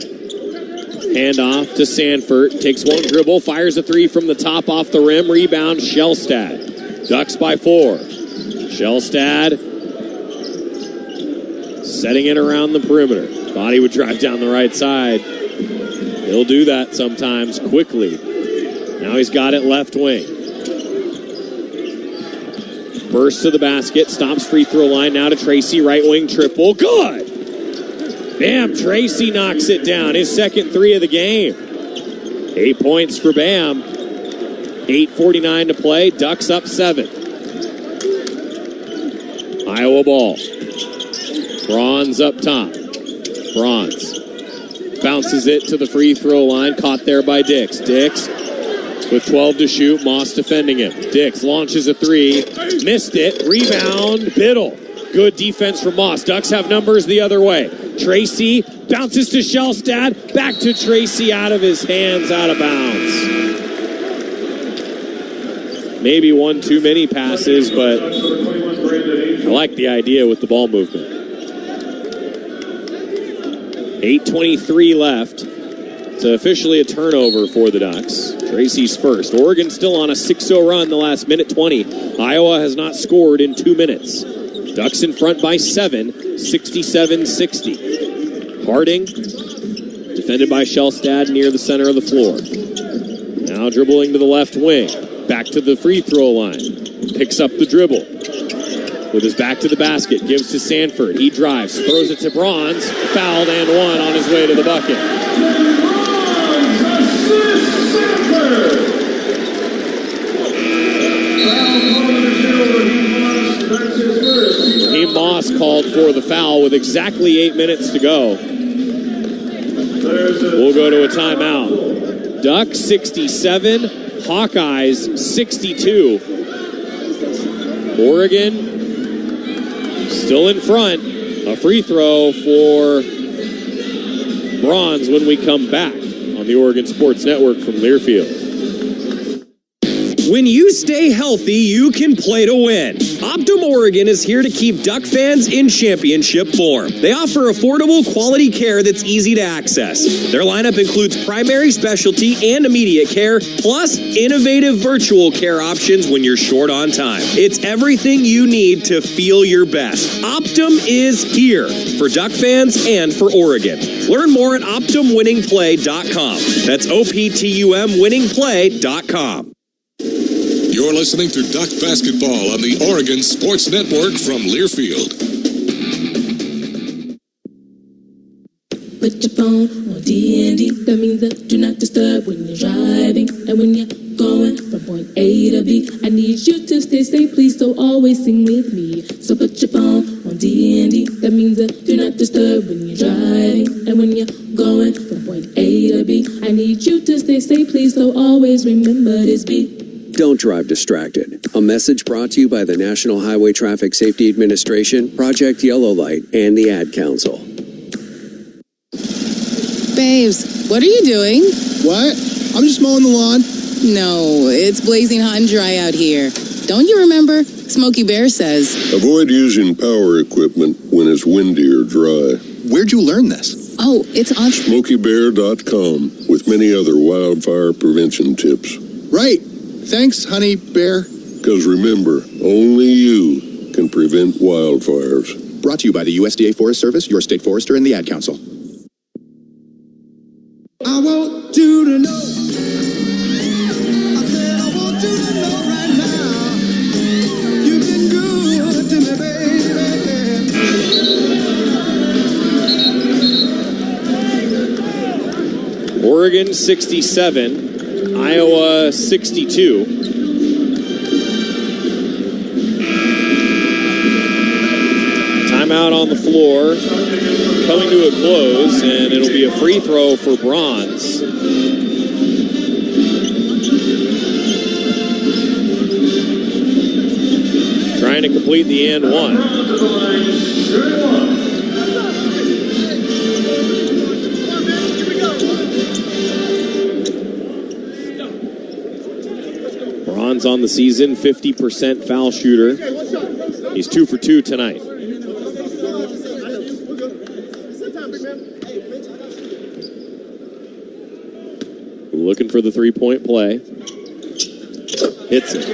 Handoff to Sanford. Takes one dribble, fires a 3 from the top off the rim. Rebound, Shellstad. Ducks by 4. Shellstad setting it around the perimeter. Thought he would drive down the right side. He'll do that sometimes quickly. Now he's got it left wing. Burst to the basket, stops free throw line. Now to Tracy, right wing triple. Good! Bam, Tracy knocks it down. His second 3 of the game. 8 points for Bam. 8:49 to play. Ducks up 7. Iowa ball. Bronze up top. Bronze bounces it to the free throw line. Caught there by Dix. Dix with 12 to shoot. Moss defending him. Dix launches a 3. Missed it. Rebound. Biddle. Good defense from Moss. Ducks have numbers the other way. Tracy bounces to Shellstad. Back to Tracy, out of his hands, out of bounds. Maybe one too many passes, but I like the idea with the ball movement. 8:23 left. It's officially a turnover for the Ducks. Tracy's first. Oregon still on a 6-0 run the last minute 20. Iowa has not scored in 2 minutes. Ducks in front by 7, 67-60. Harding, defended by Shellstad near the center of the floor. Now dribbling to the left wing. Back to the free throw line. Picks up the dribble. With his back to the basket, gives to Sanford. He drives, throws it to Bronze. Fouled and one on his way to the bucket. Raheem Moss called for the foul with exactly 8 minutes to go. We'll go to a timeout. Ducks 67, Hawkeyes 62. Oregon still in front. A free throw for Bronze when we come back on the Oregon Sports Network from Learfield. When you stay healthy, you can play to win. Optum Oregon is here to keep Duck fans in championship form. They offer affordable, quality care that's easy to access. Their lineup includes primary, specialty, and immediate care, plus innovative virtual care options when you're short on time. It's everything you need to feel your best. Optum is here for Duck fans and for Oregon. Learn more at OptumWinningPlay.com. That's OPTUMWinningPlay.com. You're listening to Duck Basketball on the Oregon Sports Network from Learfield. Put your phone on D&D. That means that do not disturb when you're driving. And when you're going from point A to B, I need you to stay safe, please, so always sing with me. So put your phone on D&D. That means that do not disturb when you're driving. And when you're going from point A to B, I need you to stay safe, please, so always remember this beat. Don't drive distracted. A message brought to you by the National Highway Traffic Safety Administration, Project Yellow Light, and the Ad Council. Babes, what are you doing? What? I'm just mowing the lawn. No, it's blazing hot and dry out here. Don't you remember? Smokey Bear says. Avoid using power equipment when it's windy or dry. Where'd you learn this? Oh, it's on SmokeyBear.com with many other wildfire prevention tips. Right. Thanks, honey bear. Because remember, only you can prevent wildfires. Brought to you by the USDA Forest Service, your state forester, and the Ad Council. I want you to know. I said I want you to know right now. You've been good to me, baby. Oregon 67, Iowa 62. Timeout on the floor, coming to a close, and it'll be a free throw for Bronze. Trying to complete the and one. Bronze on the season, 50% foul shooter. He's 2 for 2 tonight. Looking for the three-point play. Hits it.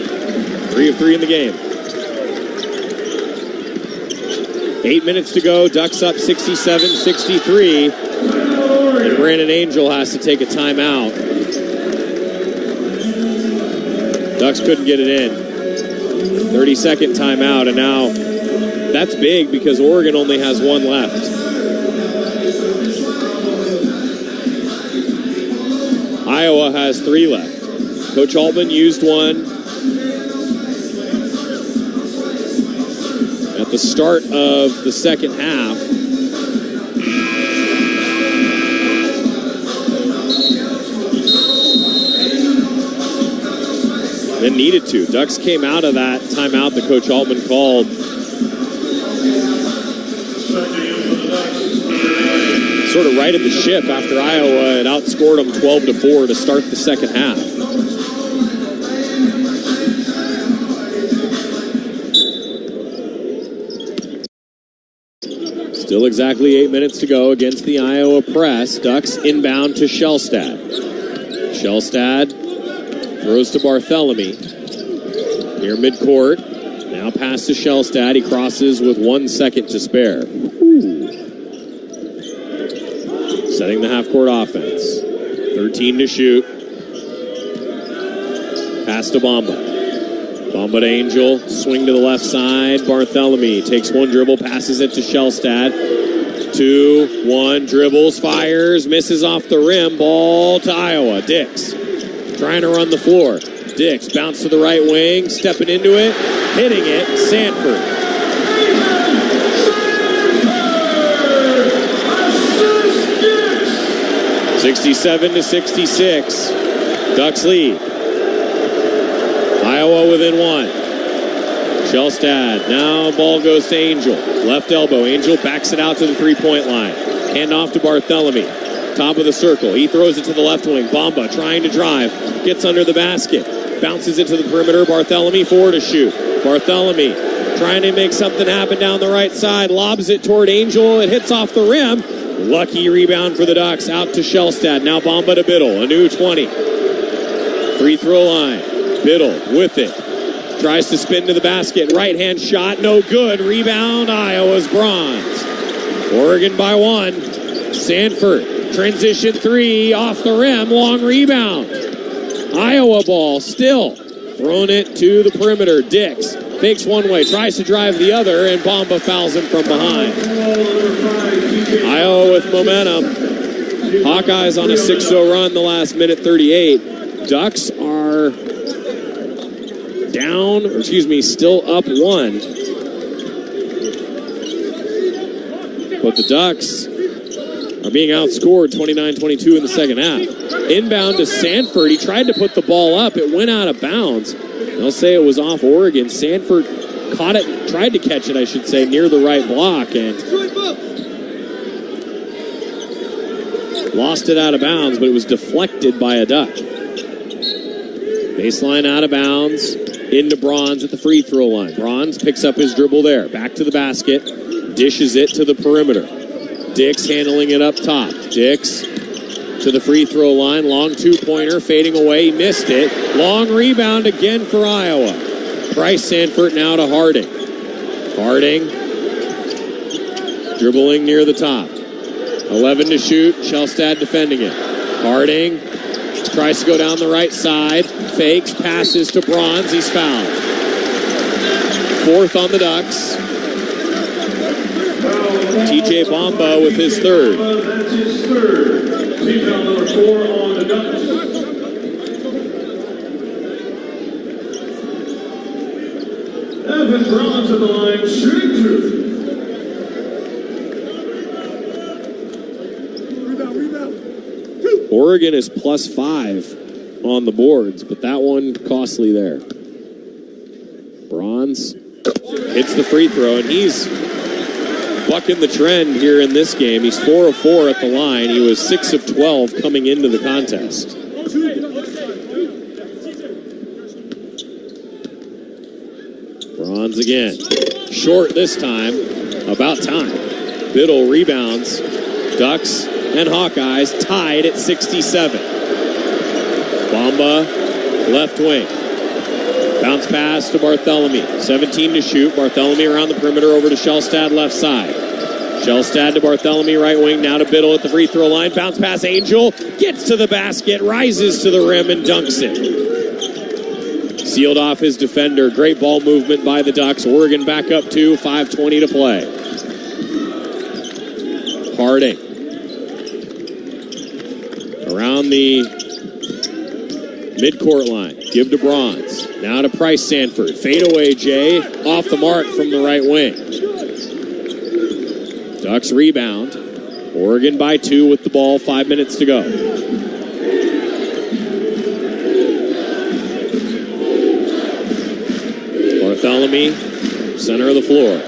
3 of 3 in the game. 8 minutes to go. Ducks up 67-63. And Brandon Angel has to take a timeout. Ducks couldn't get it in. 30-second timeout, and now that's big because Oregon only has one left. Iowa has 3 left. Coach Altman used one at the start of the second half. Then needed to. Ducks came out of that timeout that Coach Altman called. Sort of righted the ship after Iowa had outscored them 12-4 to start the second half. Still exactly 8 minutes to go against the Iowa press. Ducks inbound to Shellstad. Shellstad throws to Barthélemy. Near midcourt. Now pass to Shellstad. He crosses with 1 second to spare. Setting the half-court offense. 13 to shoot. Pass to Bamba. Bamba to Angel. Swing to the left side. Barthélemy takes one dribble, passes it to Shellstad. 2-1, dribbles, fires, misses off the rim. Ball to Iowa. Dix trying to run the floor. Dix bounce to the right wing, stepping into it, hitting it. Sanford. (67-66). Ducks lead. Iowa within 1. Shellstad. Now ball goes to Angel. Left elbow. Angel backs it out to the three-point line. Hand off to Barthélemy. Top of the circle. He throws it to the left wing. Bamba trying to drive. Gets under the basket. Bounces it to the perimeter. Barthélemy 4 to shoot. Barthélemy trying to make something happen down the right side. Lobs it toward Angel. It hits off the rim. Lucky rebound for the Ducks. Out to Shellstad. Now Bamba to Biddle. A new 20. Free throw line. Biddle with it. Tries to spin to the basket. Right hand shot. No good. Rebound. Iowa's Bronze. Oregon by 1. Sanford. Transition 3. Off the rim. Long rebound. Iowa ball still. Throwing it to the perimeter. Dix fakes one way. Tries to drive the other. And Bamba fouls him from behind. Iowa with momentum. Hawkeyes on a 6-0 run the last minute 38. Ducks are down, or excuse me, still up 1. But the Ducks are being outscored 29-22 in the second half. Inbound to Sanford. He tried to put the ball up. It went out of bounds. They'll say it was off Oregon. Sanford caught it, tried to catch it, I should say, near the right block, and lost it out of bounds, but it was deflected by a Duck. Baseline out of bounds, into Bronze at the free throw line. Bronze picks up his dribble there, back to the basket, dishes it to the perimeter. Dix handling it up top. Dix to the free throw line, long two-pointer, fading away, he missed it. Long rebound again for Iowa. Bryce Sanford now to Harding. Harding dribbling near the top. 11 to shoot, Shellstad defending it. Harding tries to go down the right side, fakes, passes to Bronze, he's fouled. Fourth on the Ducks. TJ Bamba with his third. That's his third. Team foul number 4 on the Ducks. Evan Bronze at the line, shooting two. Oregon is +5 on the boards, but that one costly there. Bronze hits the free throw, and he's bucking the trend here in this game. He's 4 of 4 at the line. He was 6 of 12 coming into the contest. Bronze again. Short this time. About time. Biddle rebounds. Ducks and Hawkeyes tied at 67. Bamba, left wing. Bounce pass to Barthélemy. 17 to shoot. Barthélemy around the perimeter over to Shellstad left side. Shellstad to Barthélemy right wing. Now to Biddle at the free throw line. Bounce pass Angel. Gets to the basket. Rises to the rim and dunks it. Sealed off his defender. Great ball movement by the Ducks. Oregon back up 2. 5:20 to play. Harding. Around the midcourt line. Give to Bronze. Now to Bryce Sanford. Fade away, Jay. Off the mark from the right wing. Ducks rebound. Oregon by 2 with the ball. 5 minutes to go. Barthélemy, center of the floor.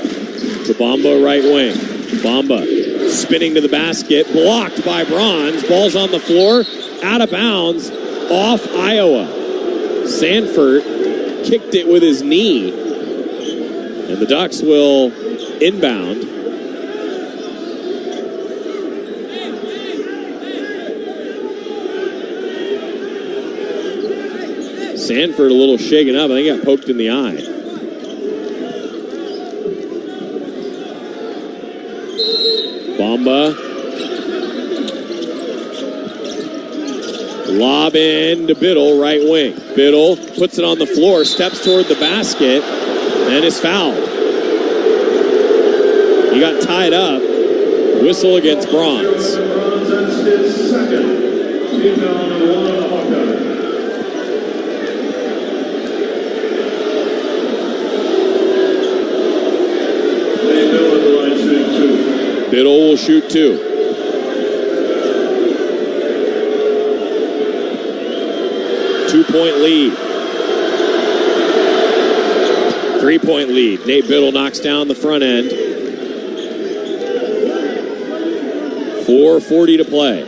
To Bamba, right wing. Bamba spinning to the basket. Blocked by Bronze. Ball's on the floor. Out of bounds. Off Iowa. Sanford kicked it with his knee. And the Ducks will inbound. Sanford a little shaken up. I think he got poked in the eye. Bamba. Lob in to Biddle, right wing. Biddle puts it on the floor, steps toward the basket, and is fouled. He got tied up. Whistle against Bronze. That's his second. Team foul number 1 on the Hawkeyes. Biddle at the line shooting 2. Biddle will shoot 2. Two-point lead. 3-point lead. Nate Biddle knocks down the front end. 4:40 to play.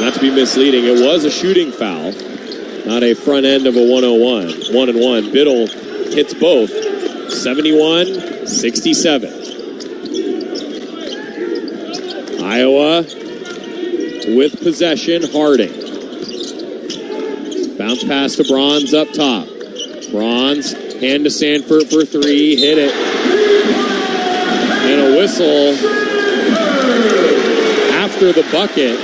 Not to be misleading, it was a shooting foul, not a front end of a 1-on-1. 1-and-1. Biddle hits both. 71-67. Iowa with possession. Harding. Bounce pass to Bronze up top. Bronze, hand to Sanford for 3. Hit it. And a whistle after the bucket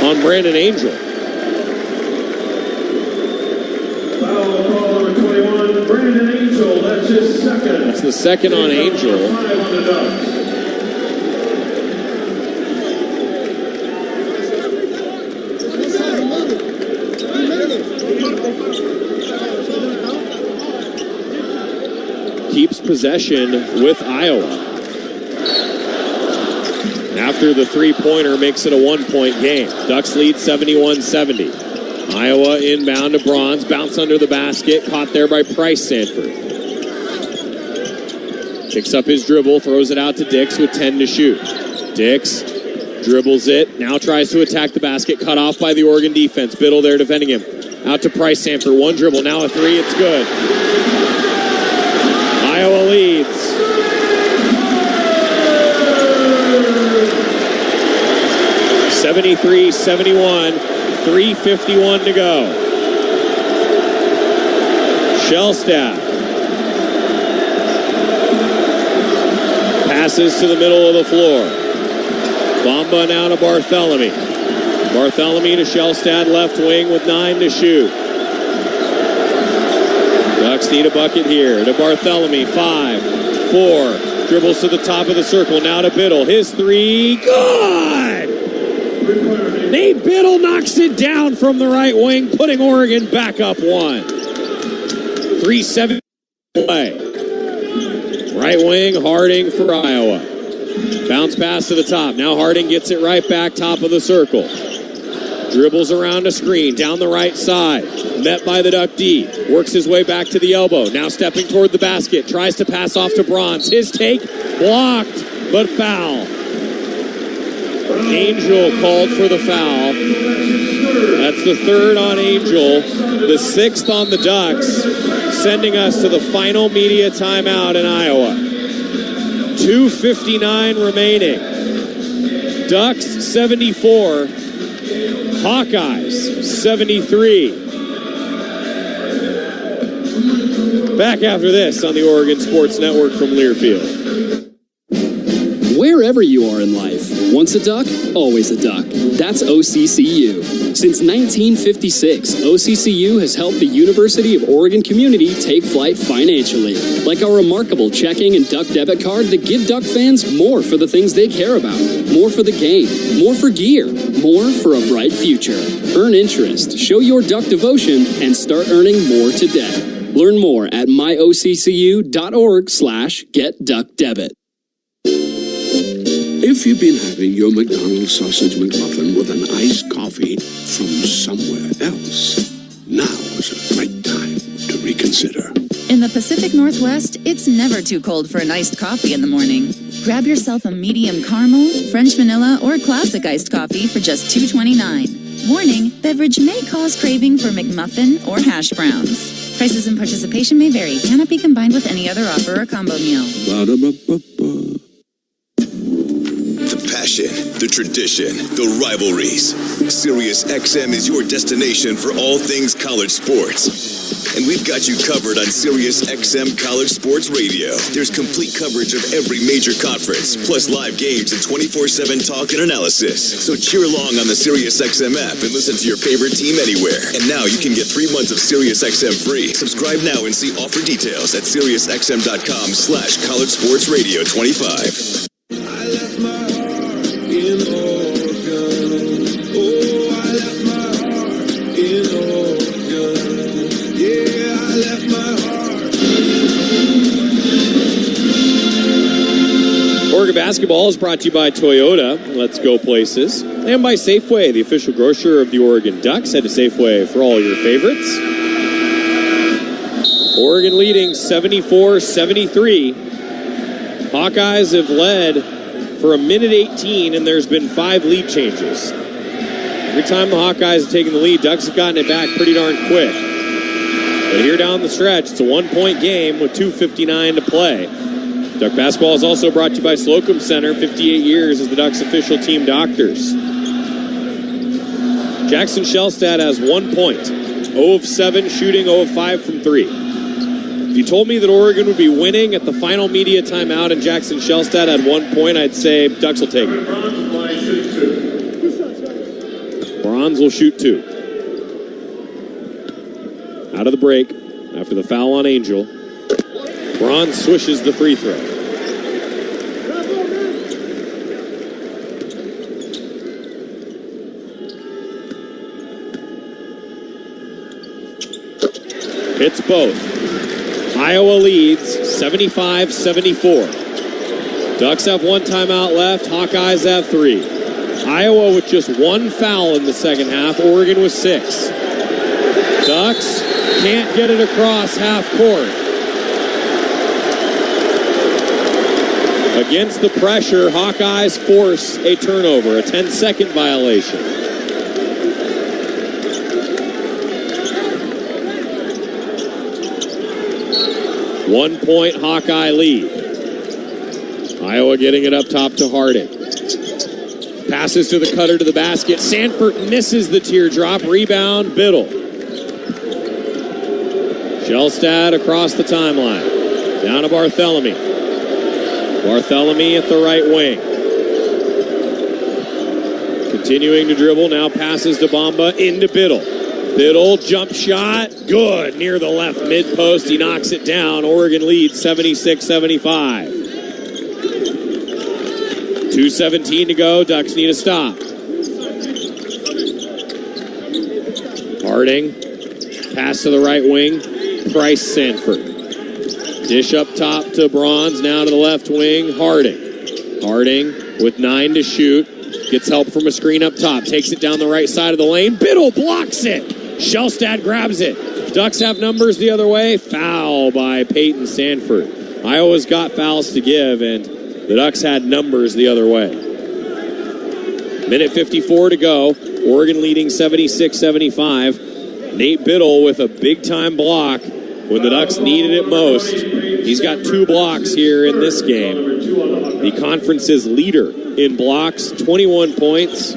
on Brandon Angel. Foul call number 21, Brandon Angel. That's his second. That's the second on Angel. 5 on the Ducks. Keeps possession with Iowa. After the three-pointer makes it a one-point game. Ducks lead 71-70. Iowa inbound to Bronze. Bounce under the basket. Caught there by Price Sanford. Picks up his dribble. Throws it out to Dix with 10 to shoot. Dix dribbles it. Now tries to attack the basket. Cut off by the Oregon defense. Biddle there defending him. Out to Price Sanford. One dribble. Now a three. It's good. Iowa leads. 73-71, 3:51 to go. Shellstadt passes to the middle of the floor. Bamba now to Barthélemy. Barthélemy to Shellstadt, left wing with 9 to shoot. Ducks need a bucket here. To Barthélemy, 5-4. Dribbles to the top of the circle. Now to Biddle. His three. Good! Nate Biddle knocks it down from the right wing, putting Oregon back up 1. 3-7 play. Right wing, Harding for Iowa. Bounce pass to the top. Now Harding gets it right back, top of the circle. Dribbles around a screen, down the right side. Met by the Duck D. Works his way back to the elbow. Now stepping toward the basket. Tries to pass off to Bronze. His take, blocked, but foul. Angel called for the foul. That's the third on Angel, the sixth on the Ducks, sending us to the final media timeout in Iowa. 2:59 remaining. Ducks 74, Hawkeyes 73. Back after this on the Oregon Sports Network from Learfield. Wherever you are in life, once a duck, always a duck. That's OCCU. Since 1956, OCCU has helped the University of Oregon community take flight financially, like our remarkable checking and duck debit card that give Duck fans more for the things they care about, more for the game, more for gear, more for a bright future. Earn interest, show your Duck devotion, and start earning more today. Learn more at myoccu.org/getduckdebit. If you've been having your McDonald's sausage McMuffin with an iced coffee from somewhere else, now is a great time to reconsider. In the Pacific Northwest, it's never too cold for an iced coffee in the morning. Grab yourself a medium caramel, French vanilla, or classic iced coffee for just $2.29. Warning, beverage may cause craving for McMuffin or hash browns. Prices and participation may vary. Cannot be combined with any other offer or combo meal. Ba-da-ba-ba-ba. The passion, the tradition, the rivalries. SiriusXM is your destination for all things college sports. And we've got you covered on SiriusXM College Sports Radio. There's complete coverage of every major conference, plus live games and 24/7 talk and analysis. So cheer along on the SiriusXM app and listen to your favorite team anywhere. And now you can get 3 months of SiriusXM free. Subscribe now and see offer details at SiriusXM.com/collegesportsradio25. I left my heart in Oregon. Oh, I left my heart in Oregon. Yeah, I left my heart. Oregon Basketball is brought to you by Toyota. Let's go places. And by Safeway, the official grocer of the Oregon Ducks. Head to Safeway for all your favorites. Oregon leading 74-73. Hawkeyes have led for 1:18, and there's been 5 lead changes. Every time the Hawkeyes have taken the lead, Ducks have gotten it back pretty darn quick. But here down the stretch, it's a 1-point game with 2:59 to play. Duck Basketball is also brought to you by Slocum Center, 58 years as the Ducks' official team doctors. Jackson Shellstadt has 1 point, 0 of 7 shooting, 0 of 5 from 3. If you told me that Oregon would be winning at the final media timeout and Jackson Shellstadt had 1 point, I'd say Ducks will take it. Bronze will shoot 2. Out of the break, after the foul on Angel, Bronze swishes the free throw. It's both. Iowa leads 75-74. Ducks have one timeout left. Hawkeyes have 3. Iowa with just 1 foul in the second half. Oregon with 6. Ducks can't get it across half court. Against the pressure, Hawkeyes force a turnover, a 10-second violation. One-point Hawkeye lead. Iowa getting it up top to Harding. Passes to the cutter to the basket. Sanford misses the teardrop. Rebound, Biddle. Shellstad across the timeline. Down to Barthélemy. Barthélemy at the right wing. Continuing to dribble. Now passes to Bamba into Biddle. Biddle, jump shot. Good. Near the left mid-post. He knocks it down. Oregon leads 76-75. 2:17 to go. Ducks need a stop. Harding. Pass to the right wing. Price Sanford. Dish up top to Bronze. Now to the left wing. Harding. Harding with 9 to shoot. Gets help from a screen up top. Takes it down the right side of the lane. Biddle blocks it. Shellstad grabs it. Ducks have numbers the other way. Foul by Peyton Sanford. Iowa's got fouls to give, and the Ducks had numbers the other way. Minute 54 to go. Oregon leading 76-75. Nate Biddle with a big-time block when the Ducks needed it most. He's got 2 blocks here in this game. The conference's leader in blocks, 21 points.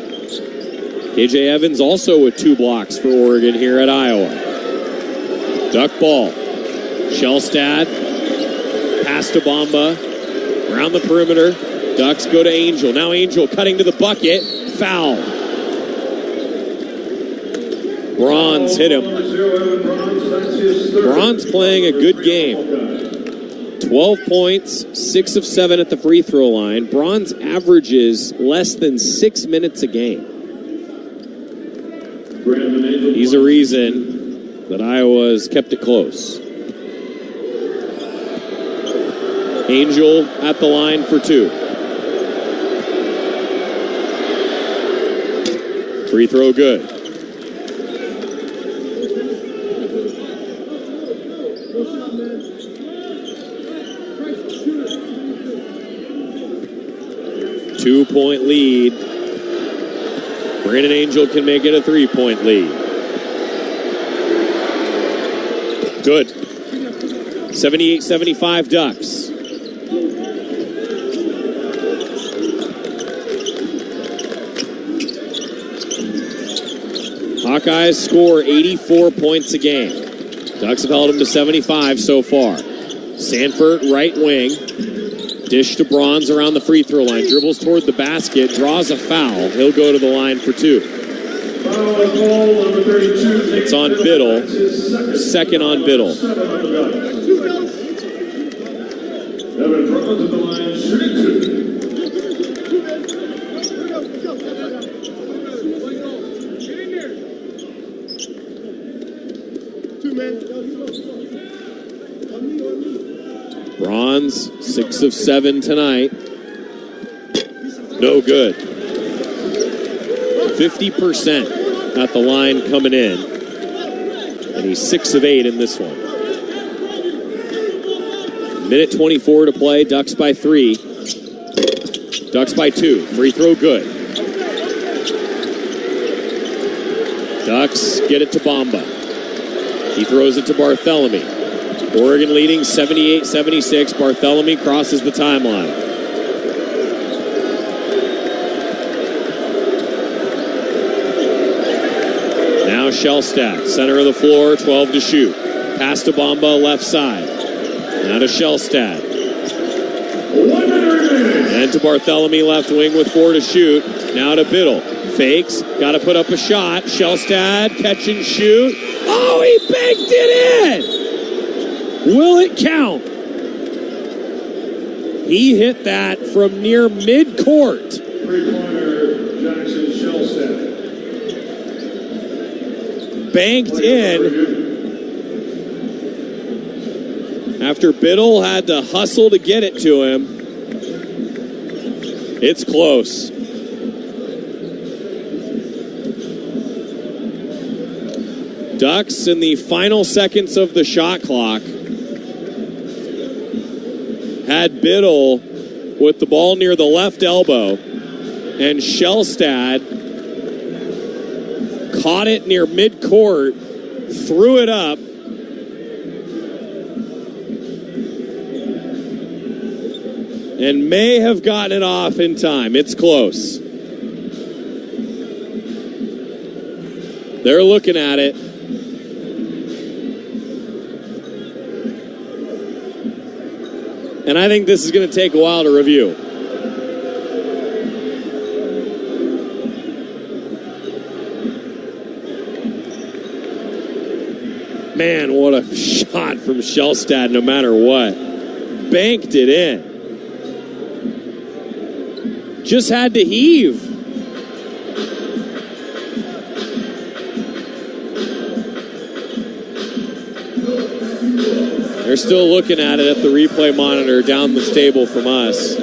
KJ Evans also with 2 blocks for Oregon here at Iowa. Duck ball. Shellstad. Pass to Bamba. Around the perimeter. Ducks go to Angel. Now Angel cutting to the bucket. Foul. Bronze hit him. Bronze playing a good game. 12 points, 6 of 7 at the free throw line. Bronze averages less than 6 minutes a game. He's a reason that Iowa's kept it close. Angel at the line for 2. Free throw good. Two-point lead. Brandon Angel can make it a 3-point lead. Good. 78-75 Ducks. Hawkeyes score 84 points a game. Ducks have held them to 75 so far. Sanford, right wing. Dish to Bronze around the free throw line. Dribbles toward the basket. Draws a foul. He'll go to the line for 2. It's on Biddle. Second on Biddle. Evan Bronze at the line, shooting 2. Bronze, 6 of 7 tonight. No good. 50% at the line coming in. And he's 6 of 8 in this one. Minute 24 to play. Ducks by 3. Ducks by 2. Free throw good. Ducks get it to Bamba. He throws it to Barthélemy. Oregon leading 78-76. Barthélemy crosses the timeline. Now Shellstad, center of the floor, 12 to shoot. Pass to Bamba, left side. Now to Shellstad. And to Barthélemy, left wing with 4 to shoot. Now to Biddle. Fakes, got to put up a shot. Shellstad, catch and shoot. Oh, he banked it in! Will it count? He hit that from near mid-court. Three-pointer, Jackson Shellstad. Banked in. After Biddle had to hustle to get it to him. It's close. Ducks in the final seconds of the shot clock had Biddle with the ball near the left elbow, and Shellstad caught it near midcourt, threw it up, and may have gotten it off in time. It's close. They're looking at it. And I think this is going to take a while to review. Man, what a shot from Shellstad no matter what. Banked it in. Just had to heave. They're still looking at it at the replay monitor down the stable from us.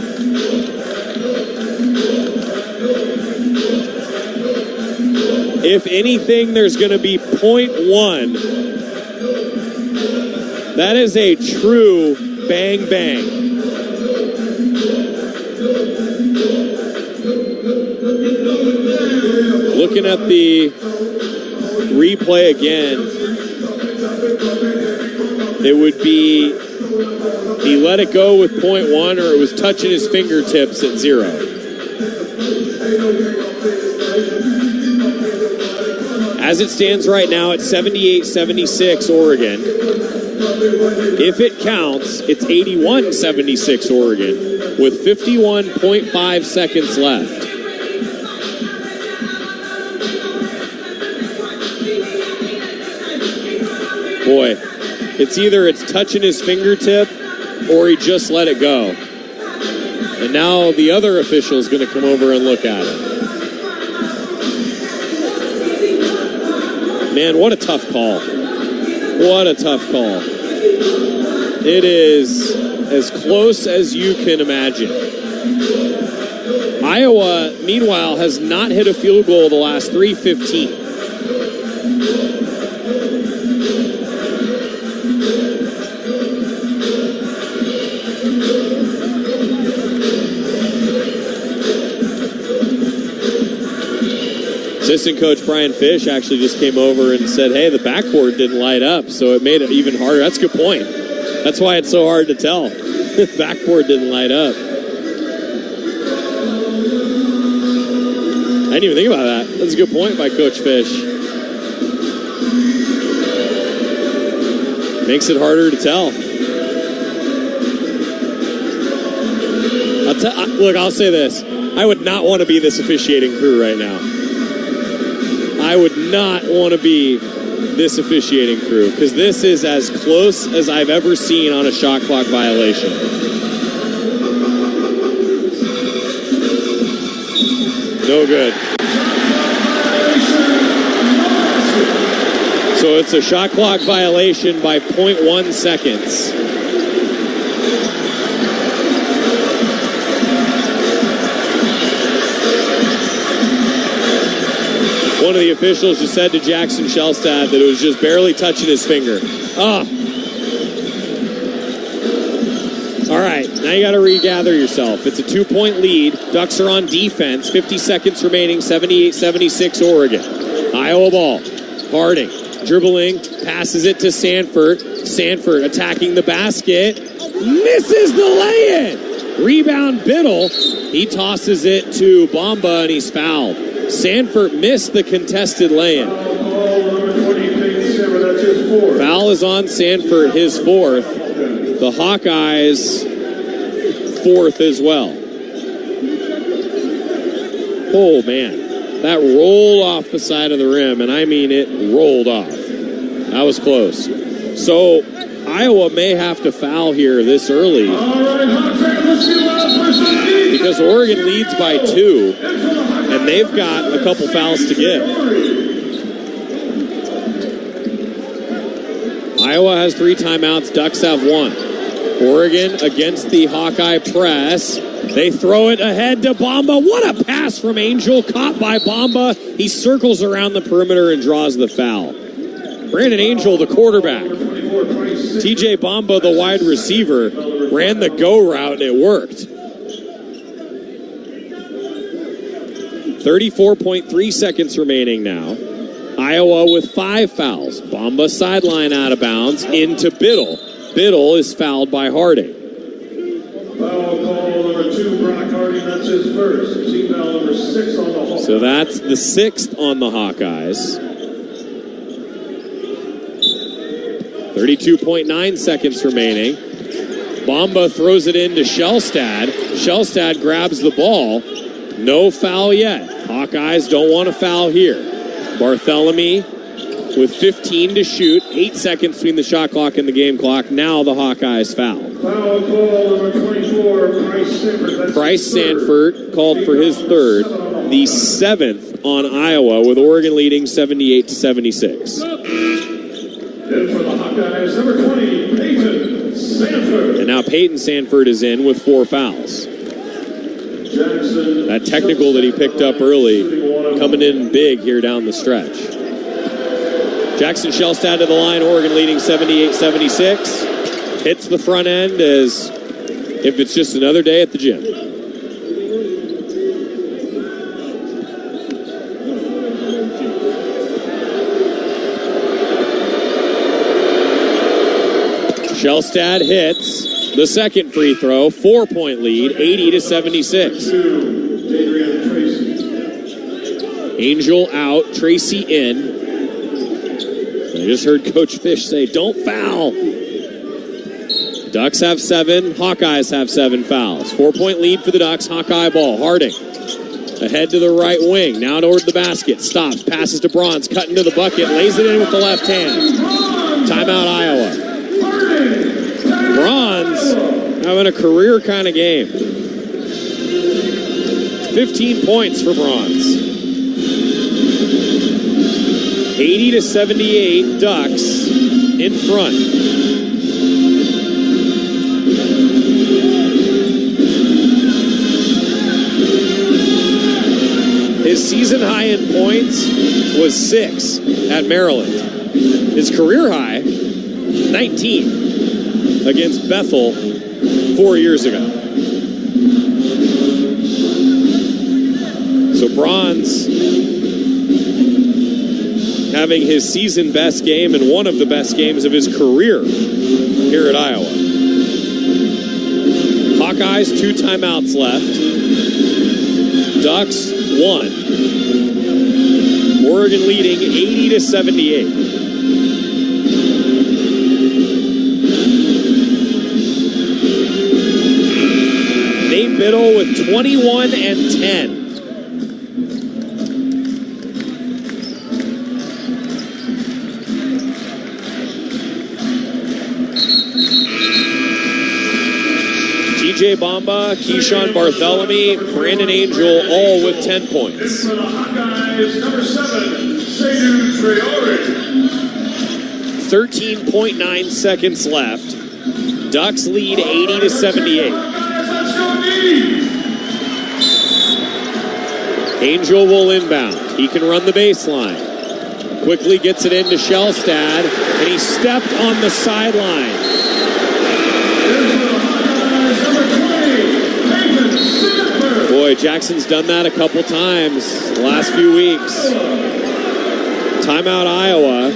If anything, there's going to be 0.1. That is a true bang bang. Looking at the replay again, it would be he let it go with 0.1 or it was touching his fingertips at 0. As it stands right now, it's 78-76 Oregon. If it counts, it's 81-76 Oregon with 51.5 seconds left. Boy, it's either it's touching his fingertip or he just let it go. And now the other official is going to come over and look at it. Man, what a tough call. What a tough call. It is as close as you can imagine. Iowa, meanwhile, has not hit a field goal the last 3:15. Assistant coach Brian Fish actually just came over and said, hey, the backboard didn't light up, so it made it even harder. That's a good point. That's why it's so hard to tell. Backboard didn't light up. I didn't even think about that. That's a good point by Coach Fish. Makes it harder to tell. Look, I'll say this. I would not want to be this officiating crew right now. I would not want to be this officiating crew because this is as close as I've ever seen on a shot clock violation. No good. So it's a shot clock violation by 0.1 seconds. One of the officials just said to Jackson Shellstad that it was just barely touching his finger. All right, now you got to regather yourself. It's a 2-point lead. Ducks are on defense. 50 seconds remaining, 78-76 Oregon. Iowa ball. Harding dribbling, passes it to Sanford. Sanford attacking the basket. Misses the lay-in. Rebound Biddle. He tosses it to Bamba and he's fouled. Sanford missed the contested lay-in. Foul is on Sanford, his fourth. The Hawkeyes, fourth as well. Oh, man. That rolled off the side of the rim, and I mean it rolled off. That was close. So, Iowa may have to foul here this early because Oregon leads by 2. And they've got a couple fouls to give. Iowa has 3 timeouts. Ducks have 1. Oregon against the Hawkeye press. They throw it ahead to Bamba. What a pass from Angel, caught by Bamba. He circles around the perimeter and draws the foul. Brandon Angel, the quarterback. TJ Bamba, the wide receiver, ran the go route and it worked. 34.3 seconds remaining now. Iowa with 5 fouls. Bamba sideline out of bounds into Biddle. Biddle is fouled by Harding. Foul call number 2, Brock Harding. That's his first. Team foul number 6 on the Hawkeyes. So that's the 6th on the Hawkeyes. 32.9 seconds remaining. Bamba throws it into Shellstad. Shellstad grabs the ball. No foul yet. Hawkeyes don't want a foul here. Barthélemy with 15 to shoot. 8 seconds between the shot clock and the game clock. Now the Hawkeyes foul. Foul call number 24, Bryce Sanford. Bryce Sanford called for his third. The 7th on Iowa, with Oregon leading 78-76. And for the Hawkeyes, number 20, Peyton Sanford. And now Peyton Sanford is in with 4 fouls. Jackson, that technical that he picked up early, coming in big here down the stretch. Jackson Shellstad to the line, Oregon leading 78-76. Hits the front end as if it's just another day at the gym. Shellstad hits the second free throw, 4-point lead, 80-76. Angel out, Tracy in. I just heard Coach Fish say, don't foul. Ducks have 7, Hawkeyes have 7 fouls. 4-point lead for the Ducks, Hawkeye ball. Harding ahead to the right wing, now toward the basket, stops, passes to Bronze, cut into the bucket, lays it in with the left hand. Timeout Iowa. Bronze having a career kind of game. 15 points for Bronze. 80-78 Ducks in front. His season high in points was 6 at Maryland. His career high, 19 against Bethel 4 years ago. So Bronze having his season best game and one of the best games of his career here at Iowa. Hawkeyes 2 timeouts left. Ducks 1. Oregon leading 80-78. Nate Biddle with 21 and 10. TJ Bamba, Keyshawn Barthélemy, Brandon Angel, all with 10 points. For the Hawkeyes, number 7, Seydou Traoré. 13.9 seconds left. Ducks lead 80-78. Angel will inbound. He can run the baseline. Quickly gets it into Shellstad, and he stepped on the sideline. Boy, Jackson's done that a couple times the last few weeks. Timeout Iowa.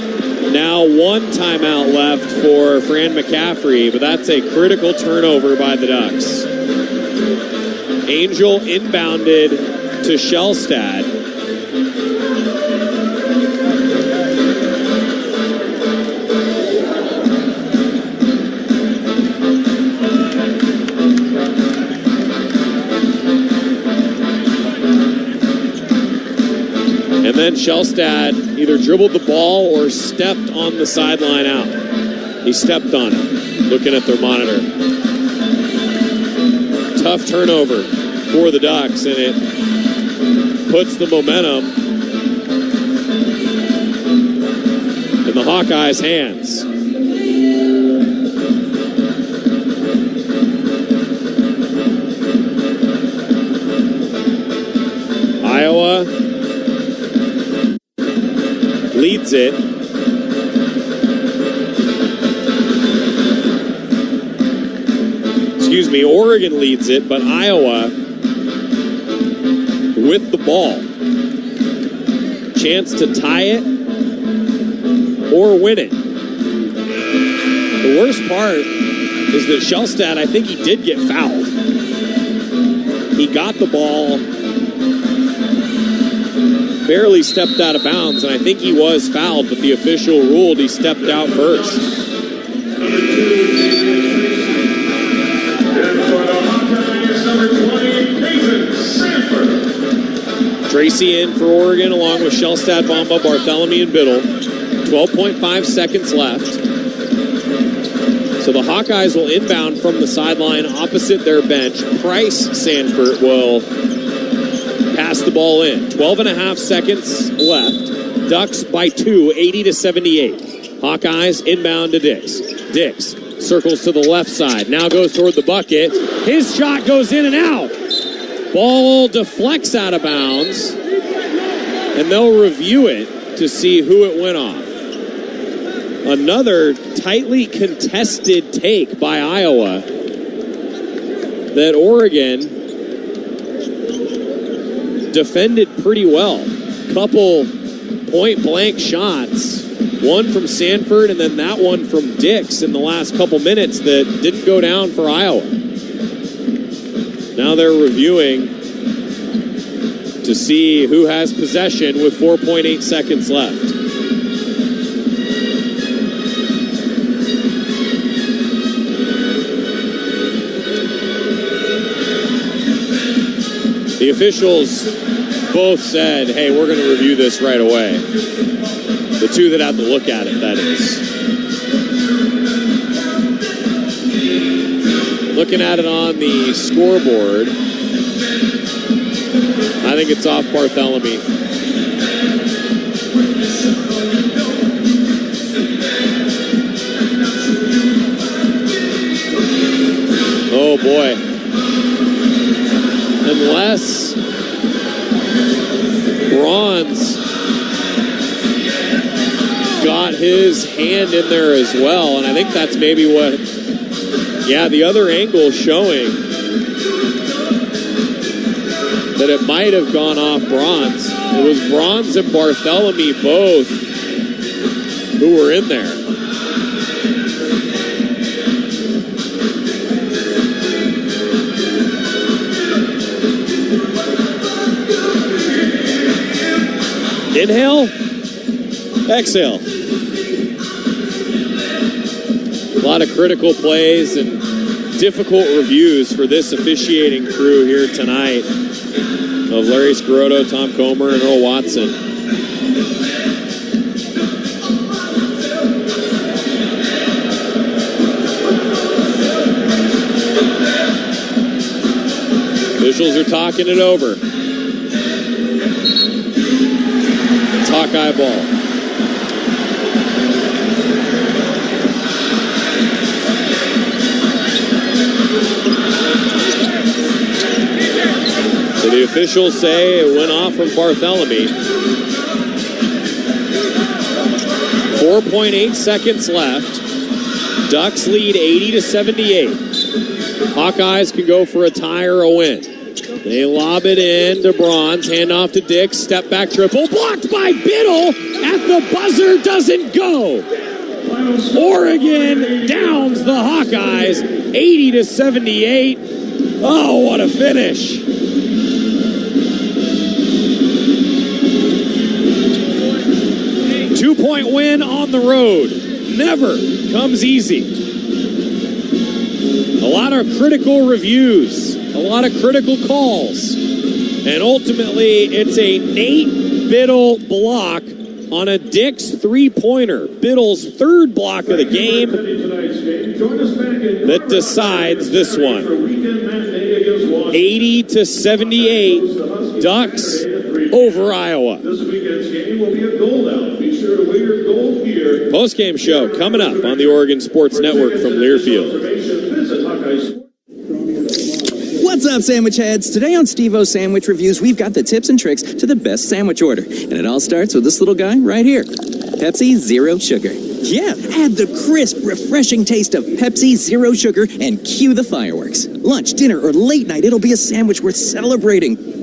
Now 1 timeout left for Fran McCaffrey, but that's a critical turnover by the Ducks. Angel inbounded to Shellstad. And then Shellstad either dribbled the ball or stepped on the sideline out. He stepped on it, looking at their monitor. Tough turnover for the Ducks, and it puts the momentum in the Hawkeyes' hands. leads it. Excuse me, Oregon leads it, but Iowa with the ball. Chance to tie it or win it. The worst part is that Shellstad, I think he did get fouled. He got the ball, barely stepped out of bounds, and I think he was fouled, but the official ruled he stepped out first. Tracy in for Oregon, along with Shellstad, Bamba, Bartholomew, and Biddle. 12.5 seconds left. So the Hawkeyes will inbound from the sideline opposite their bench. Price Sanford will pass the ball in. 12.5 seconds left. Ducks by 2, 80-78. Hawkeyes inbound to Dix. Dix circles to the left side. Now goes toward the bucket. His shot goes in and out. Ball deflects out of bounds. And they'll review it to see who it went off. Another tightly contested take by Iowa that Oregon defended pretty well. Couple point-blank shots, one from Sanford and then that one from Dix in the last couple minutes that didn't go down for Iowa. Now they're reviewing to see who has possession with 4.8 seconds left. The officials both said, hey, we're going to review this right away. The two that have to look at it, that is. Looking at it on the scoreboard, I think it's off Bartholomew. Oh, boy. Unless Bronze got his hand in there as well, and I think that's maybe what, yeah, the other angle showing that it might have gone off Bronze. It was Bronze and Bartholomew both who were in there. Inhale, exhale. A lot of critical plays and difficult reviews for this officiating crew here tonight of Larry Scirotto, Tom Comer, and Earl Watson. Officials are talking it over. It's Hawkeye ball. So the officials say it went off from Bartholomew. 4.8 seconds left. Ducks lead 80-78. Hawkeyes can go for a tie or a win. They lob it in to Bronze, hand off to Dix, step back triple, blocked by Biddle at the buzzer, doesn't go. Oregon downs the Hawkeyes 80-78. Oh, what a finish. Two-point win on the road. Never comes easy. A lot of critical reviews. A lot of critical calls. And ultimately, it's a Nate Biddle block on a Dix three-pointer. Biddle's third block of the game that decides this one. 80-78, Ducks over Iowa. This weekend's game will be a gold out. Be sure to wear your gold gear. Post-game show coming up on the Oregon Sports Network from Learfield. What's up, sandwich heads? Today on Steve-O's Sandwich Reviews, we've got the tips and tricks to the best sandwich order. And it all starts with this little guy right here. Pepsi Zero Sugar. Yeah, add the crisp, refreshing taste of Pepsi Zero Sugar and cue the fireworks. Lunch, dinner, or late night, it'll be a sandwich worth celebrating.